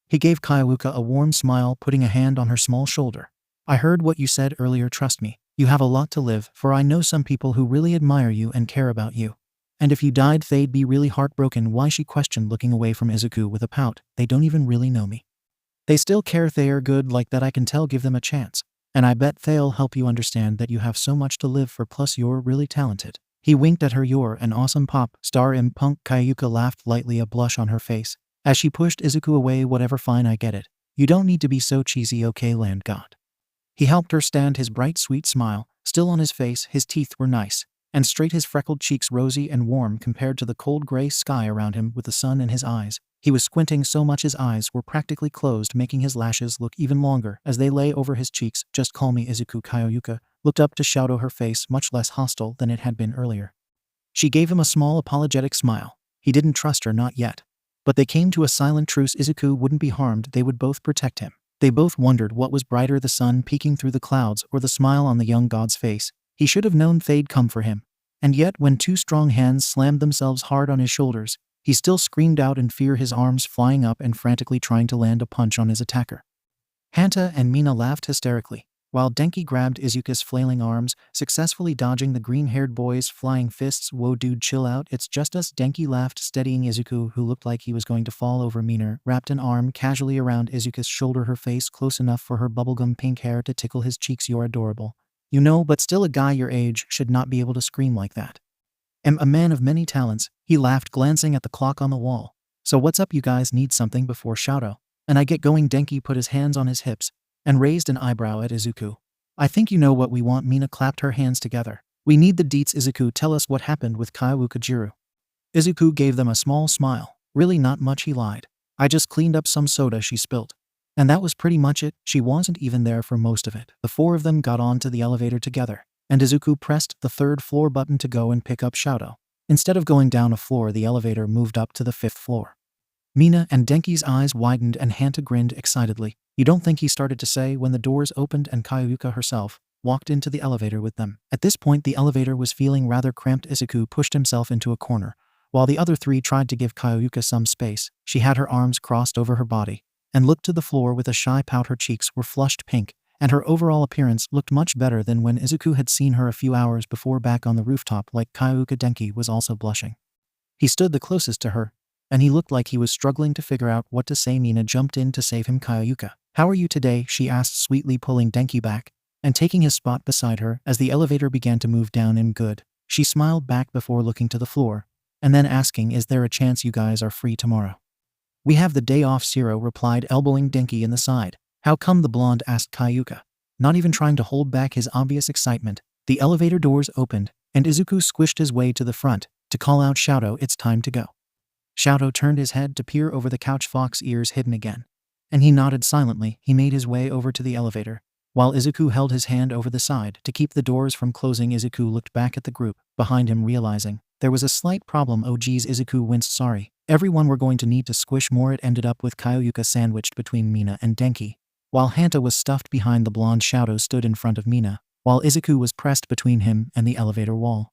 S1: He gave Kayuka a warm smile, putting a hand on her small shoulder. I heard what you said earlier. Trust me, you have a lot to live for. I know some people who really admire you and care about you. And if you died, they'd be really heartbroken. Why? She questioned, looking away from Izuku with a pout. They don't even really know me. They still care. They are good like that, I can tell. Give them a chance. And I bet they'll help you understand that you have so much to live for, plus you're really talented. He winked at her. You're an awesome pop star, 𝗵𝗃𝗃𝗁𝗧𝗏. Kayuka laughed lightly, a blush on her face, as she pushed Izuku away. Whatever, fine, I get it. You don't need to be so cheesy, okay, land god. He helped her stand, his bright, sweet smile still on his face. His teeth were nice and straight, his freckled cheeks rosy and warm compared to the cold gray sky around him with the sun in his eyes. He was squinting so much his eyes were practically closed, making his lashes look even longer as they lay over his cheeks. Just call me Izuku. Kayuka looked up to Shouto, her face much less hostile than it had been earlier. She gave him a small apologetic smile. He didn't trust her, not yet. But they came to a silent truce. Izuku wouldn't be harmed. They would both protect him. They both wondered what was brighter, the sun peeking through the clouds or the smile on the young god's face. He should have known they'd come for him. And yet, when two strong hands slammed themselves hard on his shoulders, he still screamed out in fear, his arms flying up and frantically trying to land a punch on his attacker. Hanta and Mina laughed hysterically, while Denki grabbed Izuku's flailing arms, successfully dodging the green-haired boy's flying fists. Whoa dude, chill out, it's just us. Denki laughed, steadying Izuku, who looked like he was going to fall over. Mina wrapped an arm casually around Izuku's shoulder, her face close enough for her bubblegum pink hair to tickle his cheeks. You're adorable. You know, but still, a guy your age should not be able to scream like that. I'm a man of many talents, he laughed, glancing at the clock on the wall. So what's up? You guys need something before Shouto and I get going? Denki put his hands on his hips and raised an eyebrow at Izuku. I think you know what we want. Mina clapped her hands together. We need the deets. Izuku, tell us what happened with Kaiwukajiro. Izuku gave them a small smile. Really not much, he lied. I just cleaned up some soda she spilled. And that was pretty much it. She wasn't even there for most of it. The four of them got onto the elevator together, and Izuku pressed the 3rd floor button to go and pick up Shouto. Instead of going down a floor, the elevator moved up to the 5th floor. Mina and Denki's eyes widened and Hanta grinned excitedly. You don't think, he started to say when the doors opened and Kayuka herself walked into the elevator with them. At this point, the elevator was feeling rather cramped. Izuku pushed himself into a corner, while the other three tried to give Kayuka some space. She had her arms crossed over her body and looked to the floor with a shy pout. Her cheeks were flushed pink, and her overall appearance looked much better than when Izuku had seen her a few hours before back on the rooftop. Like Kayuka, Denki was also blushing. He stood the closest to her, and he looked like he was struggling to figure out what to say. Mina jumped in to save him. Kayuka, how are you today? She asked sweetly, pulling Denki back and taking his spot beside her as the elevator began to move down. Good. She smiled back before looking to the floor, and then asking, is there a chance you guys are free tomorrow? We have the day off, Zero replied, elbowing Denki in the side. How come? The blonde asked Kayuka, not even trying to hold back his obvious excitement. The elevator doors opened, and Izuku squished his way to the front to call out, Shouto, it's time to go. Shouto turned his head to peer over the couch, Fox ears hidden again, and he nodded silently. He made his way over to the elevator, while Izuku held his hand over the side to keep the doors from closing. Izuku looked back at the group behind him, realizing there was a slight problem. Oh geez, Izuku winced. Sorry, everyone, we're going to need to squish more. It ended up with Kayuka sandwiched between Mina and Denki, while Hanta was stuffed behind the blonde. Shouto stood in front of Mina, while Izuku was pressed between him and the elevator wall.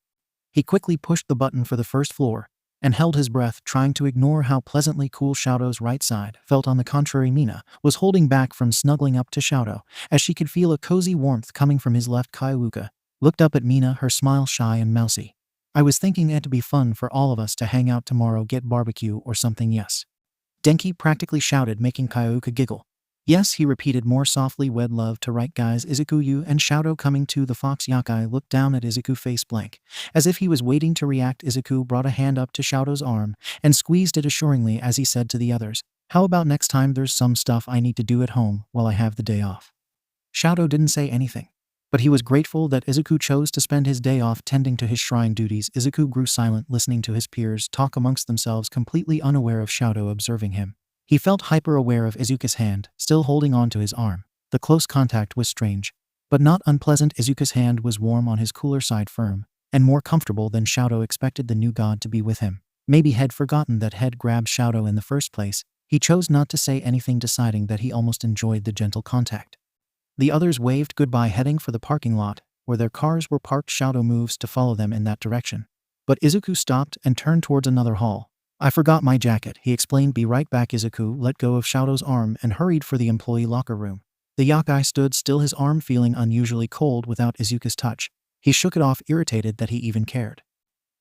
S1: He quickly pushed the button for the 1st floor and held his breath, trying to ignore how pleasantly cool Shouto's right side felt. On the contrary, Mina was holding back from snuggling up to Shouto, as she could feel a cozy warmth coming from his left. Kayuka looked up at Mina, her smile shy and mousy. I was thinking it'd be fun for all of us to hang out tomorrow, get barbecue or something. Yes, Denki practically shouted, making Kayuka giggle. Yes, he repeated more softly. Wed love to right guys. Izuku, you and Shouto coming to the fox. Yokai looked down at Izuku face blank. As if he was waiting to react, Izuku brought a hand up to Shouto's arm and squeezed it assuringly as he said to the others, how about next time there's some stuff I need to do at home while I have the day off? Shouto didn't say anything, but he was grateful that Izuku chose to spend his day off tending to his shrine duties. Izuku grew silent, listening to his peers talk amongst themselves, completely unaware of Shouto observing him. He felt hyper-aware of Izuku's hand, still holding on to his arm. The close contact was strange, but not unpleasant. Izuku's hand was warm on his cooler side, firm, and more comfortable than Shouto expected the new god to be with him. Maybe had forgotten that had grabbed Shouto in the first place. He chose not to say anything, deciding that he almost enjoyed the gentle contact. The others waved goodbye, heading for the parking lot, where their cars were parked. Shouto moves to follow them in that direction. But Izuku stopped and turned towards another hall. I forgot my jacket, he explained. Be right back. Izuku let go of Shouto's arm and hurried for the employee locker room. The yokai stood still, his arm feeling unusually cold without Izuku's touch. He shook it off, irritated that he even cared.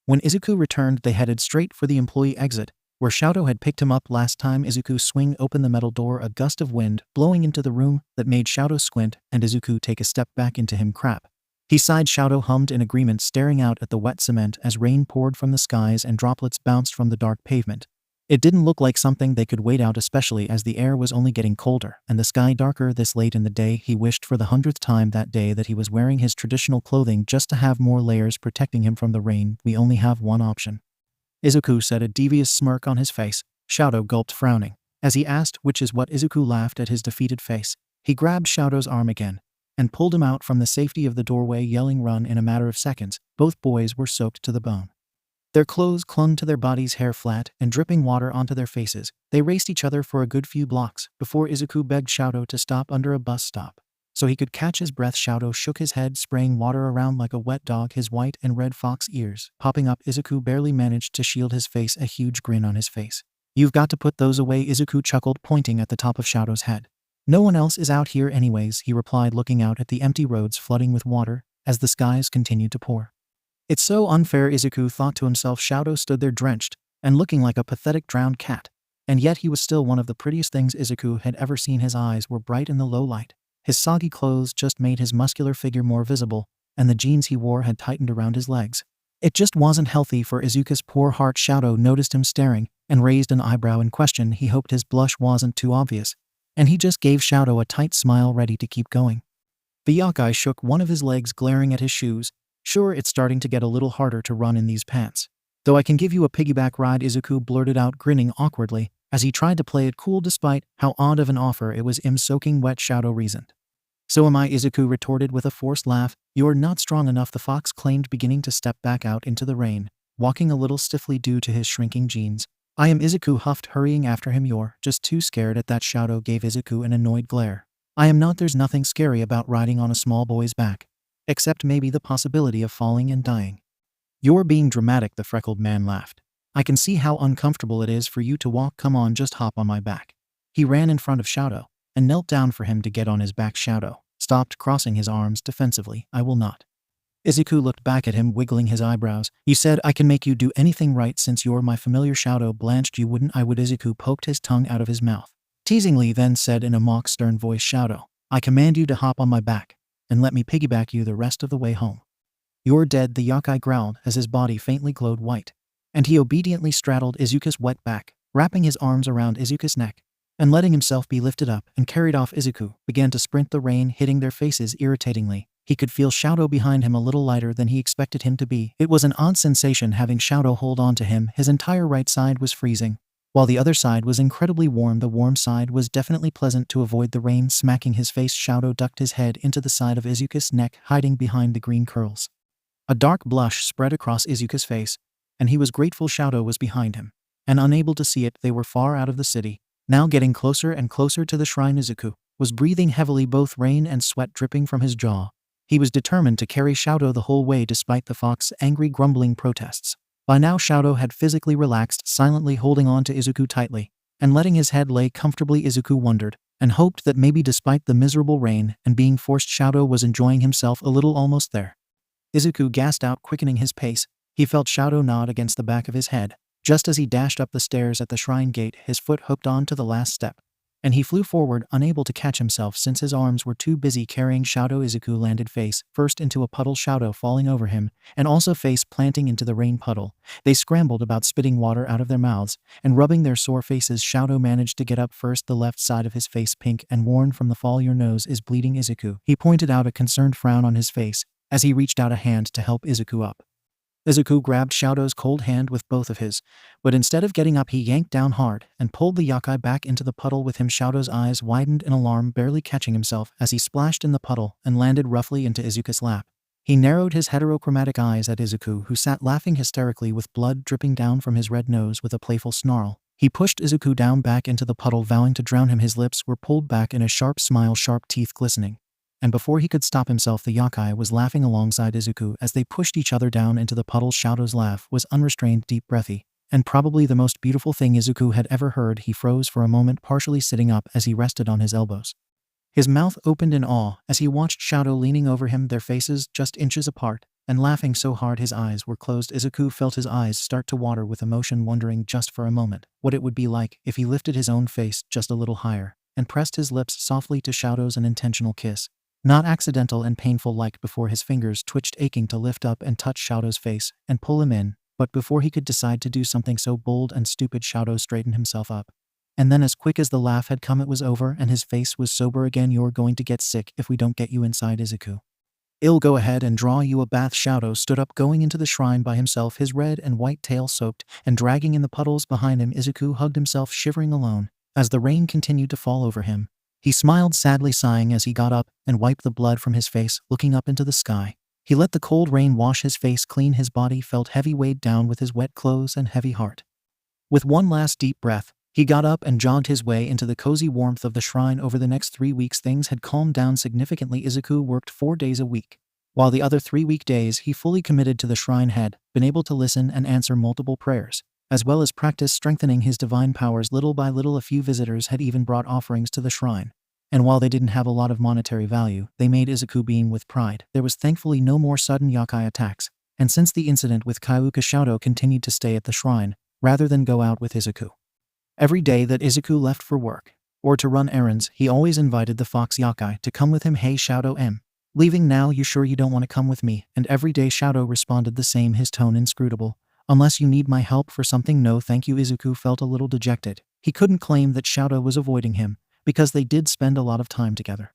S1: When Izuku returned, they headed straight for the employee exit, where Shouto had picked him up last time. Izuku swung open the metal door, a gust of wind blowing into the room that made Shouto squint and Izuku take a step back into him. Crap. He sighed. Shouto hummed in agreement, staring out at the wet cement as rain poured from the skies and droplets bounced from the dark pavement. It didn't look like something they could wait out, especially as the air was only getting colder and the sky darker this late in the day. He wished for the 100th time that day that he was wearing his traditional clothing just to have more layers protecting him from the rain. We only have one option, Izuku said, a devious smirk on his face. Shouto gulped, frowning. As he asked which is what, Izuku laughed at his defeated face. He grabbed Shouto's arm again and pulled him out from the safety of the doorway, yelling run. In a matter of seconds, both boys were soaked to the bone. Their clothes clung to their bodies, hair flat and dripping water onto their faces. They raced each other for a good few blocks before Izuku begged Shouto to stop under a bus stop so he could catch his breath. Shouto shook his head, spraying water around like a wet dog, his white and red fox ears popping up. Izuku barely managed to shield his face, a huge grin on his face. You've got to put those away, Izuku chuckled, pointing at the top of Shouto's head. No one else is out here anyways, he replied, looking out at the empty roads flooding with water as the skies continued to pour. It's so unfair, Izuku thought to himself. Shouto stood there drenched and looking like a pathetic drowned cat. And yet he was still one of the prettiest things Izuku had ever seen. His eyes were bright in the low light. His soggy clothes just made his muscular figure more visible, and the jeans he wore had tightened around his legs. It just wasn't healthy for Izuku's poor heart. Shouto noticed him staring and raised an eyebrow in question. He hoped his blush wasn't too obvious, and he just gave Shouto a tight smile, ready to keep going. The yokai shook one of his legs, glaring at his shoes. Sure, it's starting to get a little harder to run in these pants. Though I can give you a piggyback ride, Izuku blurted out, grinning awkwardly as he tried to play it cool despite how odd of an offer it was. Soaking wet, Shouto reasoned. So am I, Izuku retorted with a forced laugh. You're not strong enough, the fox claimed, beginning to step back out into the rain, walking a little stiffly due to his shrinking jeans. I am, Izuku huffed, hurrying after him. You're just too scared. At that, Shouto gave Izuku an annoyed glare. I am not. There's nothing scary about riding on a small boy's back, except maybe the possibility of falling and dying. You're being dramatic, the freckled man laughed. I can see how uncomfortable it is for you to walk. Come on, just hop on my back. He ran in front of Shouto and knelt down for him to get on his back. Shouto stopped, crossing his arms defensively. I will not. Izuku looked back at him, wiggling his eyebrows. You said I can make you do anything, right? Since you're my familiar. Shouto blanched. You wouldn't. I would. Izuku poked his tongue out of his mouth teasingly, then said in a mock stern voice, Shouto, I command you to hop on my back and let me piggyback you the rest of the way home. You're dead, the yokai growled as his body faintly glowed white, and he obediently straddled Izuku's wet back, wrapping his arms around Izuku's neck and letting himself be lifted up and carried off. Izuku began to sprint, the rain hitting their faces irritatingly. He could feel Shouto behind him, a little lighter than he expected him to be. It was an odd sensation having Shouto hold on to him. His entire right side was freezing, while the other side was incredibly warm. The warm side was definitely pleasant to avoid the rain smacking his face. Shouto ducked his head into the side of Izuku's neck, hiding behind the green curls. A dark blush spread across Izuku's face, and he was grateful Shouto was behind him, and unable to see it. They were far out of the city, now getting closer and closer to the shrine. Izuku was breathing heavily, both rain and sweat dripping from his jaw. He was determined to carry Shouto the whole way despite the fox's angry, grumbling protests. By now Shouto had physically relaxed, silently holding on to Izuku tightly and letting his head lay comfortably. Izuku wondered and hoped that maybe despite the miserable rain and being forced, Shouto was enjoying himself a little. Almost there, Izuku gasped out, quickening his pace. He felt Shouto nod against the back of his head just as he dashed up the stairs at the shrine gate, his foot hooked on to the last step and he flew forward, unable to catch himself since his arms were too busy carrying 𝗬𝗪. Izuku landed face first into a puddle, 𝗬𝗪 falling over him, and also face planting into the rain puddle. They scrambled about, spitting water out of their mouths and rubbing their sore faces. 𝗬𝗪 managed to get up first, the left side of his face pink and worn from the fall. Your nose is bleeding, Izuku. He pointed out, a concerned frown on his face as he reached out a hand to help Izuku up. Izuku grabbed 𝗬𝗪's cold hand with both of his, but instead of getting up he yanked down hard and pulled the yokai back into the puddle with him. 𝗬𝗪's eyes widened in alarm, barely catching himself as he splashed in the puddle and landed roughly into Izuku's lap. He narrowed his heterochromatic eyes at Izuku, who sat laughing hysterically with blood dripping down from his red nose. With a playful snarl, he pushed Izuku down back into the puddle, vowing to drown him. His lips were pulled back in a sharp smile, sharp teeth glistening. And before he could stop himself, the yokai was laughing alongside Izuku as they pushed each other down into the puddle. 𝗬𝗪's laugh was unrestrained, deep, breathy, and probably the most beautiful thing Izuku had ever heard. He froze for a moment, partially sitting up as he rested on his elbows. His mouth opened in awe as he watched 𝗬𝗪 leaning over him, their faces just inches apart, and laughing so hard his eyes were closed. Izuku felt his eyes start to water with emotion, wondering just for a moment what it would be like if he lifted his own face just a little higher and pressed his lips softly to 𝗬𝗪's. An intentional kiss. Not accidental and painful like before. His fingers twitched, aching to lift up and touch 𝗬𝗪's face and pull him in, but before he could decide to do something so bold and stupid, 𝗬𝗪 straightened himself up. And then, as quick as the laugh had come, it was over and his face was sober again. You're going to get sick if we don't get you inside, Izuku. I'll go ahead and draw you a bath. 𝗬𝗪 stood up, going into the shrine by himself, his red and white tail soaked and dragging in the puddles behind him. Izuku hugged himself, shivering alone, as the rain continued to fall over him. He smiled sadly, sighing as he got up and wiped the blood from his face, looking up into the sky. He let the cold rain wash his face clean. His body felt heavy, weighed down with his wet clothes and heavy heart. With one last deep breath, he got up and jogged his way into the cozy warmth of the shrine. Over the next 3 weeks, things had calmed down significantly. Izuku worked 4 days a week, while the other 3 weekdays he fully committed to the shrine, had been able to listen and answer multiple prayers, as well as practice strengthening his divine powers little by little. A few visitors had even brought offerings to the shrine, and while they didn't have a lot of monetary value, they made Izuku beam with pride. There was thankfully no more sudden yokai attacks, and since the incident with Kaiuka, Shouto continued to stay at the shrine rather than go out with Izuku. Every day that Izuku left for work or to run errands, he always invited the fox yokai to come with him. Hey Shouto, leaving now? You sure you don't want to come with me? And every day Shouto responded the same, his tone inscrutable. Unless you need my help for something? No thank you. Izuku felt a little dejected. He couldn't claim that Shouto was avoiding him, because they did spend a lot of time together.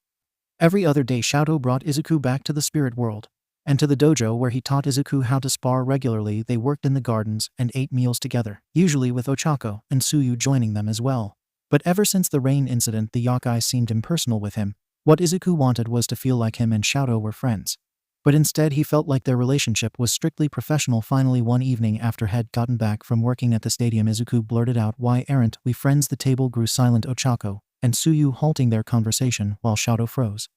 S1: Every other day Shouto brought Izuku back to the spirit world and to the dojo, where he taught Izuku how to spar regularly. They worked in the gardens and ate meals together, usually with Ochako and Tsuyu joining them as well. But ever since the rain incident, the yokai seemed impersonal with him. What Izuku wanted was to feel like him and Shouto were friends, but instead he felt like their relationship was strictly professional. Finally, one evening after had gotten back from working at the stadium, Izuku blurted out, "Why aren't we friends?" The table grew silent, Ochako and Tsuyu halting their conversation while Shouto froze.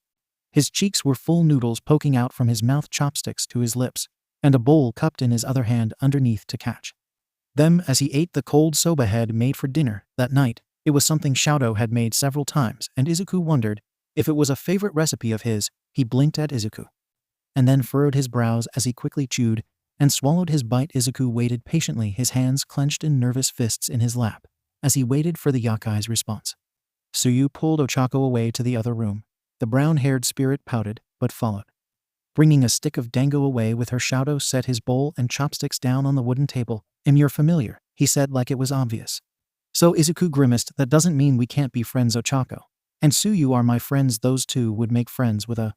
S1: His cheeks were full, noodles poking out from his mouth, chopsticks to his lips, and a bowl cupped in his other hand underneath to catch them as he ate the cold soba had made for dinner that night. It was something Shouto had made several times, and Izuku wondered if it was a favorite recipe of his. He blinked at Izuku and then furrowed his brows as he quickly chewed and swallowed his bite. Izuku waited patiently, his hands clenched in nervous fists in his lap, as he waited for the yokai's response. Tsuyu pulled Ochako away to the other room. The brown-haired spirit pouted, but followed. Bringing a stick of dango away with her, Shouto set his bowl and chopsticks down on the wooden table. "You're familiar," he said like it was obvious. So Izuku grimaced. "That doesn't mean we can't be friends. Ochako and Tsuyu are my friends. Those two would make friends with a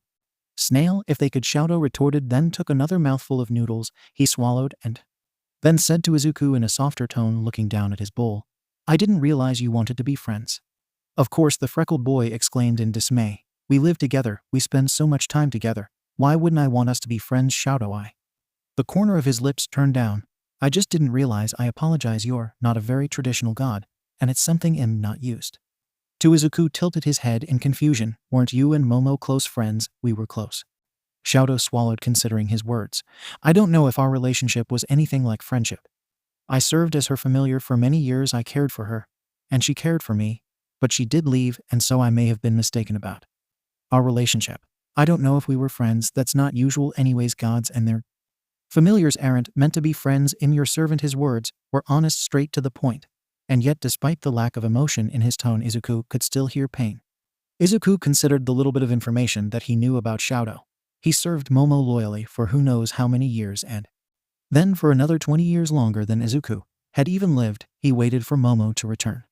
S1: snail if they could," Shouto retorted, then took another mouthful of noodles. He swallowed and then said to Izuku in a softer tone, looking down at his bowl, "I didn't realize you wanted to be friends." "Of course," the freckled boy exclaimed in dismay. "We live together, we spend so much time together. Why wouldn't I want us to be friends?" Shouto, the corner of his lips turned down. "I just didn't realize. I apologize. You're not a very traditional god, and it's something I'm not used to." Izuku tilted his head in confusion. "Weren't you and Momo close friends?" "We were close." Shouto swallowed, considering his words. "I don't know if our relationship was anything like friendship. I served as her familiar for many years. I cared for her, and she cared for me, but she did leave, and so I may have been mistaken about our relationship. I don't know if we were friends. That's not usual anyways. Gods and their familiars aren't meant to be friends. Your servant." His words were honest, straight to the point, and yet despite the lack of emotion in his tone, Izuku could still hear pain. Izuku considered the little bit of information that he knew about Shouto. He served Momo loyally for who knows how many years, and then for another 20 years longer than Izuku had even lived, he waited for Momo to return.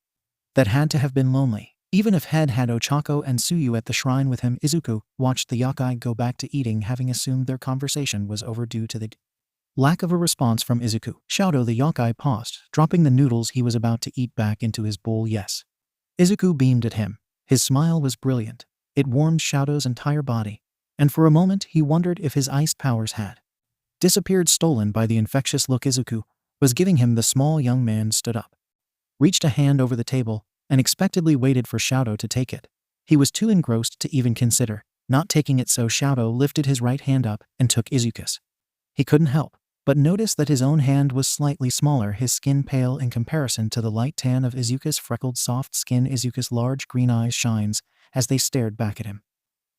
S1: That had to have been lonely. Even if Head had Ochako and Tsuyu at the shrine with him, Izuku watched the yokai go back to eating, having assumed their conversation was over due to the lack of a response from Izuku. Shouto the yokai paused, dropping the noodles he was about to eat back into his bowl. Yes. Izuku beamed at him. His smile was brilliant. It warmed Shouto's entire body, and for a moment he wondered if his ice powers had disappeared, stolen by the infectious look Izuku was giving him. The small young man stood up, reached a hand over the table, and expectantly waited for Shouto to take it. He was too engrossed to even consider not taking it, so Shouto lifted his right hand up and took Izuku's. He couldn't help but notice that his own hand was slightly smaller, his skin pale in comparison to the light tan of Izuku's freckled soft skin. Izuku's large green eyes shines as they stared back at him.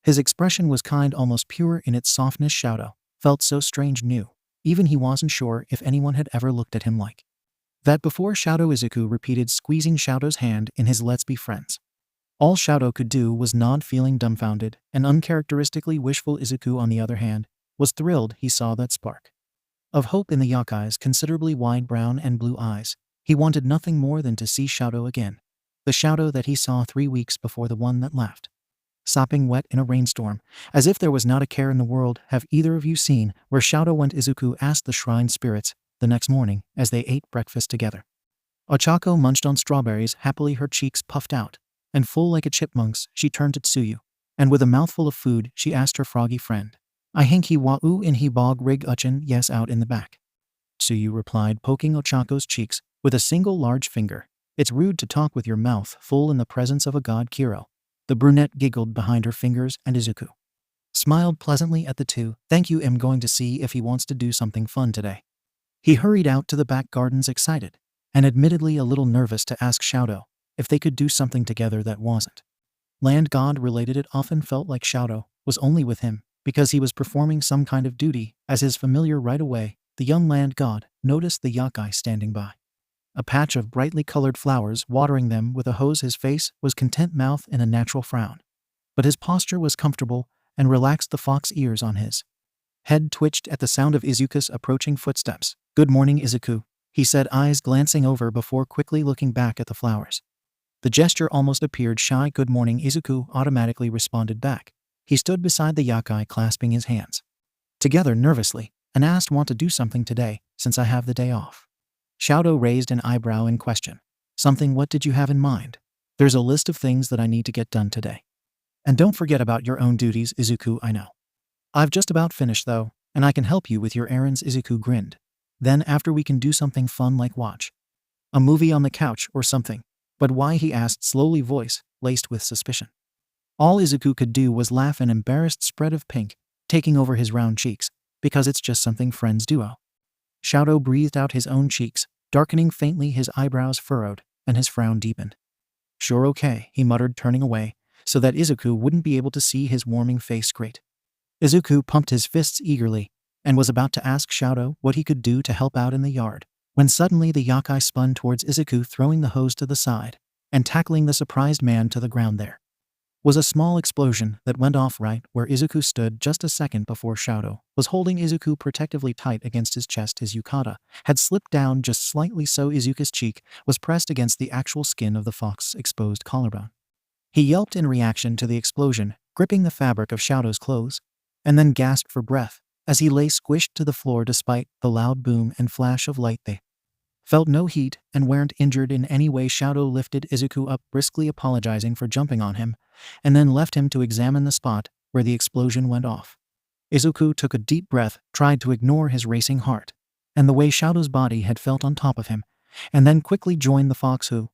S1: His expression was kind, almost pure in its softness. Shouto felt so strange new. Even he wasn't sure if anyone had ever looked at him like that before. Shouto. Izuku repeated, squeezing Shouto's hand in his. Let's be friends. All Shouto could do was nod, feeling dumbfounded and uncharacteristically wishful. Izuku, on the other hand, was thrilled. He saw that spark of hope in the yokai's considerably wide brown and blue eyes. He wanted nothing more than to see Shouto again. The Shouto that he saw 3 weeks before, the one that left sopping wet in a rainstorm, as if there was not a care in the world. Have either of you seen where Shouto went? Izuku asked the shrine spirits the next morning as they ate breakfast together. Ochako munched on strawberries happily, her cheeks puffed out and full like a chipmunk's. She turned to Tsuyu, and with a mouthful of food, she asked her froggy friend, I think he wa-u in he bog rig uchin. Yes, out in the back, Tsuyu replied, poking Ochako's cheeks with a single large finger. It's rude to talk with your mouth full in the presence of a god, Kiro. The brunette giggled behind her fingers, and Izuku smiled pleasantly at the two. Thank you. I'm going to see if he wants to do something fun today. He hurried out to the back gardens, excited and admittedly a little nervous to ask Shouto if they could do something together that wasn't land god related. It often felt like Shouto was only with him because he was performing some kind of duty as his familiar. Right away, the young land god noticed the yokai standing by a patch of brightly colored flowers, watering them with a hose. His face was content, mouth in a natural frown, but his posture was comfortable and relaxed. The fox ears on his head twitched at the sound of Izuku's approaching footsteps. Good morning, Izuku, he said, eyes glancing over before quickly looking back at the flowers. The gesture almost appeared shy. Good morning, Izuku automatically responded back. He stood beside the yokai, clasping his hands together nervously, and asked, want to do something today, since I have the day off? Shouto raised an eyebrow in question. Something? What did you have in mind? There's a list of things that I need to get done today. And don't forget about your own duties, Izuku. I know. I've just about finished though, and I can help you with your errands. Izuku grinned. Then after we can do something fun like watch a movie on the couch or something. But why? He asked, slowly, voice laced with suspicion. All Izuku could do was laugh, an embarrassed spread of pink taking over his round cheeks. Because it's just something friends do. Shouto breathed out, his own cheeks darkening faintly, his eyebrows furrowed, and his frown deepened. Sure, okay, he muttered, turning away so that Izuku wouldn't be able to see his warming face. Great. Izuku pumped his fists eagerly and was about to ask Shouto what he could do to help out in the yard, when suddenly the yokai spun towards Izuku, throwing the hose to the side and tackling the surprised man to the ground. There was a small explosion that went off right where Izuku stood. Just a second before, Shouto was holding Izuku protectively tight against his chest. His yukata had slipped down just slightly, so Izuku's cheek was pressed against the actual skin of the fox's exposed collarbone. He yelped in reaction to the explosion, gripping the fabric of Shouto's clothes, and then gasped for breath as he lay squished to the floor. Despite the loud boom and flash of light, they felt no heat and weren't injured in any way. Shouto lifted Izuku up, briskly apologizing for jumping on him, and then left him to examine the spot where the explosion went off. Izuku took a deep breath, tried to ignore his racing heart and the way Shouto's body had felt on top of him, and then quickly joined the fox, who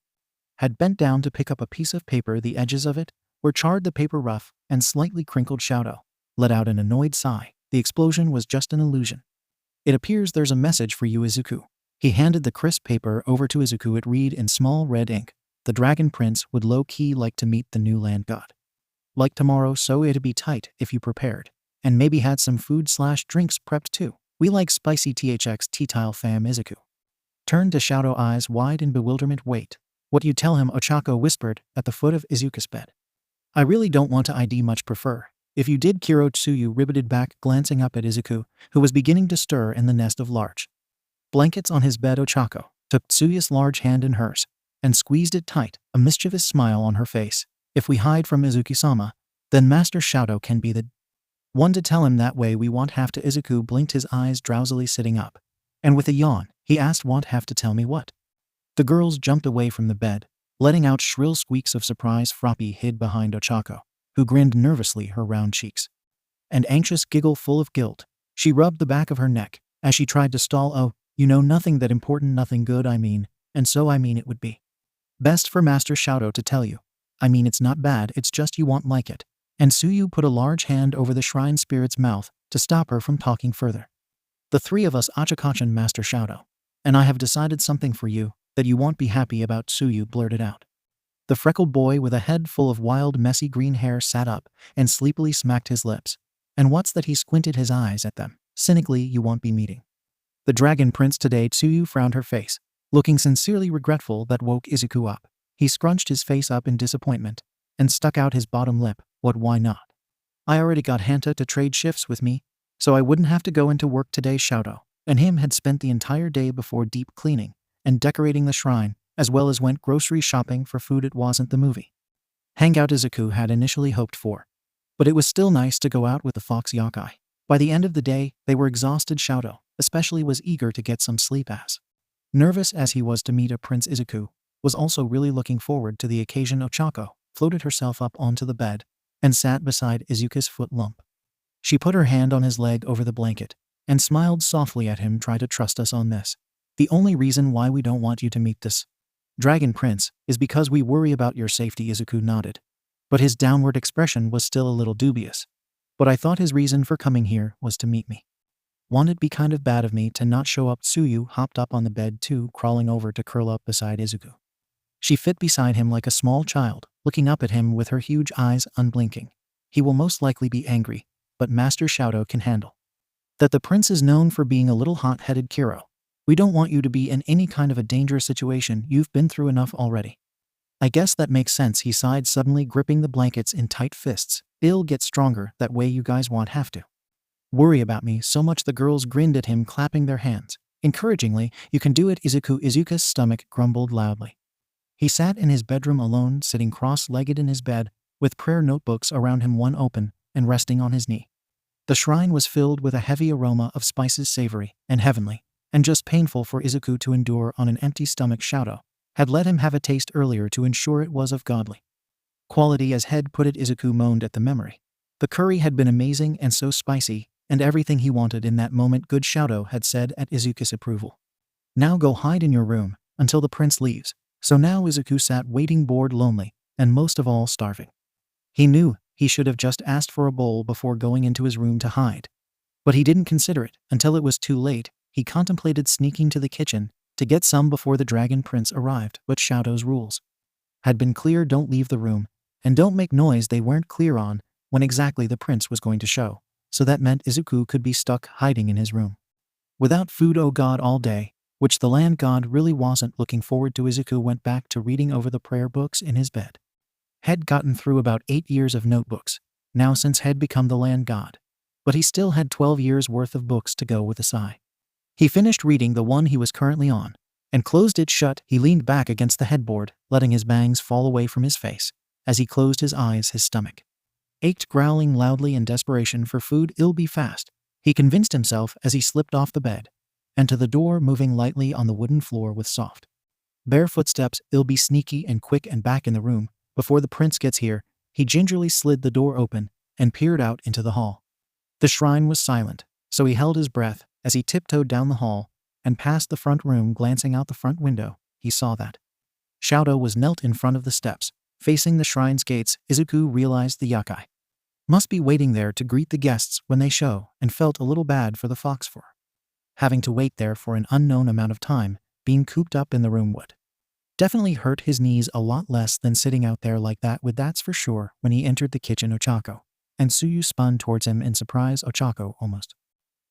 S1: had bent down to pick up a piece of paper. The edges of it were charred, the paper rough and slightly crinkled. Shouto let out an annoyed sigh. The explosion was just an illusion. It appears there's a message for you, Izuku. He handed the crisp paper over to Izuku. It read in small red ink, the Dragon Prince would low-key like to meet the new land god. Like tomorrow, so it'd be tight if you prepared. And maybe had some food/drinks prepped too. We like spicy THX tea tile, fam. Izuku turned to Shouto, eyes wide in bewilderment. Wait, what you tell him? Ochako whispered at the foot of Izuku's bed. I really don't want to ID much prefer. If you did. Kiro Tsuyu riveted back, glancing up at Izuku, who was beginning to stir in the nest of large blankets on his bed. Ochako took Tsuyu's large hand in hers and squeezed it tight, a mischievous smile on her face. If we hide from Izuki-sama, then Master Shouto can be the one to tell him. That way we won't have to. Izuku blinked his eyes drowsily, sitting up, and with a yawn, he asked, won't have to tell me what? The girls jumped away from the bed, letting out shrill squeaks of surprise. 𝗵𝗃𝗲 hid behind Ochako, who grinned nervously, her round cheeks an anxious giggle full of guilt. She rubbed the back of her neck as she tried to stall. Oh, you know, nothing that important, nothing good, I mean, and so I mean it would be best for Master Shouto to tell you. I mean, it's not bad, it's just you won't like it. And Tsuyu put a large hand over the shrine spirit's mouth to stop her from talking further. The three of us Achikachin, Master Shouto, and I have decided something for you that you won't be happy about. Tsuyu blurted out. The freckled boy with a head full of wild, messy green hair sat up and sleepily smacked his lips. And what's that? He squinted his eyes at them cynically. You won't be meeting the Dragon Prince today. Tsuyu frowned, her face looking sincerely regretful. That woke Izuku up. He scrunched his face up in disappointment and stuck out his bottom lip. What, why not? I already got Hanta to trade shifts with me, so I wouldn't have to go into work today. Shouto and him had spent the entire day before deep cleaning and decorating the shrine, as well as went grocery shopping for food. It wasn't the movie hangout Izuku had initially hoped for, but it was still nice to go out with the fox yokai. By the end of the day, they were exhausted. Shouto especially was eager to get some sleep. As nervous as he was to meet a Prince, Izuku was also really looking forward to the occasion. Ochako floated herself up onto the bed and sat beside Izuku's foot lump. She put her hand on his leg over the blanket and smiled softly at him. Try to trust us on this. The only reason why we don't want you to meet this Dragon Prince is because we worry about your safety. Izuku nodded, but his downward expression was still a little dubious. But I thought his reason for coming here was to meet me. Won't it be kind of bad of me to not show up? Tsuyu hopped up on the bed too, crawling over to curl up beside Izuku. She fit beside him like a small child, looking up at him with her huge eyes unblinking. He will most likely be angry, but Master Shouto can handle that. The prince is known for being a little hot-headed. Kiro, we don't want you to be in any kind of a dangerous situation. You've been through enough already. I guess that makes sense. He sighed, suddenly gripping the blankets in tight fists. It'll get stronger, that way you guys won't have to worry about me so much. The girls grinned at him, clapping their hands encouragingly. You can do it, Izuku. Izuku's stomach grumbled loudly. He sat in his bedroom alone, sitting cross-legged in his bed, with prayer notebooks around him, one open and resting on his knee. The shrine was filled with a heavy aroma of spices, savory and heavenly, and just painful for Izuku to endure on an empty stomach. Shouto had let him have a taste earlier to ensure it was of godly quality, as Head put it. Izuku moaned at the memory. The curry had been amazing and so spicy, and everything he wanted in that moment. Good, Shouto had said at Izuku's approval. Now go hide in your room until the prince leaves. So now Izuku sat waiting, bored, lonely, and most of all starving. He knew he should have just asked for a bowl before going into his room to hide, but he didn't consider it until it was too late. He contemplated sneaking to the kitchen to get some before the Dragon Prince arrived, but Shouto's rules had been clear: don't leave the room and don't make noise. They weren't clear on when exactly the prince was going to show, so that meant Izuku could be stuck hiding in his room without food, oh god, all day, which the land god really wasn't looking forward to. Izuku went back to reading over the prayer books in his bed. Had gotten through about 8 years of notebooks now since had become the land god, but he still had 12 years worth of books to go. With a sigh, he finished reading the one he was currently on and closed it shut. He leaned back against the headboard, letting his bangs fall away from his face. As he closed his eyes, his stomach ached, growling loudly in desperation for food. It'll be fast, he convinced himself as he slipped off the bed and to the door, moving lightly on the wooden floor with soft, bare footsteps. It'll be sneaky and quick and back in the room before the prince gets here. He gingerly slid the door open and peered out into the hall. The shrine was silent, so he held his breath as he tiptoed down the hall and past the front room. Glancing out the front window, he saw that Shouto was knelt in front of the steps, facing the shrine's gates. Izuku realized the yokai must be waiting there to greet the guests when they show, and felt a little bad for the fox for having to wait there for an unknown amount of time. Being cooped up in the room would definitely hurt his knees a lot less than sitting out there like that would, that's for sure. When he entered the kitchen, Ochako and Tsuyu spun towards him in surprise. Ochako almost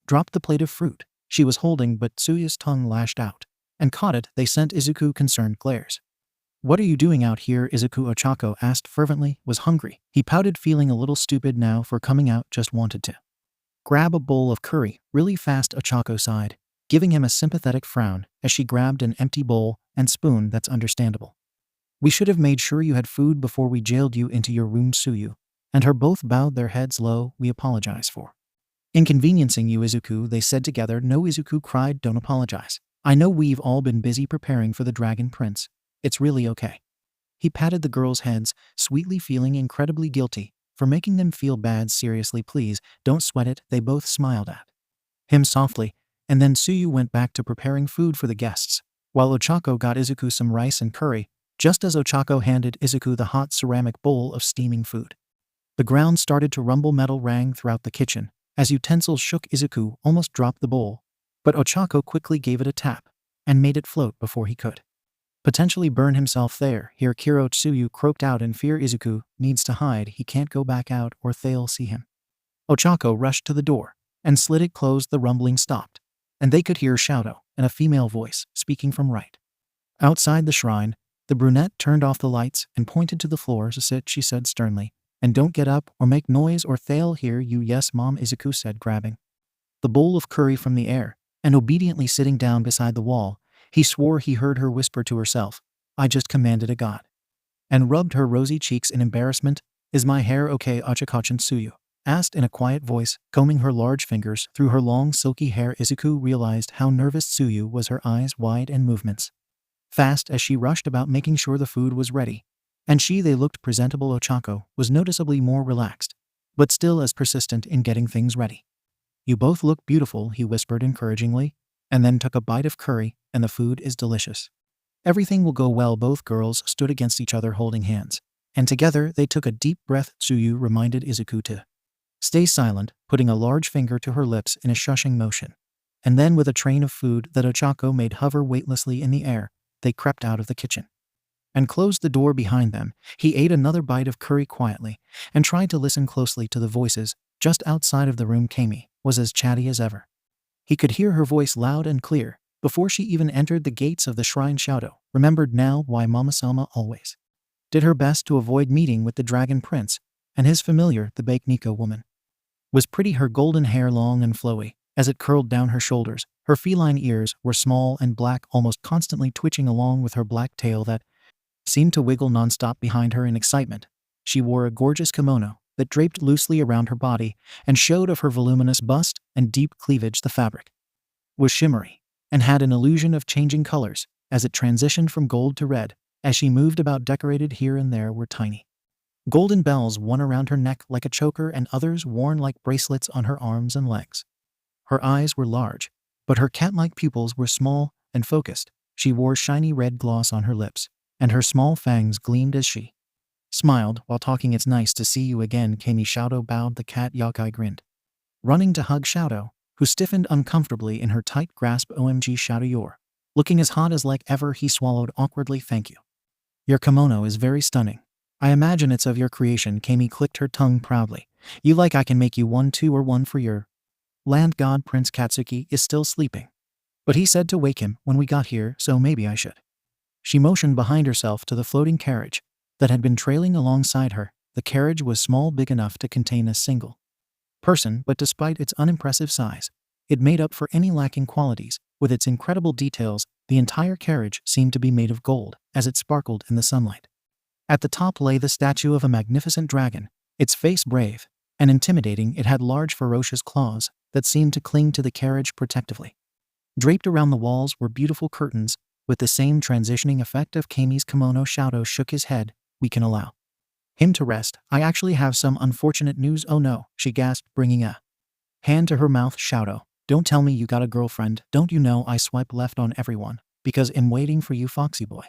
S1: dropped the plate of fruit she was holding, but Tsuyu's tongue lashed out and caught it, they sent Izuku concerned glares. "What are you doing out here?" 𝗧𝗂𝘁𝗵𝗄 asked fervently. Was hungry. He pouted, feeling a little stupid now for coming out, just wanted to grab a bowl of curry really fast. 𝗧𝗂𝘁𝗄 sighed, giving him a sympathetic frown as she grabbed an empty bowl and spoon. "That's understandable. We should have made sure you had food before we jailed you into your room." Tsuyu and her both bowed their heads low. "We apologize for inconveniencing you, Izuku," they said together. "No," Izuku cried, "don't apologize. I know we've all been busy preparing for the Dragon Prince. It's really okay." He patted the girls' heads, sweetly, feeling incredibly guilty for making them feel bad. "Seriously, please, don't sweat it," they both smiled at him softly, and then Tsuyu went back to preparing food for the guests, while 𝗧𝗂𝘁𝗄 got Izuku some rice and curry, just as 𝗧𝗂𝘁𝗄 handed Izuku the hot ceramic bowl of steaming food. The ground started to rumble, metal rang throughout the kitchen. As utensils shook, Izuku almost dropped the bowl, but 𝗧𝗂𝘁𝗄 quickly gave it a tap and made it float before he could potentially burn himself there. "Here, Kiro," Tsuyu croaked out in fear. "Izuku needs to hide. He can't go back out or they'll see him." 𝗧𝗂𝘁𝗄 rushed to the door and slid it closed. The rumbling stopped, and they could hear Shouto and a female voice speaking from right outside the shrine. The brunette turned off the lights and pointed to the floor. "Sit," she said sternly, "and don't get up or make noise or they'll hear you." "Yes, Mom," Izuku said, grabbing the bowl of curry from the air and obediently sitting down beside the wall. He swore he heard her whisper to herself, "I just commanded a god," and rubbed her rosy cheeks in embarrassment. "Is my hair okay?" 𝗧𝗂𝘁𝗄𝘁 Tsuyu asked in a quiet voice, combing her large fingers through her long silky hair. Izuku realized how nervous Tsuyu was, her eyes wide and movements fast as she rushed about making sure the food was ready. And they looked presentable. 𝗧𝗂𝘁𝗄 was noticeably more relaxed, but still as persistent in getting things ready. "You both look beautiful," he whispered encouragingly, and then took a bite of curry, "and the food is delicious. Everything will go well." Both girls stood against each other holding hands, and together they took a deep breath. Tsuyu reminded Izuku to stay silent, putting a large finger to her lips in a shushing motion. And then, with a train of food that 𝗧𝗂𝘁𝗄 made hover weightlessly in the air, they crept out of the kitchen and closed the door behind them. He ate another bite of curry quietly and tried to listen closely to the voices just outside of the room. Kami was as chatty as ever. He could hear her voice loud and clear before she even entered the gates of the shrine. Shouto remembered now why Mama Selma always did her best to avoid meeting with the Dragon Prince and his familiar, the 𝗵𝗃𝗃𝗁 woman. Was pretty, her golden hair long and flowy as it curled down her shoulders. Her feline ears were small and black, almost constantly twitching along with her black tail that seemed to wiggle nonstop behind her in excitement. She wore a gorgeous kimono that draped loosely around her body and showed of her voluminous bust and deep cleavage. The fabric was shimmery and had an illusion of changing colors as it transitioned from gold to red as she moved about. Decorated here and there were tiny golden bells, one around her neck like a choker and others worn like bracelets on her arms and legs. Her eyes were large, but her cat-like pupils were small and focused. She wore shiny red gloss on her lips, and her small fangs gleamed as she smiled while talking. "It's nice to see you again, Kami." Shouto bowed. The cat yokai grinned, running to hug Shouto, who stiffened uncomfortably in her tight grasp. "OMG, Shouto, you're looking as hot as like ever." He swallowed awkwardly. "Thank you. Your kimono is very stunning. I imagine it's of your creation." Kami clicked her tongue proudly. "You like I can make you one too, or one for your land god." Prince Katsuki is still sleeping, but he said to wake him when we got here, so maybe I should. She motioned behind herself to the floating carriage that had been trailing alongside her. The carriage was small, big enough to contain a single person, but despite its unimpressive size, it made up for any lacking qualities. With its incredible details, the entire carriage seemed to be made of gold as it sparkled in the sunlight. At the top lay the statue of a magnificent dragon, its face brave and intimidating. It had large ferocious claws that seemed to cling to the carriage protectively. Draped around the walls were beautiful curtains with the same transitioning effect of Kami's kimono. Shouto shook his head. "We can allow him to rest. I actually have some unfortunate news." "Oh no," she gasped, bringing a hand to her mouth. "Shouto, don't tell me you got a girlfriend. Don't you know I swipe left on everyone because I'm waiting for you, foxy boy."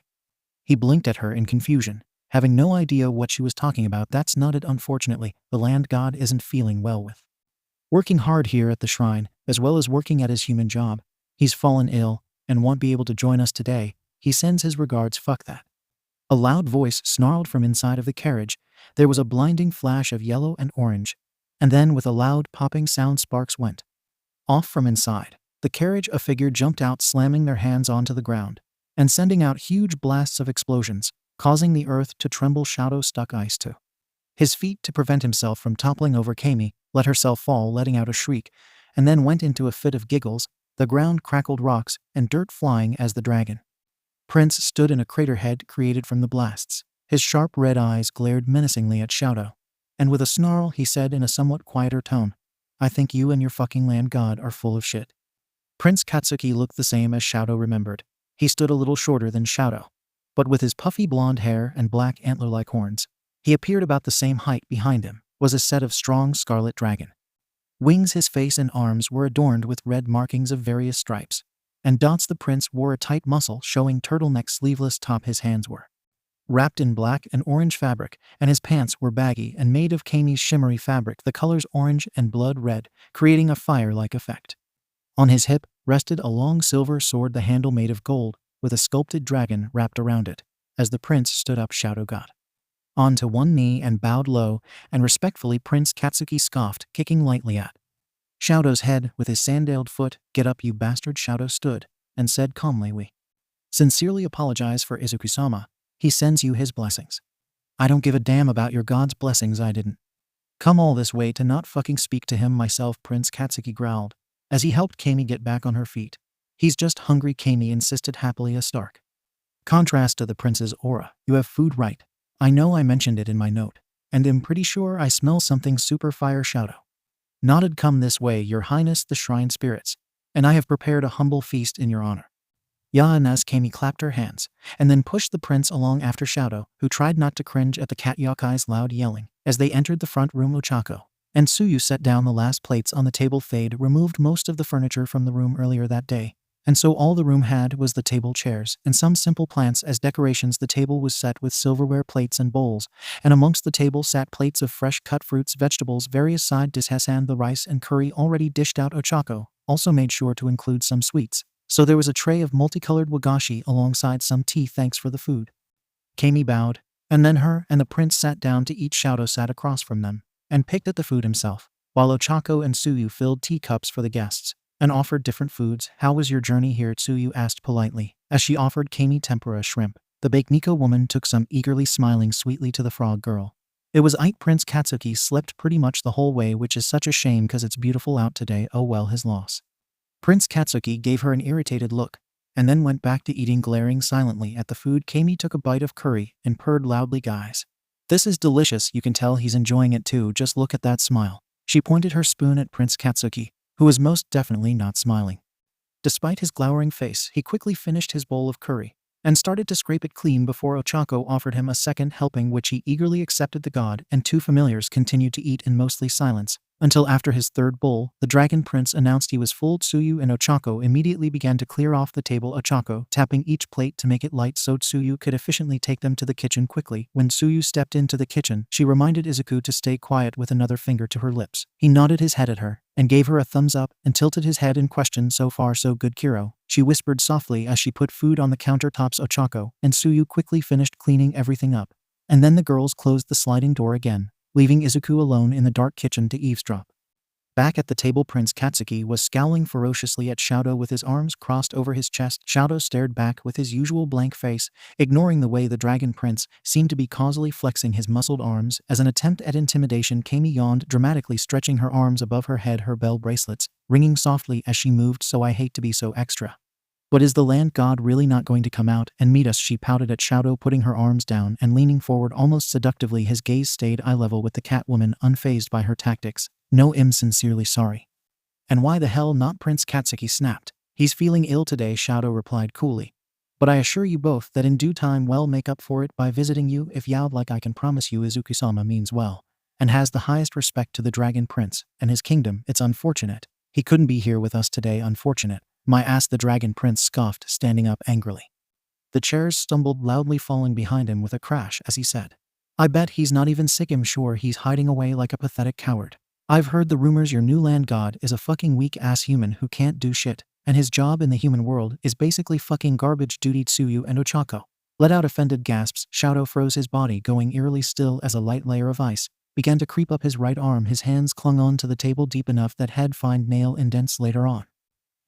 S1: He blinked at her in confusion, having no idea what she was talking about. "That's not it. Unfortunately, the land god isn't feeling well with working hard here at the shrine, as well as working at his human job. He's fallen ill and won't be able to join us today. He sends his regards." "Fuck that." A loud voice snarled from inside of the carriage. There was a blinding flash of yellow and orange, and then with a loud popping sound, sparks went off from inside. The carriage a figure jumped out, slamming their hands onto the ground and sending out huge blasts of explosions, causing the earth to tremble. Shouto stuck ice to his feet to prevent himself from toppling over. Kami let herself fall, letting out a shriek, and then went into a fit of giggles. The ground crackled, rocks and dirt flying as the dragon prince stood in a crater head created from the blasts. His sharp red eyes glared menacingly at Shouto, and with a snarl he said in a somewhat quieter tone, "I think you and your fucking land god are full of shit." Prince Katsuki looked the same as Shouto remembered. He stood a little shorter than Shouto, but with his puffy blonde hair and black antler-like horns, he appeared about the same height. Behind him was a set of strong scarlet dragon wings. His face and arms were adorned with red markings of various stripes and dots. The prince wore a tight muscle showing turtleneck sleeveless top. His hands were wrapped in black and orange fabric, and his pants were baggy and made of Kami's shimmery fabric, the colors orange and blood red, creating a fire-like effect. On his hip rested a long silver sword, the handle made of gold, with a sculpted dragon wrapped around it. As the prince stood up, Shouto got onto one knee and bowed low and respectfully. Prince Katsuki scoffed, kicking lightly at Shouto's head with his sandaled foot. "Get up, you bastard." Shouto stood and said calmly, "We sincerely apologize for Izuku-sama. He sends you his blessings." "I don't give a damn about your god's blessings. I didn't come all this way to not fucking speak to him myself," Prince Katsuki growled as he helped Kami get back on her feet. "He's just hungry," Kami insisted happily, a stark contrast to the prince's aura. "You have food, right? I know I mentioned it in my note, and am pretty sure I smell something super fire." Shouto nodded. "Come this way, your highness, the shrine spirits, and I have prepared a humble feast in your honor." "Ya," and as Kami clapped her hands and then pushed the prince along after Shouto, who tried not to cringe at the cat yokai's loud yelling. As they entered the front room, Ochako and Tsuyu set down the last plates on the table. They'd removed most of the furniture from the room earlier that day, and so all the room had was the table, chairs, and some simple plants as decorations. The table was set with silverware plates and bowls, and amongst the table sat plates of fresh cut fruits, vegetables, various side dishes, and the rice and curry already dished out. Ochako also made sure to include some sweets, so there was a tray of multicolored wagashi alongside some tea. "Thanks for the food." Kami bowed, and then her and the prince sat down to eat. Shouto sat across from them and picked at the food himself, while Ochako and Tsuyu filled teacups for the guests and offered different foods. "How was your journey here?" Tsuyu asked politely, as she offered Kami tempura shrimp. The Bakenico woman took some, eagerly smiling sweetly to the frog girl. "It was aight. Prince Katsuki slept pretty much the whole way, which is such a shame cause it's beautiful out today. Oh well, his loss." Prince Katsuki gave her an irritated look, and then went back to eating, glaring silently at the food. Kami took a bite of curry and purred loudly, "Guys, this is delicious." "You can tell he's enjoying it too, just look at that smile." She pointed her spoon at Prince Katsuki, who was most definitely not smiling. Despite his glowering face, he quickly finished his bowl of curry and started to scrape it clean before Ochako offered him a second helping, which he eagerly accepted. The god and two familiars continued to eat in mostly silence, until after his third bowl, the dragon prince announced he was full. Tsuyu and Ochako immediately began to clear off the table, Ochako tapping each plate to make it light so Tsuyu could efficiently take them to the kitchen quickly. When Tsuyu stepped into the kitchen, she reminded Izuku to stay quiet with another finger to her lips. He nodded his head at her and gave her a thumbs up and tilted his head in question. "So far so good, Kiro," she whispered softly as she put food on the countertops. Ochako and Tsuyu quickly finished cleaning everything up, and then the girls closed the sliding door again, leaving Izuku alone in the dark kitchen to eavesdrop. Back at the table, Prince Katsuki was scowling ferociously at Shouto with his arms crossed over his chest. Shouto stared back with his usual blank face, ignoring the way the dragon prince seemed to be causally flexing his muscled arms as an attempt at intimidation. Kami yawned dramatically, stretching her arms above her head, her bell bracelets ringing softly as she moved. "So I hate to be so extra, but is the land god really not going to come out and meet us?" She pouted at Shouto, putting her arms down and leaning forward almost seductively. His gaze stayed eye level with the Catwoman, unfazed by her tactics. "No, I'm sincerely sorry." "And why the hell not?" Prince Katsuki snapped. "He's feeling ill today," Shouto replied coolly. "But I assure you both that in due time we'll make up for it by visiting you if you'd like. I can promise you Izuku-sama means well and has the highest respect to the dragon prince and his kingdom. It's unfortunate he couldn't be here with us today." "Unfortunate my ass," the dragon prince scoffed, standing up angrily. The chairs stumbled loudly, falling behind him with a crash as he said, "I bet he's not even sick. I'm sure he's hiding away like a pathetic coward. I've heard the rumors your new land god is a fucking weak-ass human who can't do shit, and his job in the human world is basically fucking garbage duty." Tsuyu and Ochako let out offended gasps. Shouto froze, his body going eerily still as a light layer of ice began to creep up his right arm. His hands clung on to the table deep enough that he'd find nail indents later on.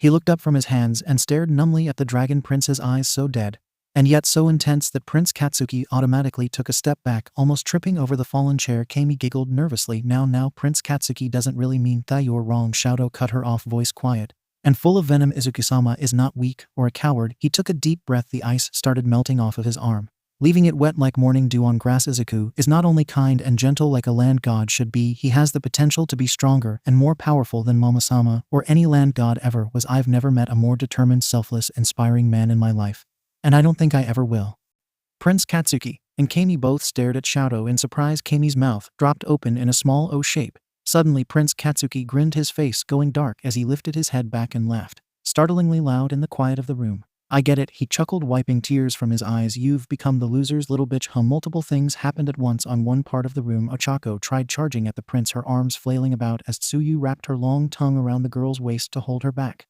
S1: He looked up from his hands and stared numbly at the dragon prince's eyes so dead, and yet so intense that Prince Katsuki automatically took a step back, almost tripping over the fallen chair. Kami giggled nervously. Now, Prince Katsuki doesn't really mean that. You're wrong. Shouto cut her off, voice quiet and full of venom. Izuku-sama is not weak or a coward. He took a deep breath. The ice started melting off of his arm, leaving it wet like morning dew on grass. Izuku is not only kind and gentle like a land god should be, he has the potential to be stronger and more powerful than Momo-sama or any land god ever was. I've never met a more determined, selfless, inspiring man in my life, and I don't think I ever will. Prince Katsuki and Kami both stared at Shouto in surprise. Kami's mouth dropped open in a small O shape. Suddenly Prince Katsuki grinned, his face going dark as he lifted his head back and laughed, startlingly loud in the quiet of the room. I get it, he chuckled, wiping tears from his eyes. You've become the loser's little bitch, huh? Multiple things happened at once on one part of the room. Ochako tried charging at the prince, her arms flailing about as Tsuyu wrapped her long tongue around the girl's waist to hold her back.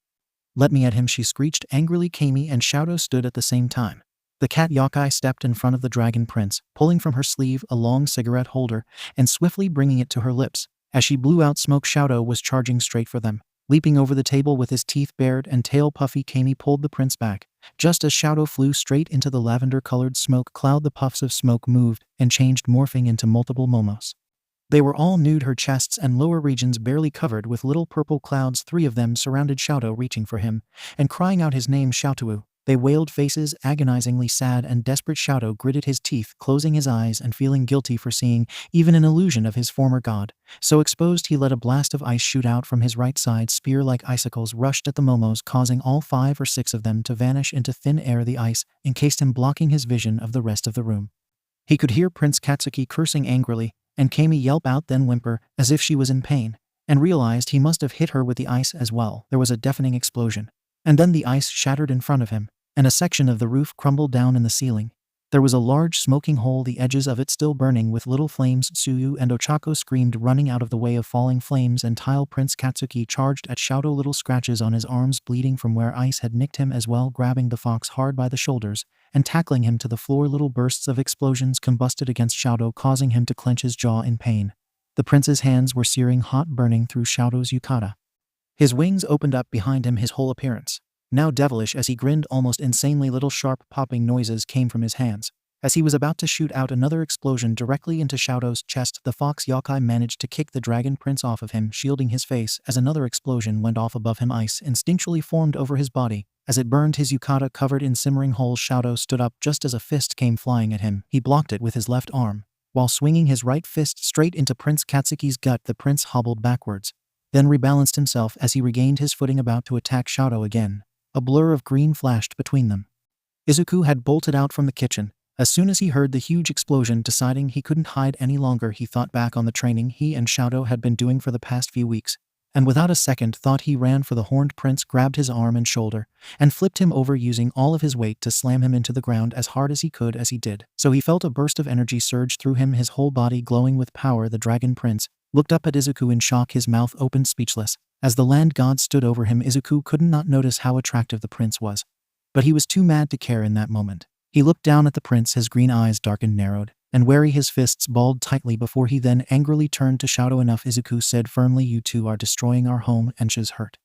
S1: Let me at him, she screeched angrily. Kami and Shouto stood at the same time. The cat yokai stepped in front of the dragon prince, pulling from her sleeve a long cigarette holder and swiftly bringing it to her lips. As she blew out smoke, Shouto was charging straight for them, leaping over the table with his teeth bared and tail puffy. Kami pulled the prince back, just as Shouto flew straight into the lavender-colored smoke cloud. The puffs of smoke moved and changed, morphing into multiple momos. They were all nude, her chests and lower regions barely covered with little purple clouds. 3 of them surrounded Shouto, reaching for him and crying out his name, Shoutou. They wailed, faces agonizingly sad and desperate. Shouto gritted his teeth, closing his eyes and feeling guilty for seeing even an illusion of his former god. So exposed, he let a blast of ice shoot out from his right side. Spear-like icicles rushed at the momos, causing all 5 or 6 of them to vanish into thin air. The ice encased him, blocking his vision of the rest of the room. He could hear Prince Katsuki cursing angrily and Kami yelp out, then whimper as if she was in pain, and realized he must have hit her with the ice as well. There was a deafening explosion, and then the ice shattered in front of him, and a section of the roof crumbled down in the ceiling. There was a large smoking hole, the edges of it still burning with little flames. Tsuyu and Ochako screamed, running out of the way of falling flames and tile. Prince Katsuki charged at Shouto, little scratches on his arms bleeding from where ice had nicked him as well, grabbing the fox hard by the shoulders and tackling him to the floor. Little bursts of explosions combusted against Shouto, causing him to clench his jaw in pain. The prince's hands were searing hot, burning through Shouto's yukata. His wings opened up behind him, his whole appearance now devilish as he grinned almost insanely. Little sharp popping noises came from his hands. As he was about to shoot out another explosion directly into Shouto's chest, the fox yokai managed to kick the dragon prince off of him, shielding his face as another explosion went off above him. Ice instinctually formed over his body as it burned his yukata covered in simmering holes. Shouto stood up just as a fist came flying at him. He blocked it with his left arm, while swinging his right fist straight into Prince Katsuki's gut. The prince hobbled backwards, then rebalanced himself as he regained his footing, about to attack Shouto again. A blur of green flashed between them. Izuku had bolted out from the kitchen as soon as he heard the huge explosion, deciding he couldn't hide any longer. He thought back on the training he and Shouto had been doing for the past few weeks, and without a second thought he ran for the horned prince, grabbed his arm and shoulder, and flipped him over, using all of his weight to slam him into the ground as hard as he could. As he did so, he felt a burst of energy surge through him, his whole body glowing with power. The dragon prince looked up at Izuku in shock, his mouth open, speechless. As the land god stood over him, Izuku could not notice how attractive the prince was, but he was too mad to care in that moment. He looked down at the prince, his green eyes dark and narrowed, and wary, his fists balled tightly before he then angrily turned to Shouto. Enough, Izuku said firmly. You two are destroying our home and 𝗔𝗂𝘁𝗏.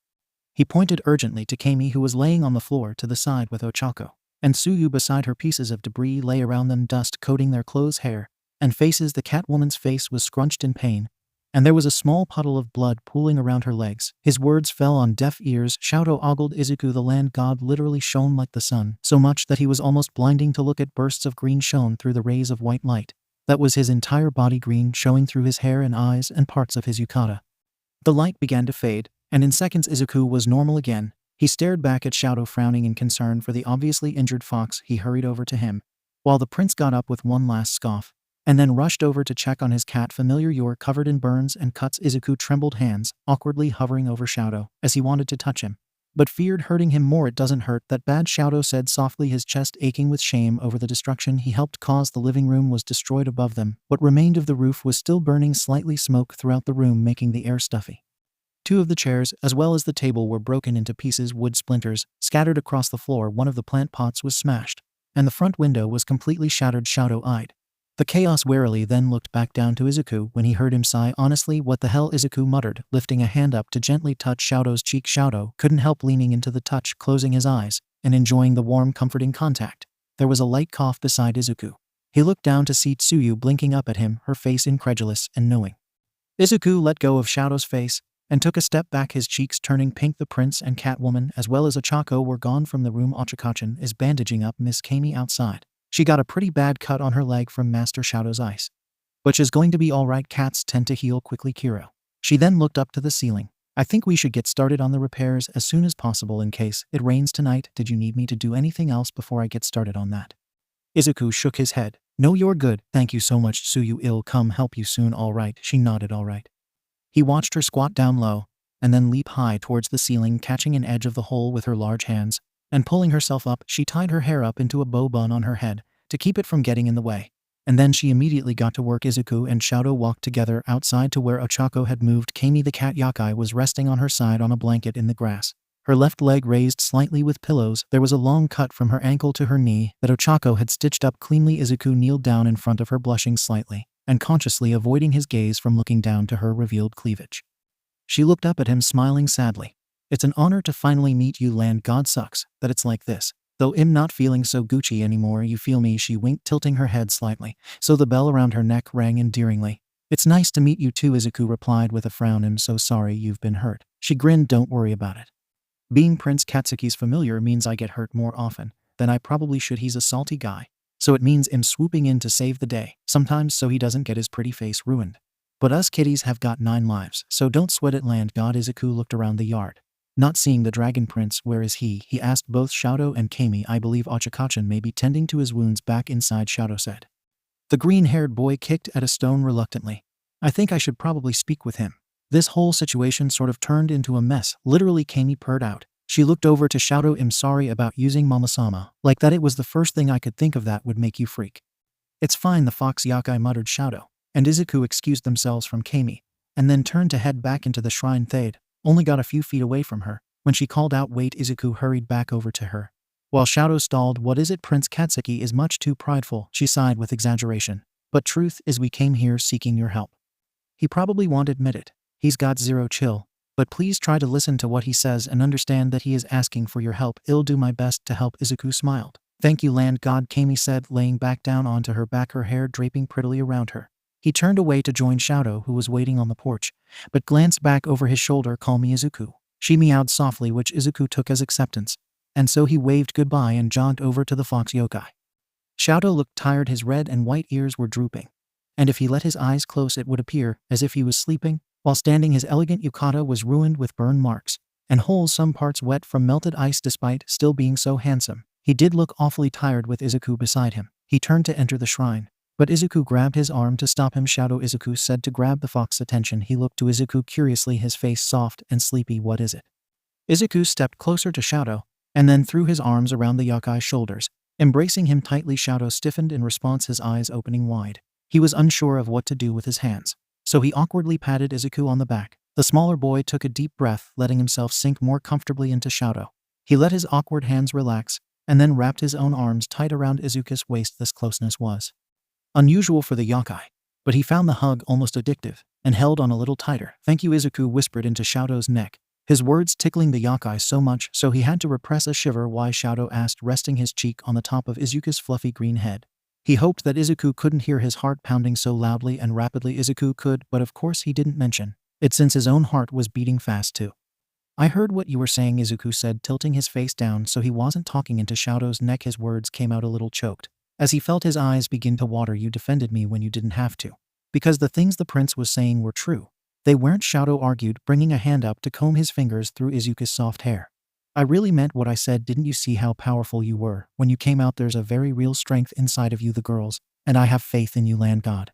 S1: He pointed urgently to Kami, who was laying on the floor to the side with Ochako and Tsuyu beside her. Pieces of debris lay around them, dust coating their clothes, hair, and faces. The catwoman's face was scrunched in pain, and there was a small puddle of blood pooling around her legs. His words fell on deaf ears. Shouto ogled Izuku. The land god literally shone like the sun, so much that he was almost blinding to look at. Bursts of green shone through the rays of white light. That was his entire body, green showing through his hair and eyes and parts of his yukata. The light began to fade, and in seconds Izuku was normal again. He stared back at Shouto, frowning in concern for the obviously injured fox. He hurried over to him, while the prince got up with one last scoff, and then rushed over to check on his cat. Familiar, you're covered in burns and cuts. Izuku trembled, hands awkwardly hovering over Shouto as he wanted to touch him, but feared hurting him more. It doesn't hurt that bad, Shouto said softly, his chest aching with shame over the destruction he helped cause. The living room was destroyed above them. What remained of the roof was still burning, slightly smoke throughout the room, making the air stuffy. 2 of the chairs, as well as the table, were broken into pieces, wood splinters scattered across the floor. One of the plant pots was smashed, and the front window was completely shattered. Shouto eyed The chaos warily then looked back down to Izuku when he heard him sigh honestly. What the hell? Izuku muttered, lifting a hand up to gently touch Shouto's cheek. Shouto couldn't help leaning into the touch, closing his eyes, and enjoying the warm, comforting contact. There was a light cough beside Izuku. He looked down to see Tsuyu blinking up at him, her face incredulous and knowing. Izuku let go of Shouto's face and took a step back, his cheeks turning pink. The prince and Catwoman as well as Ochako were gone from the room. Ochako-chan is bandaging up Miss Kami outside. She got a pretty bad cut on her leg from Master Shouto's ice. But she's going to be alright, cats tend to heal quickly, Kiro. She then looked up to the ceiling. I think we should get started on the repairs as soon as possible in case it rains tonight. Did you need me to do anything else before I get started on that? Izuku shook his head. No, you're good, thank you so much Tsuyu. I'll come help you soon. Alright, she nodded. Alright. He watched her squat down low, and then leap high towards the ceiling, catching an edge of the hole with her large hands, and pulling herself up. She tied her hair up into a bow bun on her head to keep it from getting in the way, and then she immediately got to work. Izuku and Shouto walked together outside to where Ochako had moved. Kami the cat yokai was resting on her side on a blanket in the grass, her left leg raised slightly with pillows. There was a long cut from her ankle to her knee that Ochako had stitched up cleanly. Izuku kneeled down in front of her, blushing slightly and consciously avoiding his gaze from looking down to her revealed cleavage. She looked up at him, smiling sadly. It's an honor to finally meet you, land god. Sucks that it's like this. Though I'm not feeling so Gucci anymore, you feel me? She winked, tilting her head slightly, so the bell around her neck rang endearingly. It's nice to meet you too, Izuku replied with a frown. I'm so sorry you've been hurt. She grinned. Don't worry about it. Being Prince Katsuki's familiar means I get hurt more often than I probably should. He's a salty guy, so it means I'm swooping in to save the day, sometimes so he doesn't get his pretty face ruined. But us kitties have got 9 lives, so don't sweat it, land god. Izuku looked around the yard. Not seeing the dragon prince. Where is he? He asked both Shouto and Kami. I believe Ochako-chan may be tending to his wounds back inside, Shouto said. The green-haired boy kicked at a stone reluctantly. I think I should probably speak with him. This whole situation sort of turned into a mess, literally, Kami purred out. She looked over to Shouto. I'm sorry about using Mama-sama like that. It was the first thing I could think of that would make you freak. It's fine, the fox yokai muttered Shouto, and Izuku excused themselves from Kami, and then turned to head back into the shrine. They'd only got a few feet away from her when she called out, wait. Izuku hurried back over to her, while Shouto stalled. What is it? Prince Katsuki is much too prideful, she sighed with exaggeration. But truth is, we came here seeking your help. He probably won't admit it. He's got zero chill. But please try to listen to what he says and understand that he is asking for your help. I'll do my best to help. Izuku smiled. Thank you, land god, Kami said, laying back down onto her back, her hair draping prettily around her. He turned away to join Shouto, who was waiting on the porch, but glanced back over his shoulder. Call me Izuku. She meowed softly, which Izuku took as acceptance, and so he waved goodbye and jogged over to the fox yokai. Shouto looked tired, his red and white ears were drooping, and if he let his eyes close it would appear as if he was sleeping. While standing, his elegant yukata was ruined with burn marks and holes, some parts wet from melted ice. Despite still being so handsome, he did look awfully tired with Izuku beside him. He turned to enter the shrine, but Izuku grabbed his arm to stop him. Shouto, Izuku said to grab the fox's attention. He looked to Izuku curiously, his face soft and sleepy. What is it? Izuku stepped closer to Shouto and then threw his arms around the yokai's shoulders, embracing him tightly. Shouto stiffened in response, his eyes opening wide. He was unsure of what to do with his hands, so he awkwardly patted Izuku on the back. The smaller boy took a deep breath, letting himself sink more comfortably into Shouto. He let his awkward hands relax, and then wrapped his own arms tight around Izuku's waist. This closeness was unusual for the yokai, but he found the hug almost addictive, and held on a little tighter. Thank you, Izuku whispered into Shouto's neck, his words tickling the yokai so much so he had to repress a shiver. Why? Shouto asked, resting his cheek on the top of Izuku's fluffy green head. He hoped that Izuku couldn't hear his heart pounding so loudly and rapidly. Izuku could, but of course he didn't mention it since his own heart was beating fast too. I heard what you were saying, Izuku said, tilting his face down so he wasn't talking into Shouto's neck. His words came out a little choked, as he felt his eyes begin to water. You defended me when you didn't have to, because the things the prince was saying were true. They weren't, Shouto argued, bringing a hand up to comb his fingers through Izuku's soft hair. I really meant what I said. Didn't you see how powerful you were when you came out? There's a very real strength inside of you, the girls, and I have faith in you, land god.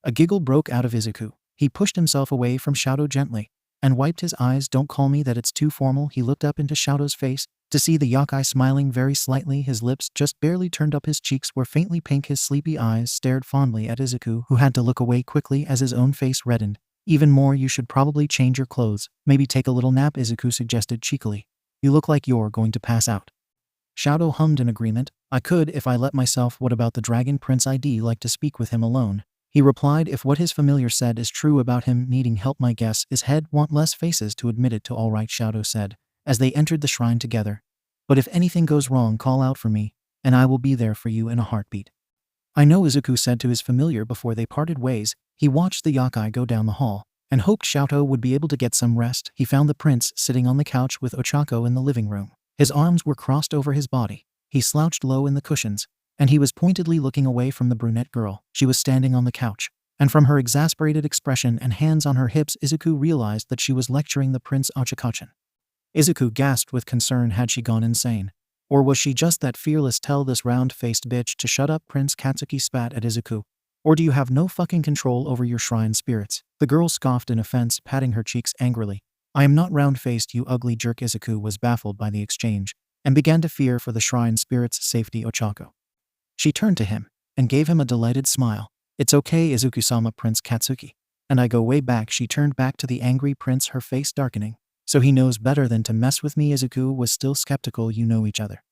S1: A giggle broke out of Izuku. He pushed himself away from Shouto gently and wiped his eyes. Don't call me that, it's too formal. He looked up into Shouto's face to see the yokai smiling very slightly. His lips just barely turned up, his cheeks were faintly pink. His sleepy eyes stared fondly at Izuku, who had to look away quickly as his own face reddened even more. You should probably change your clothes, maybe take a little nap, Izuku suggested cheekily. You look like you're going to pass out. Shouto hummed in agreement. I could if I let myself. What about the Dragon Prince? I'd like to speak with him alone. He replied, if what his familiar said is true about him needing help, my guess is he'd want less faces to admit it to. All right, Shouto said, as they entered the shrine together. But if anything goes wrong, call out for me, and I will be there for you in a heartbeat. I know, Izuku said to his familiar before they parted ways. He watched the yokai go down the hall, and hoped Shouto would be able to get some rest. He found the prince sitting on the couch with Ochako in the living room. His arms were crossed over his body. He slouched low in the cushions, and he was pointedly looking away from the brunette girl. She was standing on the couch, and from her exasperated expression and hands on her hips, Izuku realized that she was lecturing the Prince Ōchikachin. Izuku gasped with concern. Had she gone insane? Or was she just that fearless? Tell this round-faced bitch to shut up, Prince Katsuki spat at Izuku. Or do you have no fucking control over your shrine spirits? The girl scoffed in offense, patting her cheeks angrily. I am not round-faced, you ugly jerk. Izuku was baffled by the exchange, and began to fear for the shrine spirit's safety. Ochako. She turned to him, and gave him a delighted smile. It's okay, Izuku-sama, Prince Katsuki. And I go way back. She turned back to the angry prince, her face darkening. So he knows better than to mess with me. Izuku was still skeptical. You know each other.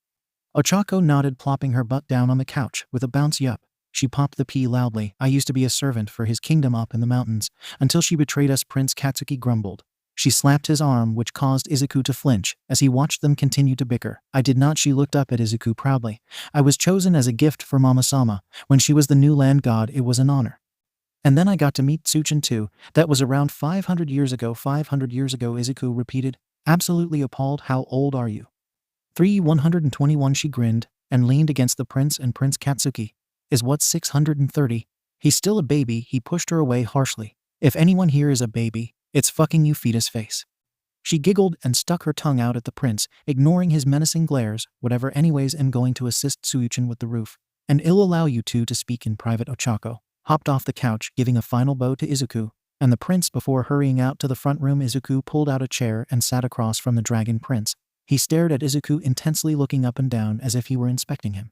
S1: Ochako nodded, plopping her butt down on the couch with a bounce. Yup. She popped the pea loudly. I used to be a servant for his kingdom up in the mountains, until she betrayed us, Prince Katsuki grumbled. She slapped his arm, which caused Izuku to flinch, as he watched them continue to bicker. I did not. She looked up at Izuku proudly. I was chosen as a gift for Mama-sama. When she was the new land god, it was an honor. And then I got to meet Tsuchin too. That was around 500 years ago. 500 years ago, Izuku repeated, absolutely appalled. How old are you? 121. She grinned, and leaned against the prince and Prince Katsuki. Is what, 630? He's still a baby. He pushed her away harshly. If anyone here is a baby, it's fucking you, fetus face. She giggled and stuck her tongue out at the prince, ignoring his menacing glares. Whatever, anyways, I'm going to assist Tsuchin with the roof, and I'll allow you two to speak in private. Ochako hopped off the couch, giving a final bow to Izuku and the prince before hurrying out to the front room. Izuku pulled out a chair and sat across from the dragon prince. He stared at Izuku intensely, looking up and down as if he were inspecting him.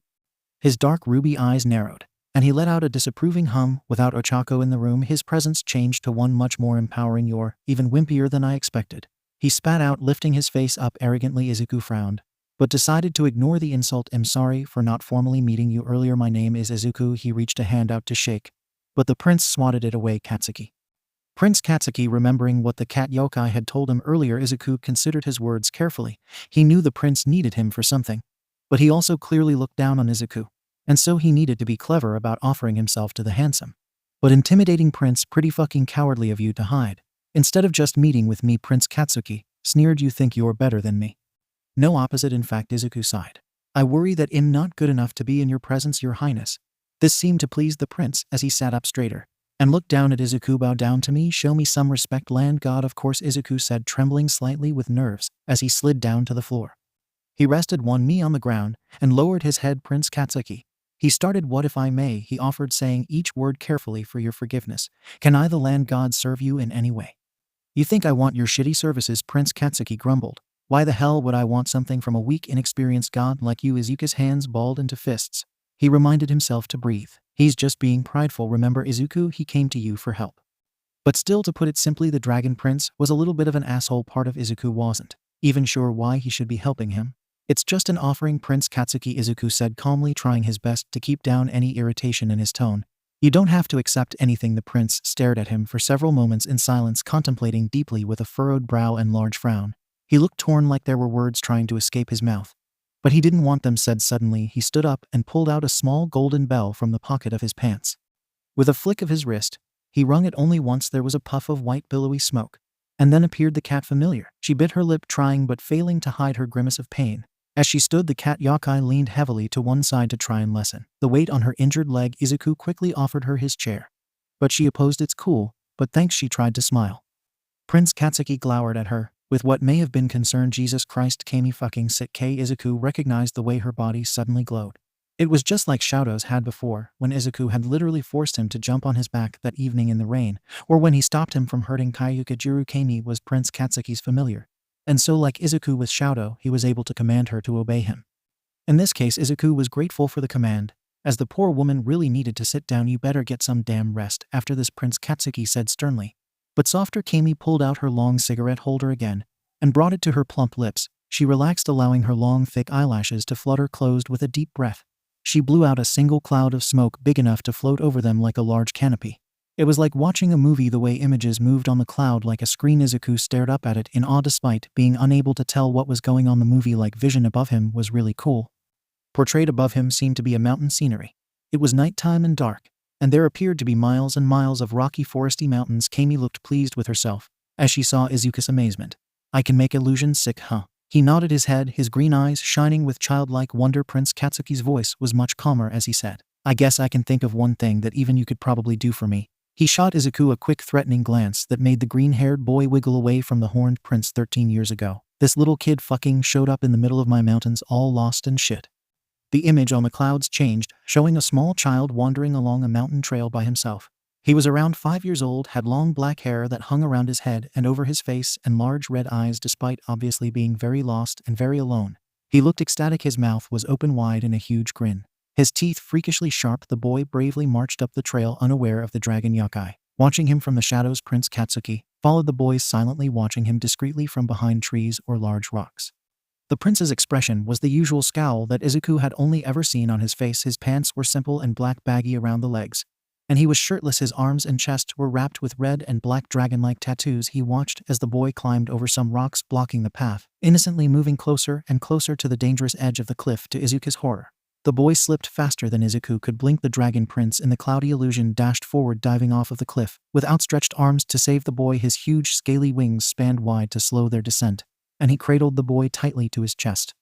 S1: His dark ruby eyes narrowed, and he let out a disapproving hum. Without Ochako in the room, his presence changed to one much more empowering. You're even wimpier than I expected. He spat out, lifting his face up arrogantly. Izuku frowned, but decided to ignore the insult. I'm sorry for not formally meeting you earlier. My name is Izuku. He reached a hand out to shake, but the prince swatted it away. Katsuki. Prince Katsuki, remembering what the cat yokai had told him earlier. Izuku considered his words carefully. He knew the prince needed him for something, but he also clearly looked down on Izuku, and so he needed to be clever about offering himself to the handsome but intimidating prince. Pretty fucking cowardly of you to hide, instead of just meeting with me, Prince Katsuki sneered. You think you're better than me? No, opposite in fact, Izuku sighed. I worry that I'm not good enough to be in your presence, your highness. This seemed to please the prince as he sat up straighter and looked down at Izuku. Bow down to me, show me some respect, land god. Of course, Izuku said, trembling slightly with nerves as he slid down to the floor. He rested one knee on the ground and lowered his head. Prince Katsuki. He started. What if I may, he offered, saying each word carefully. For your forgiveness. Can I, the land god, serve you in any way? You think I want your shitty services? Prince Katsuki grumbled. Why the hell would I want something from a weak, inexperienced god like you? Izuku's hands balled into fists. He reminded himself to breathe. He's just being prideful. Remember, Izuku, he came to you for help. But still, to put it simply, the dragon prince was a little bit of an asshole. Part of Izuku wasn't even sure why he should be helping him. It's just an offering, Prince Katsuki, Izuku said calmly, trying his best to keep down any irritation in his tone. You don't have to accept anything. The prince stared at him for several moments in silence, contemplating deeply with a furrowed brow and large frown. He looked torn, like there were words trying to escape his mouth, but he didn't want them said. Suddenly, he stood up and pulled out a small golden bell from the pocket of his pants. With a flick of his wrist, he rung it only once. There was a puff of white billowy smoke, and then appeared the cat familiar. She bit her lip, trying but failing to hide her grimace of pain. As she stood, the cat yokai leaned heavily to one side to try and lessen the weight on her injured leg. Izuku quickly offered her his chair, but she opposed. It's cool, but thanks. She tried to smile. Prince Katsuki glowered at her with what may have been concern. Jesus Christ, 𝗕𝗵𝗃𝗁𝗧𝗍. Izuku recognized the way her body suddenly glowed. It was just like Shouto's had before, when Izuku had literally forced him to jump on his back that evening in the rain, or when he stopped him from hurting Kayuka. 𝗓𝗓𝗓𝗍 was Prince Katsuki's familiar, and so like Izuku with Shouto, he was able to command her to obey him. In this case, Izuku was grateful for the command, as the poor woman really needed to sit down. You better get some damn rest after this, Prince Katsuki said sternly. But softer, Kami pulled out her long cigarette holder again and brought it to her plump lips. She relaxed, allowing her long, thick eyelashes to flutter closed with a deep breath. She blew out a single cloud of smoke big enough to float over them like a large canopy. It was like watching a movie, the way images moved on the cloud like a screen. Izuku stared up at it in awe despite being unable to tell what was going on. The movie-like vision above him was really cool. Portrayed above him seemed to be a mountain scenery. It was nighttime and dark, and there appeared to be miles and miles of rocky foresty mountains. Kami looked pleased with herself as she saw Izuku's amazement. I can make illusions sick, huh? He nodded his head, his green eyes shining with childlike wonder. Prince Katsuki's voice was much calmer as he said, I guess I can think of one thing that even you could probably do for me. He shot Izuku a quick threatening glance that made the green-haired boy wiggle away from the horned prince. 13 years ago, this little kid fucking showed up in the middle of my mountains all lost and shit. The image on the clouds changed, showing a small child wandering along a mountain trail by himself. He was around 5 years old, had long black hair that hung around his head and over his face, and large red eyes. Despite obviously being very lost and very alone, he looked ecstatic. His mouth was open wide in a huge grin, his teeth freakishly sharp. The boy bravely marched up the trail, unaware of the dragon yokai. Watching him from the shadows, Prince Katsuki followed the boy silently, watching him discreetly from behind trees or large rocks. The prince's expression was the usual scowl that Izuku had only ever seen on his face. His pants were simple and black, baggy around the legs, and he was shirtless. His arms and chest were wrapped with red and black dragon-like tattoos. He watched as the boy climbed over some rocks blocking the path, innocently moving closer and closer to the dangerous edge of the cliff. To Izuku's horror, the boy slipped faster than Izuku could blink. The dragon prince in the cloudy illusion dashed forward, diving off of the cliff with outstretched arms to save the boy. His huge scaly wings spanned wide to slow their descent, and he cradled the boy tightly to his chest.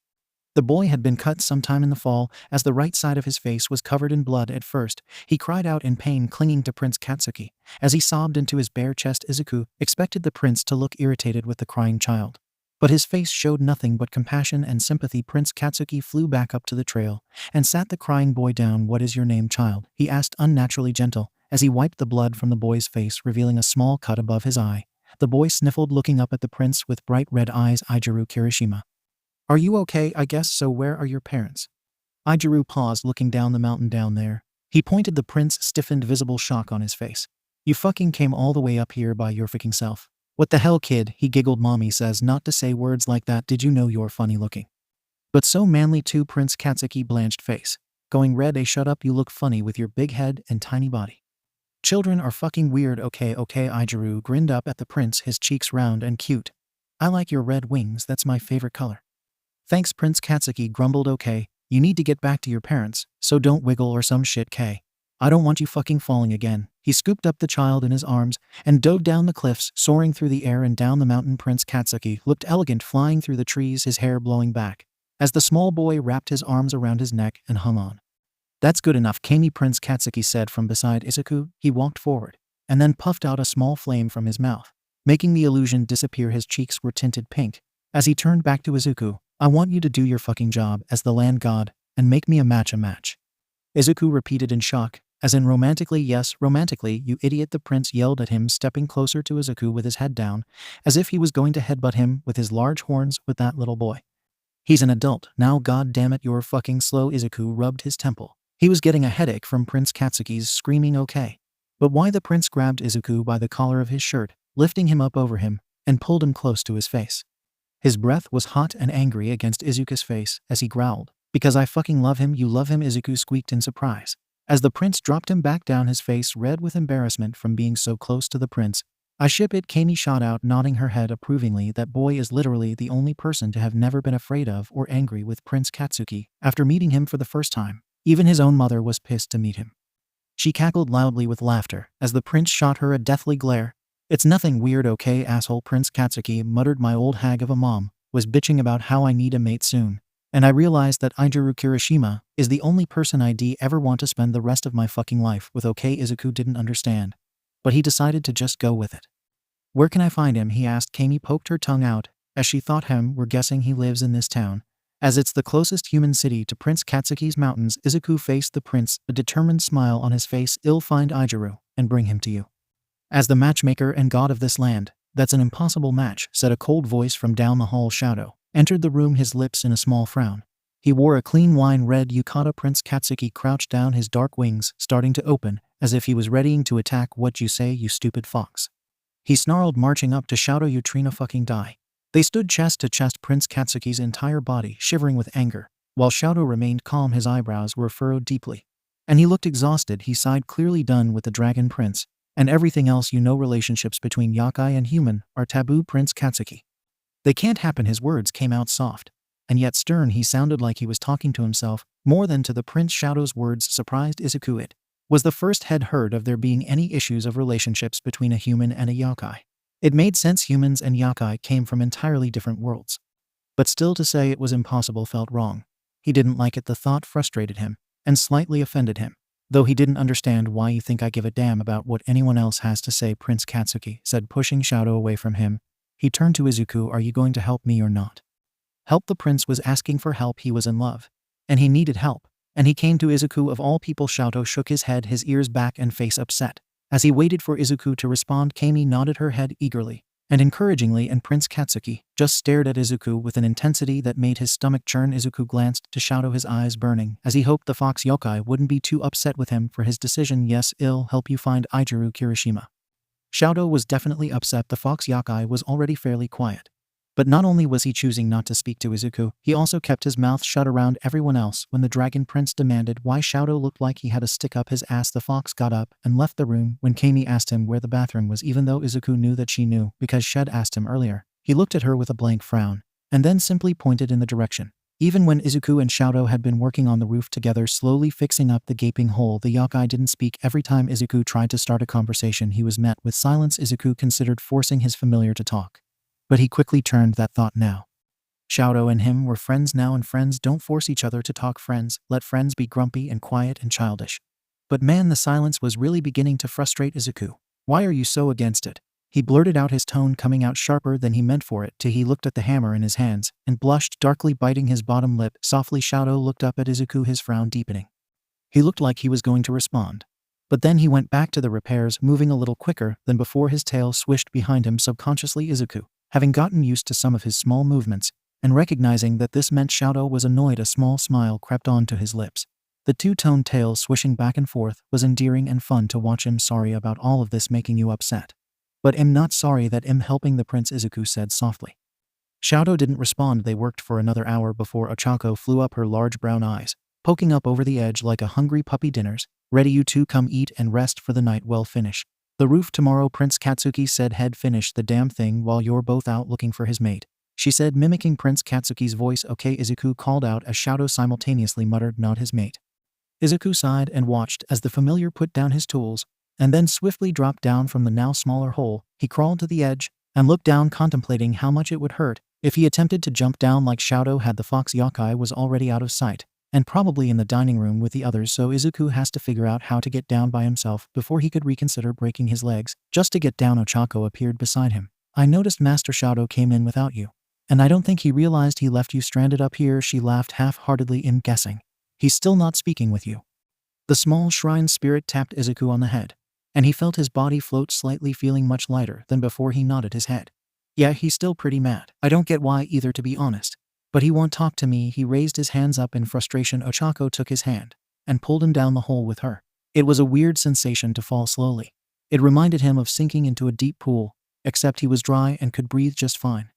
S1: The boy had been cut sometime in the fall, as the right side of his face was covered in blood. At first, he cried out in pain, clinging to Prince Katsuki as he sobbed into his bare chest. Izuku expected the prince to look irritated with the crying child, but his face showed nothing but compassion and sympathy. Prince Katsuki flew back up to the trail and sat the crying boy down. What is your name, child? He asked, unnaturally gentle, as he wiped the blood from the boy's face, revealing a small cut above his eye. The boy sniffled, looking up at the prince with bright red eyes. Ijuru Kirishima. Are you okay? I guess so. Where are your parents? Ijuru paused, looking down the mountain. Down there. He pointed. The prince stiffened, visible shock on his face. You fucking came all the way up here by your fucking self. What the hell, kid? He giggled. Mommy says not to say words like that. Did you know you're funny looking? But so manly too. Prince Katsuki blanched face, going red. Shut up, you look funny with your big head and tiny body. Children are fucking weird. Okay, Ijuru grinned up at the prince, his cheeks round and cute. I like your red wings, that's my favorite color. Thanks, Prince Katsuki grumbled. Okay, you need to get back to your parents, so don't wiggle or some shit, K. I don't want you fucking falling again. He scooped up the child in his arms and dove down the cliffs, soaring through the air and down the mountain. Prince Katsuki looked elegant flying through the trees, his hair blowing back, as the small boy wrapped his arms around his neck and hung on. That's good enough, Kami, Prince Katsuki said from beside Izuku. He walked forward and then puffed out a small flame from his mouth, making the illusion disappear. His cheeks were tinted pink. As he turned back to Izuku, I want you to do your fucking job as the land god and make me a match. Izuku repeated in shock, as in romantically. Yes, romantically, you idiot, the prince yelled at him, stepping closer to Izuku with his head down, as if he was going to headbutt him with his large horns. With that little boy. He's an adult now, god damn it, you're fucking slow. Izuku rubbed his temple. He was getting a headache from Prince Katsuki's screaming. Okay. But why? The prince grabbed Izuku by the collar of his shirt, lifting him up over him, and pulled him close to his face. His breath was hot and angry against Izuku's face as he growled, because I fucking love him. You love him? Izuku squeaked in surprise, as the prince dropped him back down, his face red with embarrassment from being so close to the prince. I ship it, Kami shot out, nodding her head approvingly. That boy is literally the only person to have never been afraid of or angry with Prince Katsuki after meeting him for the first time. Even his own mother was pissed to meet him. She cackled loudly with laughter as the prince shot her a deathly glare. It's nothing weird, okay, asshole, Prince Katsuki muttered. My old hag of a mom was bitching about how I need a mate soon, and I realized that Ijuru Kirishima is the only person I'd ever want to spend the rest of my fucking life with. Okay, Izuku didn't understand, but he decided to just go with it. Where can I find him? He asked. Kami poked her tongue out as she thought him. We're guessing he lives in this town, as it's the closest human city to Prince Katsuki's mountains. Izuku faced the prince, a determined smile on his face. I'll find Ijuru and bring him to you. As the matchmaker and god of this land, that's an impossible match, said a cold voice from down the hall. Shouto entered the room, his lips in a small frown. He wore a clean wine red yukata. Prince Katsuki crouched down, his dark wings starting to open, as if he was readying to attack. What you say, you stupid fox? He snarled, marching up to Shouto. You Trina fucking die. They stood chest to chest, Prince Katsuki's entire body shivering with anger, while Shouto remained calm. His eyebrows were furrowed deeply, and he looked exhausted. He sighed, clearly done with the Dragon Prince and everything else. Relationships between yokai and human are taboo, Prince Katsuki. They can't happen. His words came out soft and yet stern. He sounded like he was talking to himself more than to the prince. Shouto's words surprised Izuku. It was the first had heard of there being any issues of relationships between a human and a yokai. It made sense. Humans and yokai came from entirely different worlds. But still, to say it was impossible felt wrong. He didn't like it. The thought frustrated him and slightly offended him, though he didn't understand why. You think I give a damn about what anyone else has to say? Prince Katsuki said, pushing Shouto away from him. He turned to Izuku. Are you going to help me or not? Help? The prince was asking for help. He was in love, and he needed help, and he came to Izuku of all people. Shouto shook his head, his ears back and face upset. As he waited for Izuku to respond, Kami nodded her head eagerly and encouragingly, and Prince Katsuki just stared at Izuku with an intensity that made his stomach churn. Izuku glanced to Shouto, his eyes burning, as he hoped the fox yokai wouldn't be too upset with him for his decision. Yes, I'll help you find Ijuru Kirishima. Shouto was definitely upset. The fox yokai was already fairly quiet. But not only was he choosing not to speak to Izuku, he also kept his mouth shut around everyone else. When the Dragon Prince demanded why Shouto looked like he had a stick up his ass, the fox got up and left the room. When Kami asked him where the bathroom was, even though Izuku knew that she knew because Shed asked him earlier, he looked at her with a blank frown and then simply pointed in the direction. Even when Izuku and Shouto had been working on the roof together, slowly fixing up the gaping hole, the yokai didn't speak. Every time Izuku tried to start a conversation, he was met with silence. Izuku considered forcing his familiar to talk, but he quickly turned that thought now. Shouto and him were friends now, and friends don't force each other to talk. Friends let friends be grumpy and quiet and childish. But man, the silence was really beginning to frustrate Izuku. Why are you so against it? He blurted out, his tone coming out sharper than he meant for it. He looked at the hammer in his hands and blushed, darkly biting his bottom lip. Softly, Shouto looked up at Izuku, his frown deepening. He looked like he was going to respond, but then he went back to the repairs, moving a little quicker than before. His tail swished behind him. Subconsciously, Izuku, having gotten used to some of his small movements and recognizing that this meant Shouto was annoyed, a small smile crept onto his lips. The two-toned tail swishing back and forth was endearing and fun to watch. I'm sorry about all of this making you upset. But I'm not sorry that I'm helping the prince, Izuku said softly. Shouto didn't respond. They worked for another hour before Ochako flew up, her large brown eyes poking up over the edge like a hungry puppy. Dinner's ready, you two come eat and rest for the night. Well, finish the roof tomorrow, Prince Katsuki said. Head finish the damn thing while you're both out looking for his mate, she said, mimicking Prince Katsuki's voice. Okay, Izuku called out as Shouto simultaneously muttered, not his mate. Izuku sighed and watched as the familiar put down his tools and then swiftly dropped down from the now smaller hole. He crawled to the edge and looked down, contemplating how much it would hurt if he attempted to jump down like Shouto had. The fox yokai was already out of sight and probably in the dining room with the others, so Izuku has to figure out how to get down by himself before he could reconsider breaking his legs just to get down. Ochako appeared beside him. I noticed Master Shouto came in without you, and I don't think he realized he left you stranded up here, she laughed half-heartedly. I'm guessing he's still not speaking with you. The small shrine spirit tapped Izuku on the head, and he felt his body float slightly, feeling much lighter than before. He nodded his head. Yeah, he's still pretty mad. I don't get why either, to be honest. But he won't talk to me. He raised his hands up in frustration. Ochako took his hand and pulled him down the hole with her. It was a weird sensation to fall slowly. It reminded him of sinking into a deep pool, except he was dry and could breathe just fine.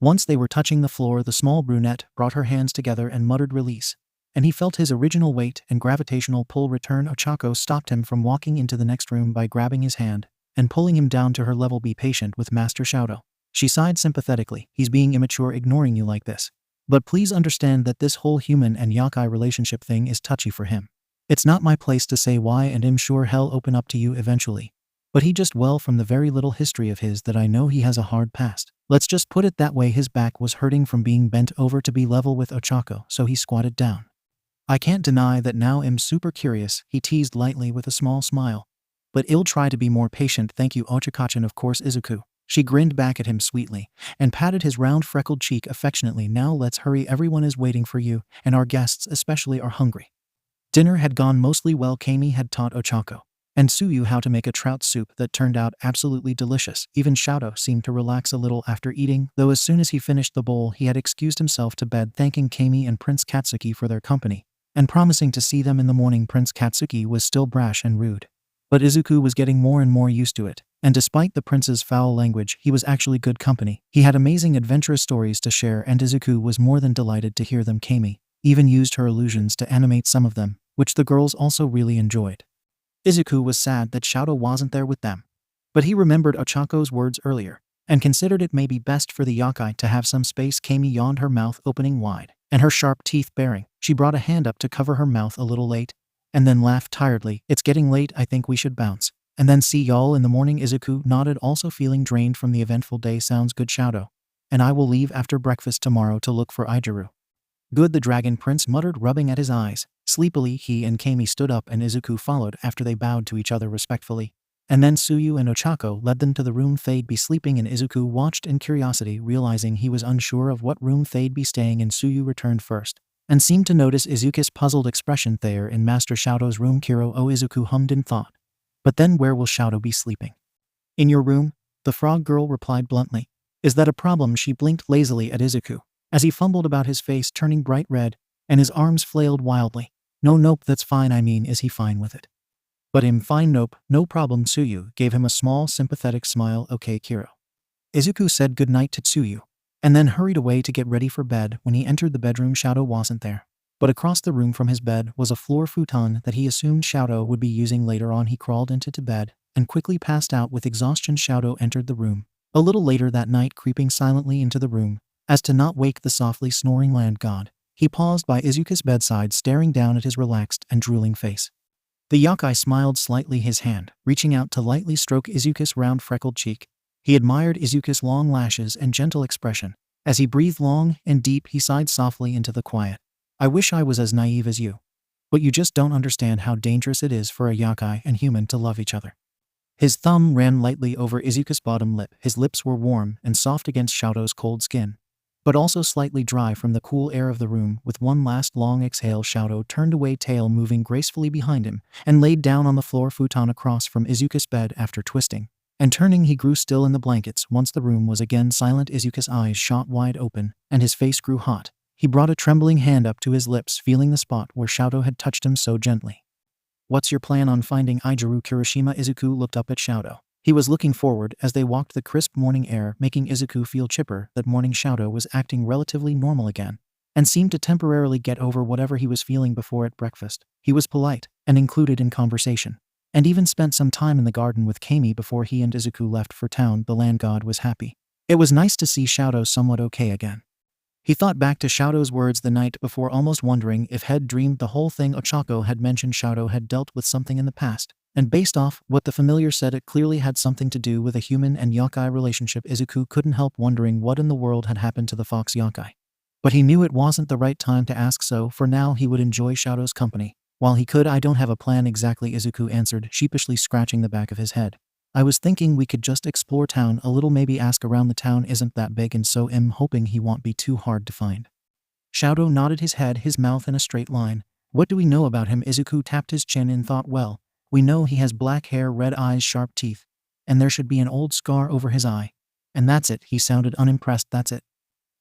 S1: Once they were touching the floor, the small brunette brought her hands together and muttered release, and he felt his original weight and gravitational pull return. Ochako stopped him from walking into the next room by grabbing his hand and pulling him down to her level. Be patient with Master Shouto, she sighed sympathetically. He's being immature ignoring you like this. But please understand that this whole human and yokai relationship thing is touchy for him. It's not my place to say why, and I'm sure he'll open up to you eventually. But he just, well, from the very little history of his that I know, he has a hard past. Let's just put it that way. His back was hurting from being bent over to be level with Ochako, so he squatted down. I can't deny that now I'm super curious, he teased lightly with a small smile. But I'll try to be more patient, thank you, Ochako-chan. Of course, Izuku. She grinned back at him sweetly and patted his round freckled cheek affectionately. Now let's hurry, everyone is waiting for you, and our guests especially are hungry. Dinner had gone mostly well. Kami had taught Ochako and Tsuyu how to make a trout soup that turned out absolutely delicious. Even Shouto seemed to relax a little after eating, though as soon as he finished the bowl he had excused himself to bed, thanking Kami and Prince Katsuki for their company and promising to see them in the morning. Prince Katsuki was still brash and rude, but Izuku was getting more and more used to it. And despite the prince's foul language, he was actually good company. He had amazing adventurous stories to share, and Izuku was more than delighted to hear them. Kami even used her illusions to animate some of them, which the girls also really enjoyed. Izuku was sad that Shouto wasn't there with them. But he remembered Ochako's words earlier, and considered it may be best for the yokai to have some space. Kami yawned, her mouth opening wide, and her sharp teeth baring. She brought a hand up to cover her mouth a little late, and then laughed tiredly. It's getting late, I think we should bounce. And then see y'all in the morning. Izuku nodded, also feeling drained from the eventful day. Sounds good, Shouto. And I will leave after breakfast tomorrow to look for Ijiru. Good, the dragon prince muttered, rubbing at his eyes. Sleepily, he and Kami stood up and Izuku followed after they bowed to each other respectfully. And then Tsuyu and Ochako led them to the room they'd be sleeping in. Izuku watched in curiosity, realizing he was unsure of what room they'd be staying in. Tsuyu returned first, and seemed to notice Izuku's puzzled expression. There in Master Shouto's room. Izuku hummed in thought. But then where will Shouto be sleeping? In your room, the frog girl replied bluntly. Is that a problem? She blinked lazily at Izuku, as he fumbled about, his face turning bright red, and his arms flailed wildly. Nope, that's fine. I mean, is he fine with it? But I'm fine. Nope, no problem. Tsuyu gave him a small sympathetic smile. Okay, Kiro. Izuku said goodnight to Tsuyu, and then hurried away to get ready for bed. When he entered the bedroom, Shouto wasn't there. But across the room from his bed was a floor futon that he assumed Shouto would be using later on. He crawled into bed and quickly passed out with exhaustion. Shouto entered the room a little later that night, creeping silently into the room as to not wake the softly snoring land god. He paused by Izuku's bedside, staring down at his relaxed and drooling face. The yokai smiled slightly, his hand reaching out to lightly stroke Izuku's round freckled cheek. He admired Izuku's long lashes and gentle expression. As he breathed long and deep, he sighed softly into the quiet. I wish I was as naive as you. But you just don't understand how dangerous it is for a yokai and human to love each other. His thumb ran lightly over Izuku's bottom lip. His lips were warm and soft against Shouto's cold skin, but also slightly dry from the cool air of the room. With one last long exhale, Shouto turned away, tail moving gracefully behind him, and laid down on the floor futon across from Izuku's bed. After twisting and turning, he grew still in the blankets. Once the room was again silent, Izuku's eyes shot wide open, and his face grew hot. He brought a trembling hand up to his lips, feeling the spot where Shouto had touched him so gently. What's your plan on finding Ijiru? Kirishima? Izuku looked up at Shouto. He was looking forward as they walked the crisp morning air, making Izuku feel chipper. That morning Shouto was acting relatively normal again, and seemed to temporarily get over whatever he was feeling before at breakfast. He was polite and included in conversation, and even spent some time in the garden with Kami before he and Izuku left for town. The land god was happy. It was nice to see Shouto somewhat okay again. He thought back to Shouto's words the night before, almost wondering if he'd dreamed the whole thing. Ochako had mentioned Shouto had dealt with something in the past, and based off what the familiar said, it clearly had something to do with a human and yokai relationship. Izuku couldn't help wondering what in the world had happened to the fox yokai. But he knew it wasn't the right time to ask, so for now he would enjoy Shouto's company while he could. I don't have a plan exactly, Izuku answered, sheepishly scratching the back of his head. I was thinking we could just explore town a little, maybe ask around. The town isn't that big, and so I'm hoping he won't be too hard to find. Shouto nodded his head, his mouth in a straight line. What do we know about him? Izuku tapped his chin in thought. Well, we know he has black hair, red eyes, sharp teeth, and there should be an old scar over his eye. And that's it. He sounded unimpressed. That's it.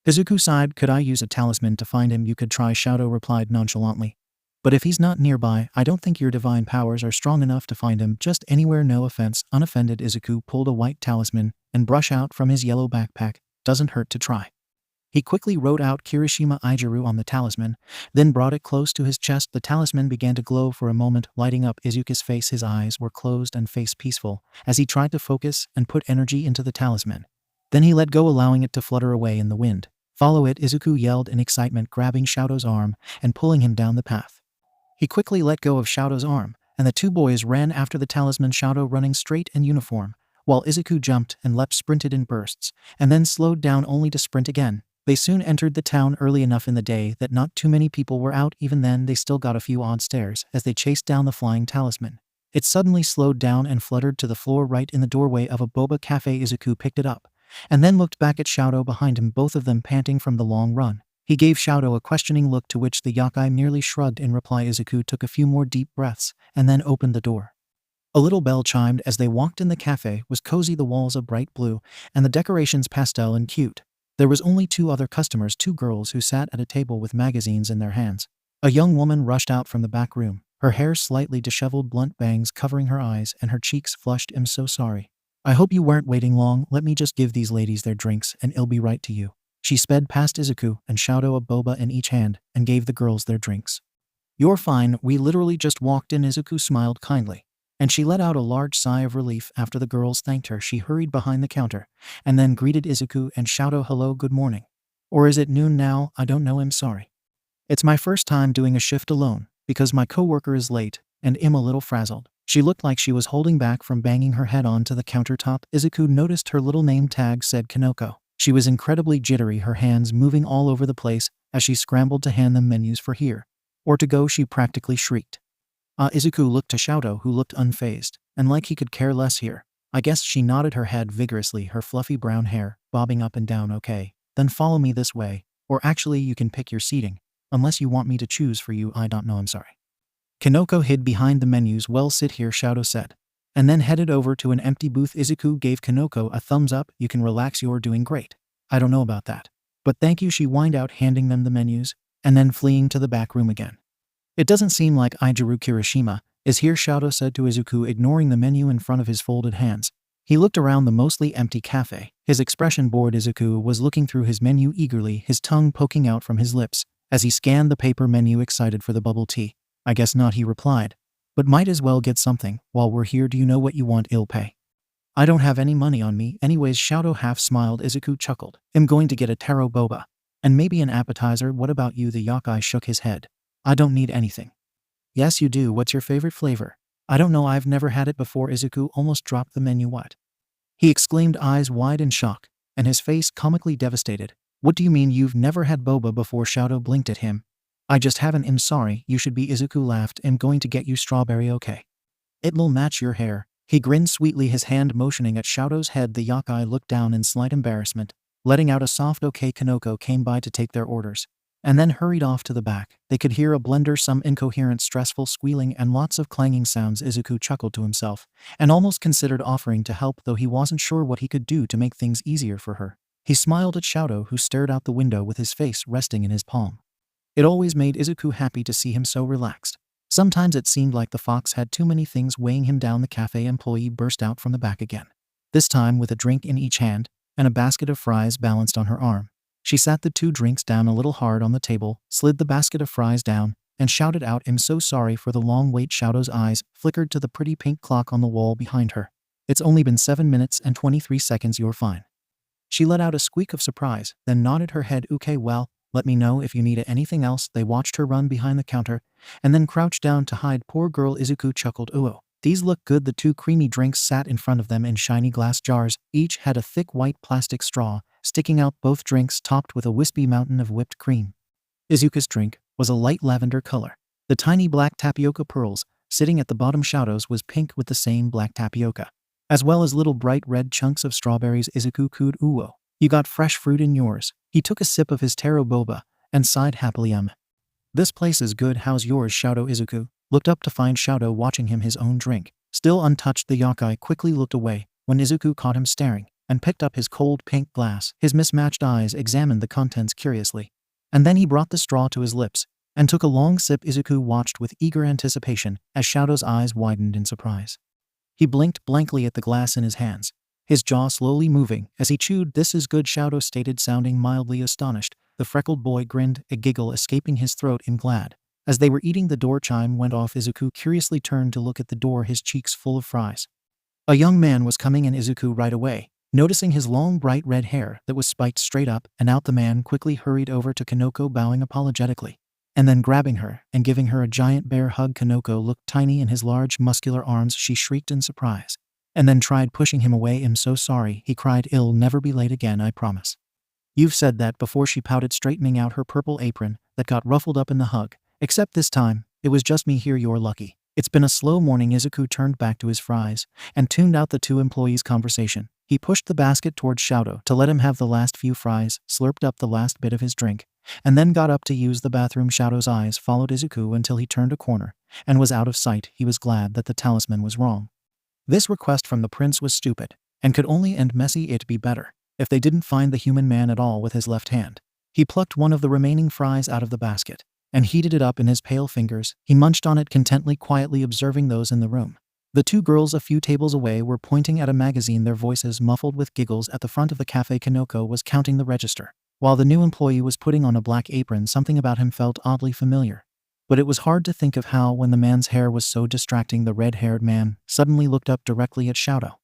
S1: Izuku sighed. Could I use a talisman to find him? You could try, Shouto replied nonchalantly. But if he's not nearby, I don't think your divine powers are strong enough to find him just anywhere. No offense. Unoffended, Izuku pulled a white talisman and brush out from his yellow backpack. Doesn't hurt to try. He quickly wrote out Kirishima Ijiru on the talisman, then brought it close to his chest. The talisman began to glow for a moment, lighting up Izuku's face. His eyes were closed and face peaceful as he tried to focus and put energy into the talisman. Then he let go, allowing it to flutter away in the wind. Follow it, Izuku yelled in excitement, grabbing Shouto's arm and pulling him down the path. He quickly let go of Shouto's arm, and the two boys ran after the talisman, Shouto running straight and uniform, while Izuku jumped and leapt, sprinted in bursts, and then slowed down only to sprint again. They soon entered the town early enough in the day that not too many people were out. Even then, they still got a few odd stares as they chased down the flying talisman. It suddenly slowed down and fluttered to the floor right in the doorway of a boba cafe. Izuku picked it up, and then looked back at Shouto behind him, both of them panting from the long run. He gave Shouto a questioning look, to which the yokai merely shrugged in reply. Izuku took a few more deep breaths and then opened the door. A little bell chimed as they walked in. The cafe was cozy, the walls a bright blue, and the decorations pastel and cute. There was only two other customers, two girls who sat at a table with magazines in their hands. A young woman rushed out from the back room, her hair slightly disheveled, blunt bangs covering her eyes and her cheeks flushed. I'm so sorry. I hope you weren't waiting long. Let me just give these ladies their drinks and it'll be right to you. She sped past Izuku and Shouto a boba in each hand and gave the girls their drinks. You're fine, we literally just walked in. Izuku smiled kindly, and she let out a large sigh of relief after the girls thanked her. She hurried behind the counter and then greeted Izuku and Shouto. Hello, good morning. Or is it noon now? I don't know, I'm sorry. It's my first time doing a shift alone, because my coworker is late, and I'm a little frazzled. She looked like she was holding back from banging her head onto the countertop. Izuku noticed her little name tag said Kanoko. She was incredibly jittery, her hands moving all over the place as she scrambled to hand them menus for here. Or to go, she practically shrieked. Izuku looked to Shouto, who looked unfazed, and like he could care less here. I guess. She nodded her head vigorously, her fluffy brown hair bobbing up and down. Okay, then follow me this way, or actually you can pick your seating, unless you want me to choose for you. I don't know, I'm sorry. Kanoko hid behind the menus. Well, sit here, Shouto said, and then headed over to an empty booth. Izuku gave Kanoko a thumbs up. You can relax, you're doing great. I don't know about that, but thank you, she whined out, handing them the menus, and then fleeing to the back room again. It doesn't seem like Ijuru Kirishima is here, Shouto said to Izuku, ignoring the menu in front of his folded hands. He looked around the mostly empty cafe, his expression bored. Izuku was looking through his menu eagerly, his tongue poking out from his lips as he scanned the paper menu, excited for the bubble tea. I guess not, he replied, but might as well get something while we're here. Do you know what you want? I'll pay. I don't have any money on me anyways, Shouto half smiled. Izuku chuckled. I'm going to get a taro boba, and maybe an appetizer. What about you? The yokai shook his head. I don't need anything. Yes you do, what's your favorite flavor? I don't know, I've never had it before. Izuku almost dropped the menu. What? He exclaimed, eyes wide in shock, and his face comically devastated. What do you mean you've never had boba before? Shouto blinked at him. I just haven't. I'm sorry, you should be. Izuku laughed. I'm going to get you strawberry, okay? It'll match your hair. He grinned sweetly, his hand motioning at Shouto's head. The yokai looked down in slight embarrassment, letting out a soft okay. Kanoko came by to take their orders, and then hurried off to the back. They could hear a blender, some incoherent, stressful squealing, and lots of clanging sounds. Izuku chuckled to himself, and almost considered offering to help, though he wasn't sure what he could do to make things easier for her. He smiled at Shouto, who stared out the window with his face resting in his palm. It always made Izuku happy to see him so relaxed. Sometimes it seemed like the fox had too many things weighing him down. The cafe employee burst out from the back again, this time with a drink in each hand and a basket of fries balanced on her arm. She sat the 2 drinks down a little hard on the table, slid the basket of fries down, and shouted out, I'm so sorry for the long wait. Shouto's eyes flickered to the pretty pink clock on the wall behind her. It's only been 7 minutes and 23 seconds, you're fine. She let out a squeak of surprise, then nodded her head. Okay, well, let me know if you need anything else. They watched her run behind the counter and then crouch down to hide. Poor girl, Izuku chuckled. Ooh, these look good. The 2 creamy drinks sat in front of them in shiny glass jars. Each had a thick white plastic straw sticking out, both drinks topped with a wispy mountain of whipped cream. Izuku's drink was a light lavender color. The tiny black tapioca pearls sitting at the bottom. Shouto's was pink with the same black tapioca, as well as little bright red chunks of strawberries. Izuku cooed. Ooh, you got fresh fruit in yours. He took a sip of his taro boba and sighed happily. This place is good. How's yours? Shouto. Izuku looked up to find Shouto watching him his own drink, still untouched. The yokai quickly looked away when Izuku caught him staring and picked up his cold pink glass. His mismatched eyes examined the contents curiously, and then he brought the straw to his lips and took a long sip. Izuku watched with eager anticipation as Shouto's eyes widened in surprise. He blinked blankly at the glass in his hands, his jaw slowly moving as he chewed. This is good, Shouto stated, sounding mildly astonished. The freckled boy grinned, a giggle escaping his throat. I'm glad. As they were eating, the door chime went off. Izuku curiously turned to look at the door, his cheeks full of fries. A young man was coming in. Izuku right away, noticing his long bright red hair that was spiked straight up and out. The man quickly hurried over to Kanoko, bowing apologetically, and then grabbing her and giving her a giant bear hug. Kanoko looked tiny in his large muscular arms. She shrieked in surprise, and then tried pushing him away. I'm so sorry, he cried. I'll never be late again, I promise. You've said that before, she pouted, straightening out her purple apron that got ruffled up in the hug. Except this time, it was just me here. You're lucky. It's been a slow morning. Izuku turned back to his fries and tuned out the 2 employees' conversation. He pushed the basket towards Shouto to let him have the last few fries, slurped up the last bit of his drink, and then got up to use the bathroom. Shouto's eyes followed Izuku until he turned a corner and was out of sight. He was glad that the talisman was wrong. This request from the prince was stupid and could only end messy. It'd be better if they didn't find the human man at all. With his left hand, he plucked one of the remaining fries out of the basket and heated it up in his pale fingers. He munched on it contently, quietly observing those in the room. The two girls a few tables away were pointing at a magazine, their voices muffled with giggles. At the front of the cafe, Kanoko was counting the register, while the new employee was putting on a black apron. Something about him felt oddly familiar. But it was hard to think of how when the man's hair was so distracting. The red-haired man suddenly looked up directly at Shouto.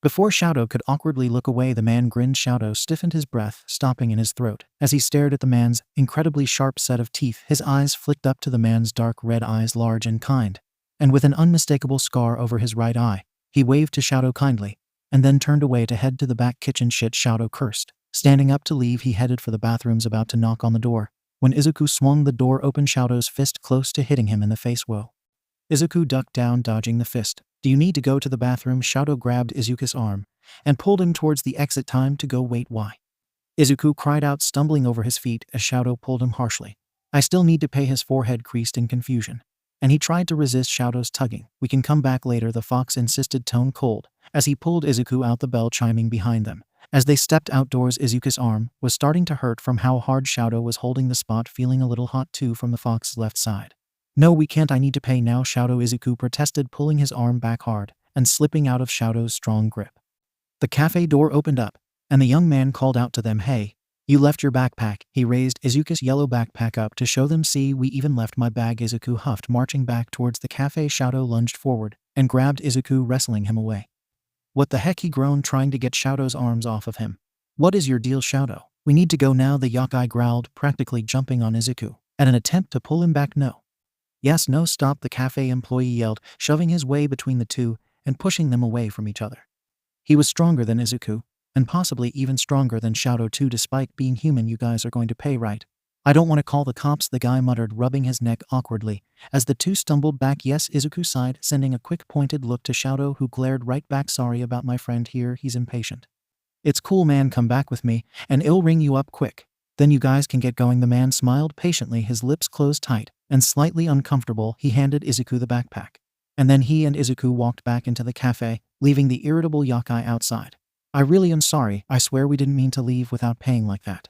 S1: Before Shouto could awkwardly look away, the man grinned. Shouto stiffened, his breath stopping in his throat. As he stared at the man's incredibly sharp set of teeth, his eyes flicked up to the man's dark red eyes, large and kind. And with an unmistakable scar over his right eye, he waved to Shouto kindly, and then turned away to head to the back kitchen. Shit, Shouto cursed. Standing up to leave, he headed for the bathrooms, about to knock on the door, when Izuku swung the door open, Shouto's fist close to hitting him in the face. Whoa. Izuku ducked down, dodging the fist. Do you need to go to the bathroom? Shouto grabbed Izuku's arm and pulled him towards the exit. Time to go. Wait, why? Izuku cried out, stumbling over his feet as Shouto pulled him harshly. I still need to pay. His forehead creased in confusion, and he tried to resist Shouto's tugging. We can come back later, the fox insisted, tone cold, as he pulled Izuku out, the bell chiming behind them. As they stepped outdoors, Izuku's arm was starting to hurt from how hard Shouto was holding the spot, feeling a little hot too from the fox's left side. No, we can't. I need to pay now, Shouto, Izuku protested, pulling his arm back hard and slipping out of Shouto's strong grip. The cafe door opened up, and the young man called out to them, Hey, you left your backpack. He raised Izuku's yellow backpack up to show them. See, we even left my bag. Izuku huffed, marching back towards the cafe. Shouto lunged forward and grabbed Izuku, wrestling him away. What the heck, he groaned, trying to get Shouto's arms off of him. What is your deal, Shouto? We need to go now, the yokai growled, practically jumping on Izuku at an attempt to pull him back. No. Yes, no, stop, the cafe employee yelled, shoving his way between the two and pushing them away from each other. He was stronger than Izuku, and possibly even stronger than Shouto too. Despite being human, you guys are going to pay, right? I don't want to call the cops, the guy muttered, rubbing his neck awkwardly as the two stumbled back. Yes, Izuku sighed, sending a quick pointed look to Shouto, who glared right back. Sorry about my friend here, he's impatient. It's cool, man, come back with me and it'll ring you up quick. Then you guys can get going. The man smiled patiently, his lips closed tight and slightly uncomfortable. He handed Izuku the backpack, and then he and Izuku walked back into the cafe, leaving the irritable yokai outside. I really am sorry, I swear we didn't mean to leave without paying like that,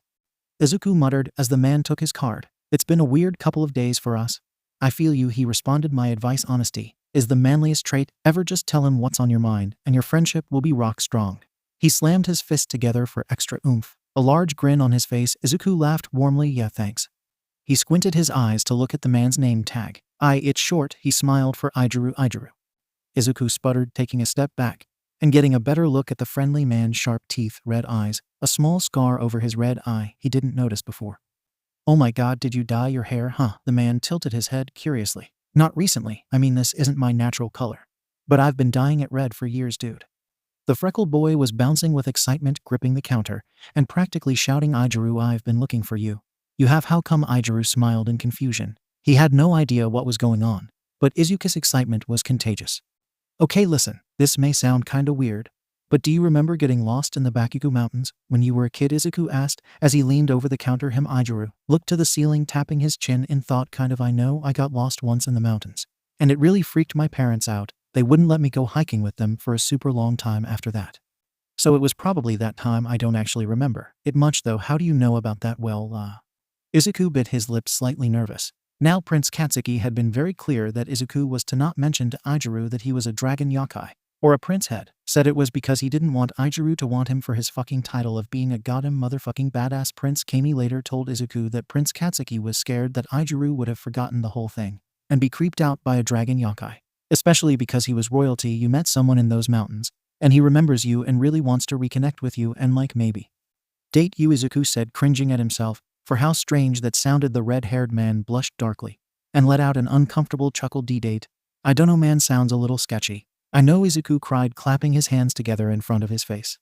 S1: Izuku muttered as the man took his card. It's been a weird couple of days for us. I feel you, he responded. My advice, honesty is the manliest trait ever. Just tell him what's on your mind and your friendship will be rock strong. He slammed his fists together for extra oomph, a large grin on his face. Izuku laughed warmly. Yeah, thanks. He squinted his eyes to look at the man's name tag. It's short, he smiled, for 𝗓𝗓𝗓. Izuku sputtered, taking a step back and getting a better look at the friendly man's sharp teeth, red eyes, a small scar over his red eye he didn't notice before. Oh my god, did you dye your hair, huh? The man tilted his head curiously. Not recently, I mean this isn't my natural color. But I've been dyeing it red for years, dude. The freckled boy was bouncing with excitement, gripping the counter and practically shouting, 𝗓𝗓𝗓, I've been looking for you. You have? How come? 𝗓𝗓𝗓 smiled in confusion. He had no idea what was going on, but Izuku's excitement was contagious. Okay, listen, this may sound kinda weird, but do you remember getting lost in the Bakugo Mountains when you were a kid? Izuku asked as he leaned over the counter. Him 𝗓𝗓𝗓 looked to the ceiling, tapping his chin in thought. Kind of. I know, I got lost once in the mountains, and it really freaked my parents out. They wouldn't let me go hiking with them for a super long time after that. So it was probably that time. I don't actually remember it much though. How do you know about that? Well, Izuku bit his lips, slightly nervous. Now Prince Katsuki had been very clear that Izuku was to not mention to 𝗓𝗓𝗓 that he was a dragon yokai, or a prince had said it was because he didn't want 𝗓𝗓𝗓 to want him for his fucking title of being a goddamn motherfucking badass. Prince Kami later told Izuku that Prince Katsuki was scared that 𝗓𝗓𝗓 would have forgotten the whole thing and be creeped out by a dragon yokai, especially because he was royalty. You met someone in those mountains, and he remembers you and really wants to reconnect with you and maybe date you, Izuku said, cringing at himself for how strange that sounded. The red-haired man blushed darkly and let out an uncomfortable chuckle. Date? I don't know, man, sounds a little sketchy. I know, Izuku cried, clapping his hands together in front of his face.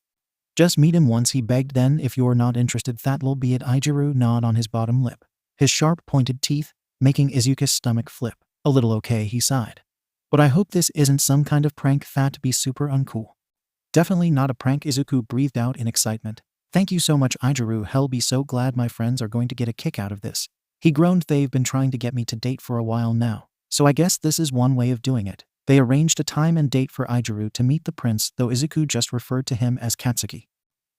S1: Just meet him once, he begged. Then if you're not interested, that'll be it. 𝗓𝗓𝗓 gnawed on his bottom lip, his sharp pointed teeth making Izuku's stomach flip. A little. Okay, he sighed. But I hope this isn't some kind of prank. That'd be super uncool. Definitely not a prank, Izuku breathed out in excitement. Thank you so much, 𝗓𝗓𝗓. Hell, be so glad my friends are going to get a kick out of this. He groaned. They've been trying to get me to date for a while now, so I guess this is one way of doing it. They arranged a time and date for 𝗓𝗓𝗓 to meet the prince, though Izuku just referred to him as Katsuki.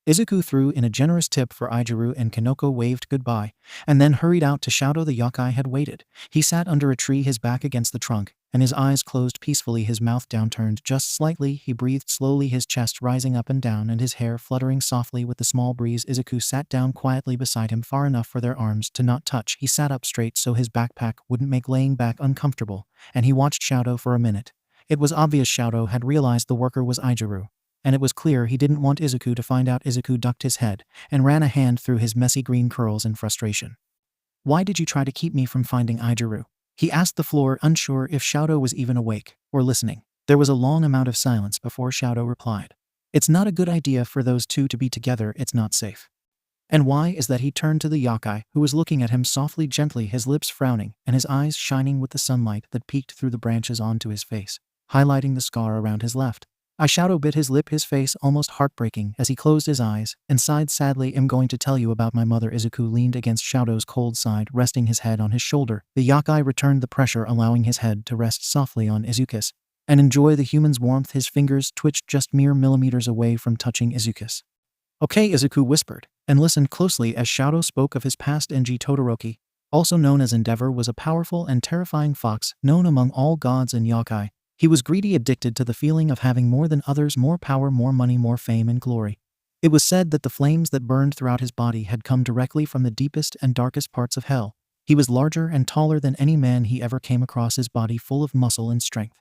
S1: Izuku threw in a generous tip for Ijuru, and Kanoko waved goodbye, and then hurried out to Shouto. The yokai had waited. He sat under a tree, his back against the trunk, and his eyes closed peacefully, his mouth downturned just slightly. He breathed slowly, his chest rising up and down and his hair fluttering softly with the small breeze. Izuku sat down quietly beside him, far enough for their arms to not touch. He sat up straight so his backpack wouldn't make laying back uncomfortable, and he watched Shouto for a minute. It was obvious Shouto had realized the worker was Ijuru, and it was clear he didn't want Izuku to find out. Izuku ducked his head and ran a hand through his messy green curls in frustration. "Why did you try to keep me from finding Ijuru?" he asked the floor, unsure if Shouto was even awake or listening. There was a long amount of silence before Shouto replied. "It's not a good idea for those two to be together. It's not safe." "And why is that?" He turned to the yokai, who was looking at him softly, gently, his lips frowning and his eyes shining with the sunlight that peeked through the branches onto his face, highlighting the scar around his left. Shouto bit his lip, his face almost heartbreaking as he closed his eyes and sighed sadly. "I'm going to tell you about my mother." Izuku leaned against Shouto's cold side, resting his head on his shoulder. The yokai returned the pressure, allowing his head to rest softly on Izuku's and enjoy the human's warmth. His fingers twitched just mere millimeters away from touching Izuku's. "Okay," Izuku whispered, and listened closely as Shouto spoke of his past. Todoroki, also known as 𝗕𝗏𝗏, was a powerful and terrifying fox known among all gods and yokai. He was greedy, addicted to the feeling of having more than others, more power, more money, more fame and glory. It was said that the flames that burned throughout his body had come directly from the deepest and darkest parts of hell. He was larger and taller than any man he ever came across, his body full of muscle and strength.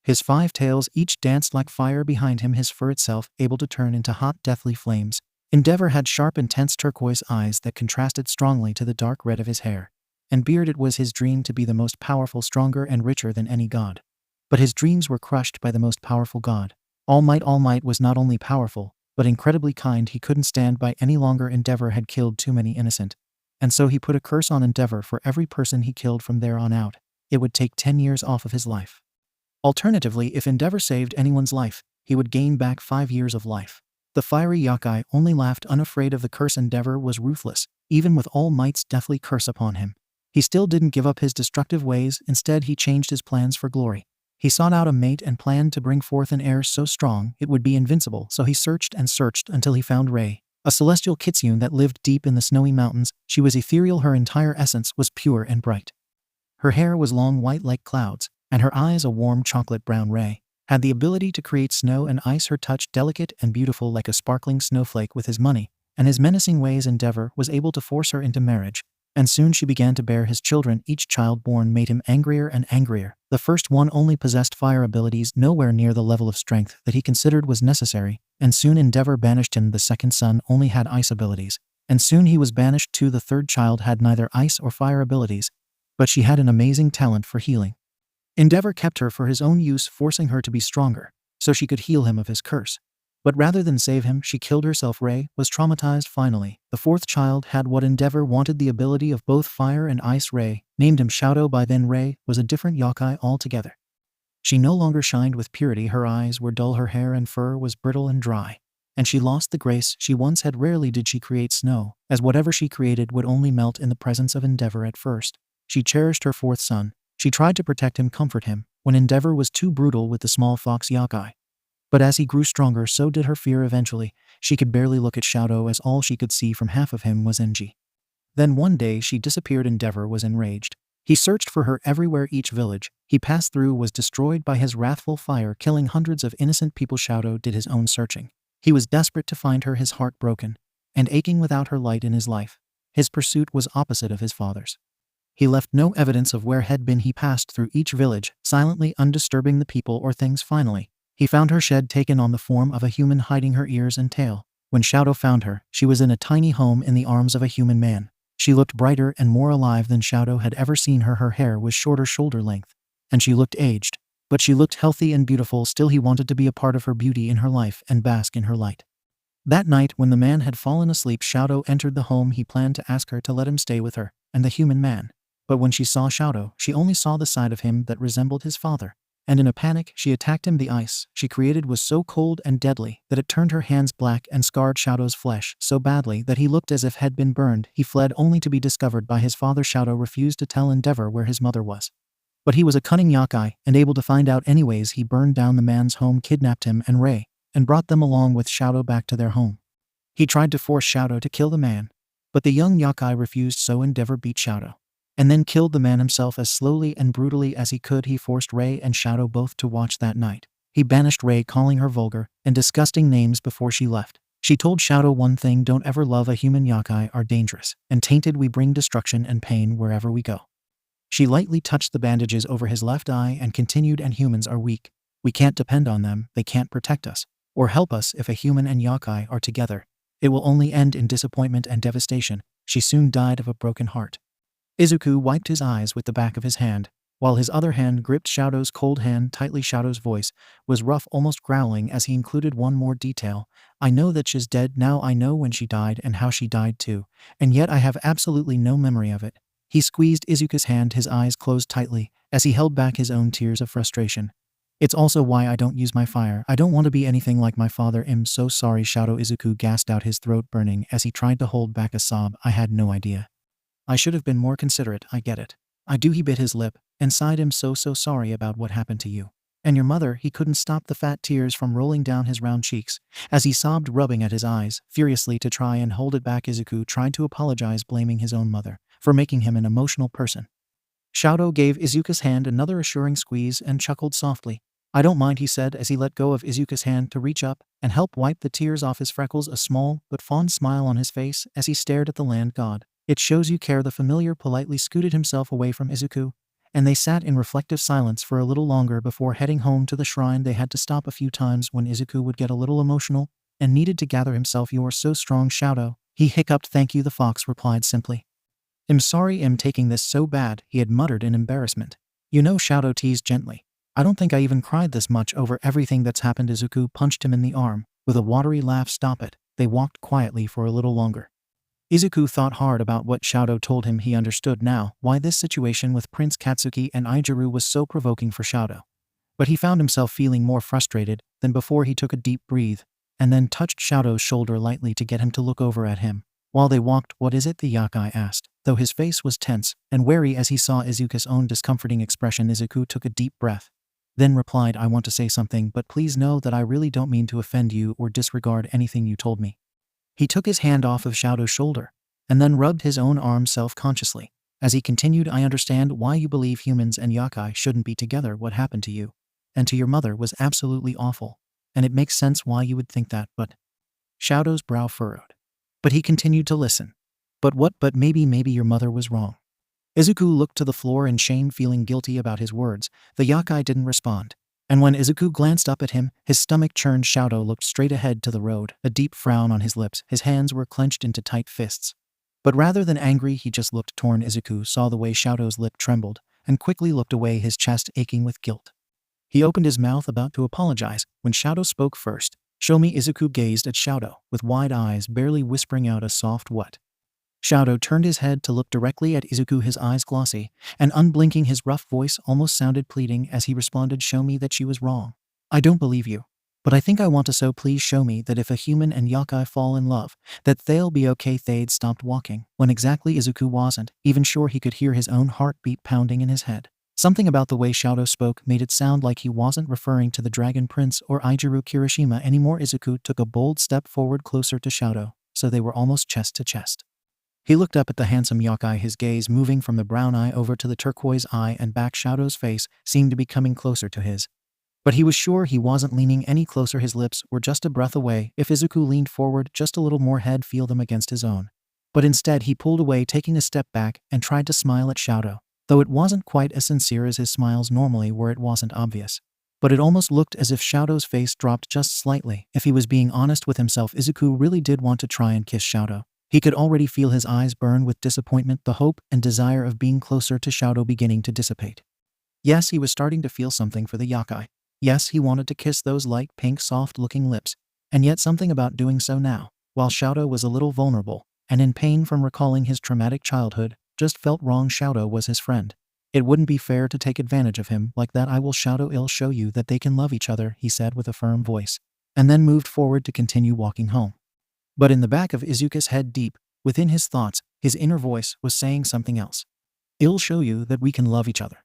S1: His 5 tails each danced like fire behind him, his fur itself able to turn into hot, deathly flames. 𝗕𝗏𝗏 had sharp, intense turquoise eyes that contrasted strongly to the dark red of his hair and beard. It was his dream to be the most powerful, stronger and richer than any god. But his dreams were crushed by the most powerful god. All Might was not only powerful, but incredibly kind. He couldn't stand by any longer. 𝗕𝗏𝗏 had killed too many innocent, and so he put a curse on 𝗕𝗏𝗏 for every person he killed from there on out. It would take 10 years off of his life. Alternatively, if 𝗕𝗏𝗏 saved anyone's life, he would gain back 5 years of life. The fiery yokai only laughed, unafraid of the curse. 𝗕𝗏𝗏 was ruthless, even with All Might's deathly curse upon him. He still didn't give up his destructive ways. Instead, he changed his plans for glory. He sought out a mate and planned to bring forth an heir so strong it would be invincible. So he searched and searched until he found Rei, a celestial kitsune that lived deep in the snowy mountains. She was ethereal. Her entire essence was pure and bright. Her hair was long, white like clouds, and her eyes a warm chocolate brown. Rei had the ability to create snow and ice, her touch delicate and beautiful like a sparkling snowflake. With his money and his menacing ways, 𝗕𝗏𝗏 was able to force her into marriage, and soon she began to bear his children. Each child born made him angrier and angrier. The first one only possessed fire abilities, nowhere near the level of strength that he considered was necessary, and soon 𝗕𝗏𝗏 banished him. The second son only had ice abilities, and soon he was banished too. The third child had neither ice or fire abilities, but she had an amazing talent for healing. 𝗕𝗏𝗏 kept her for his own use, forcing her to be stronger, so she could heal him of his curse. But rather than save him, she killed herself. Rei was traumatized. Finally, the fourth child had what 𝗕𝗏𝗏 wanted, the ability of both fire and ice. Rei named him Shouto. By then Rei was a different yokai altogether. She no longer shined with purity. Her eyes were dull, her hair and fur was brittle and dry, and she lost the grace she once had. Rarely did she create snow, as whatever she created would only melt in the presence of 𝗕𝗏𝗏. At first, she cherished her fourth son. She tried to protect him, comfort him, when 𝗕𝗏𝗏 was too brutal with the small fox yokai. But as he grew stronger, so did her fear. Eventually, she could barely look at Shouto, as all she could see from half of him was NG. Then one day she disappeared. 𝗕𝗏𝗏 was enraged. He searched for her everywhere. Each village he passed through was destroyed by his wrathful fire, killing hundreds of innocent people. Shouto did his own searching. He was desperate to find her, his heart broken and aching without her light in his life. His pursuit was opposite of his father's. He left no evidence of where had been. He passed through each village, silently undisturbing the people or things. Finally, he found her shed, taken on the form of a human, hiding her ears and tail. When Shouto found her, she was in a tiny home in the arms of a human man. She looked brighter and more alive than Shouto had ever seen her. Her hair was shorter, shoulder length, and she looked aged, but she looked healthy and beautiful. Still, he wanted to be a part of her beauty in her life and bask in her light. That night, when the man had fallen asleep, Shouto entered the home. He planned to ask her to let him stay with her and the human man. But when she saw Shouto, she only saw the side of him that resembled his father. And in a panic, she attacked him. The ice she created was so cold and deadly that it turned her hands black and scarred Shouto's flesh so badly that he looked as if had been burned. He fled only to be discovered by his father. Shouto refused to tell 𝗕𝗏𝗏 where his mother was. But he was a cunning yokai and able to find out anyways. He burned down the man's home, kidnapped him and Rei, and brought them along with Shouto back to their home. He tried to force Shouto to kill the man, but the young yokai refused, so 𝗕𝗏𝗏 beat Shouto, and then killed the man himself as slowly and brutally as he could. He forced Ray and Shouto both to watch that night. He banished Ray, calling her vulgar and disgusting names before she left. She told Shouto one thing: don't ever love a human. Yokai are dangerous and tainted. We bring destruction and pain wherever we go. She lightly touched the bandages over his left eye and continued, and humans are weak. We can't depend on them. They can't protect us or help us. If a human and yokai are together, it will only end in disappointment and devastation. She soon died of a broken heart. Izuku wiped his eyes with the back of his hand, while his other hand gripped Shouto's cold hand tightly. Shouto's voice was rough, almost growling, as he included one more detail. I know that she's dead now. I know when she died and how she died too, and yet I have absolutely no memory of it. He squeezed Izuku's hand, his eyes closed tightly, as he held back his own tears of frustration. It's also why I don't use my fire. I don't want to be anything like my father. I'm so sorry, Shouto. Izuku gasped out, his throat burning as he tried to hold back a sob. I had no idea. I should have been more considerate. I get it. I do. He bit his lip and sighed. I'm so sorry about what happened to you. And your mother. He couldn't stop the fat tears from rolling down his round cheeks as he sobbed, rubbing at his eyes furiously to try and hold it back. Izuku tried to apologize, blaming his own mother for making him an emotional person. Shouto gave Izuku's hand another assuring squeeze and chuckled softly. I don't mind, he said as he let go of Izuku's hand to reach up and help wipe the tears off his freckles, a small but fond smile on his face as he stared at the land god. It shows you care. The familiar politely scooted himself away from Izuku, and they sat in reflective silence for a little longer before heading home to the shrine. They had to stop a few times when Izuku would get a little emotional and needed to gather himself. You're so strong, Shouto, he hiccuped. Thank you, the fox replied simply. I'm sorry I'm taking this so bad, he had muttered in embarrassment. You know, Shouto teased gently, I don't think I even cried this much over everything that's happened. Izuku punched him in the arm with a watery laugh. Stop it. They walked quietly for a little longer. Izuku thought hard about what Shouto told him. He understood now why this situation with Prince Katsuki and Aijiru was so provoking for Shouto. But he found himself feeling more frustrated than before. He took a deep breath and then touched Shouto's shoulder lightly to get him to look over at him. While they walked, what is it? the yokai asked, though his face was tense and wary as he saw Izuku's own discomforting expression. Izuku took a deep breath, then replied, I want to say something, but please know that I really don't mean to offend you or disregard anything you told me. He took his hand off of Shouto's shoulder and then rubbed his own arm self-consciously. As he continued, I understand why you believe humans and yokai shouldn't be together. What happened to you and to your mother was absolutely awful, and it makes sense why you would think that, but... Shouto's brow furrowed. But he continued to listen. But what? But maybe your mother was wrong. Izuku looked to the floor in shame, feeling guilty about his words. The yokai didn't respond, and when Izuku glanced up at him, his stomach churned. Shouto looked straight ahead to the road, a deep frown on his lips. His hands were clenched into tight fists. But rather than angry, he just looked torn. Izuku saw the way Shouto's lip trembled and quickly looked away, his chest aching with guilt. He opened his mouth about to apologize when Shouto spoke first. Show me. Izuku gazed at Shouto with wide eyes, barely whispering out a soft what. Shouto turned his head to look directly at Izuku, his eyes glossy and unblinking. His rough voice almost sounded pleading as he responded, show me that she was wrong. I don't believe you, but I think I want to, so please show me that if a human and yokai fall in love, that they'll be okay. 𝗧𝗪𝗏 stopped walking when exactly Izuku wasn't even sure he could hear his own heartbeat pounding in his head. Something about the way Shouto spoke made it sound like he wasn't referring to the Dragon Prince or Aijiru Kirishima anymore. Izuku took a bold step forward closer to Shouto, so they were almost chest to chest. He looked up at the handsome yokai, his gaze moving from the brown eye over to the turquoise eye and back. Shouto's face seemed to be coming closer to his. But he was sure he wasn't leaning any closer. His lips were just a breath away. If Izuku leaned forward just a little more, he'd feel them against his own. But instead he pulled away, taking a step back, and tried to smile at Shouto. Though it wasn't quite as sincere as his smiles normally were, it wasn't obvious. But it almost looked as if Shouto's face dropped just slightly. If he was being honest with himself, Izuku really did want to try and kiss Shouto. He could already feel his eyes burn with disappointment, the hope and desire of being closer to Shouto beginning to dissipate. Yes, he was starting to feel something for the yokai. Yes, he wanted to kiss those light pink, soft-looking lips. And yet something about doing so now, while Shouto was a little vulnerable and in pain from recalling his traumatic childhood, just felt wrong. Shouto was his friend. It wouldn't be fair to take advantage of him like that. I'll show you that they can love each other, he said with a firm voice, and then moved forward to continue walking home. But in the back of Izuku's head, deep within his thoughts, his inner voice was saying something else. I'll show you that we can love each other.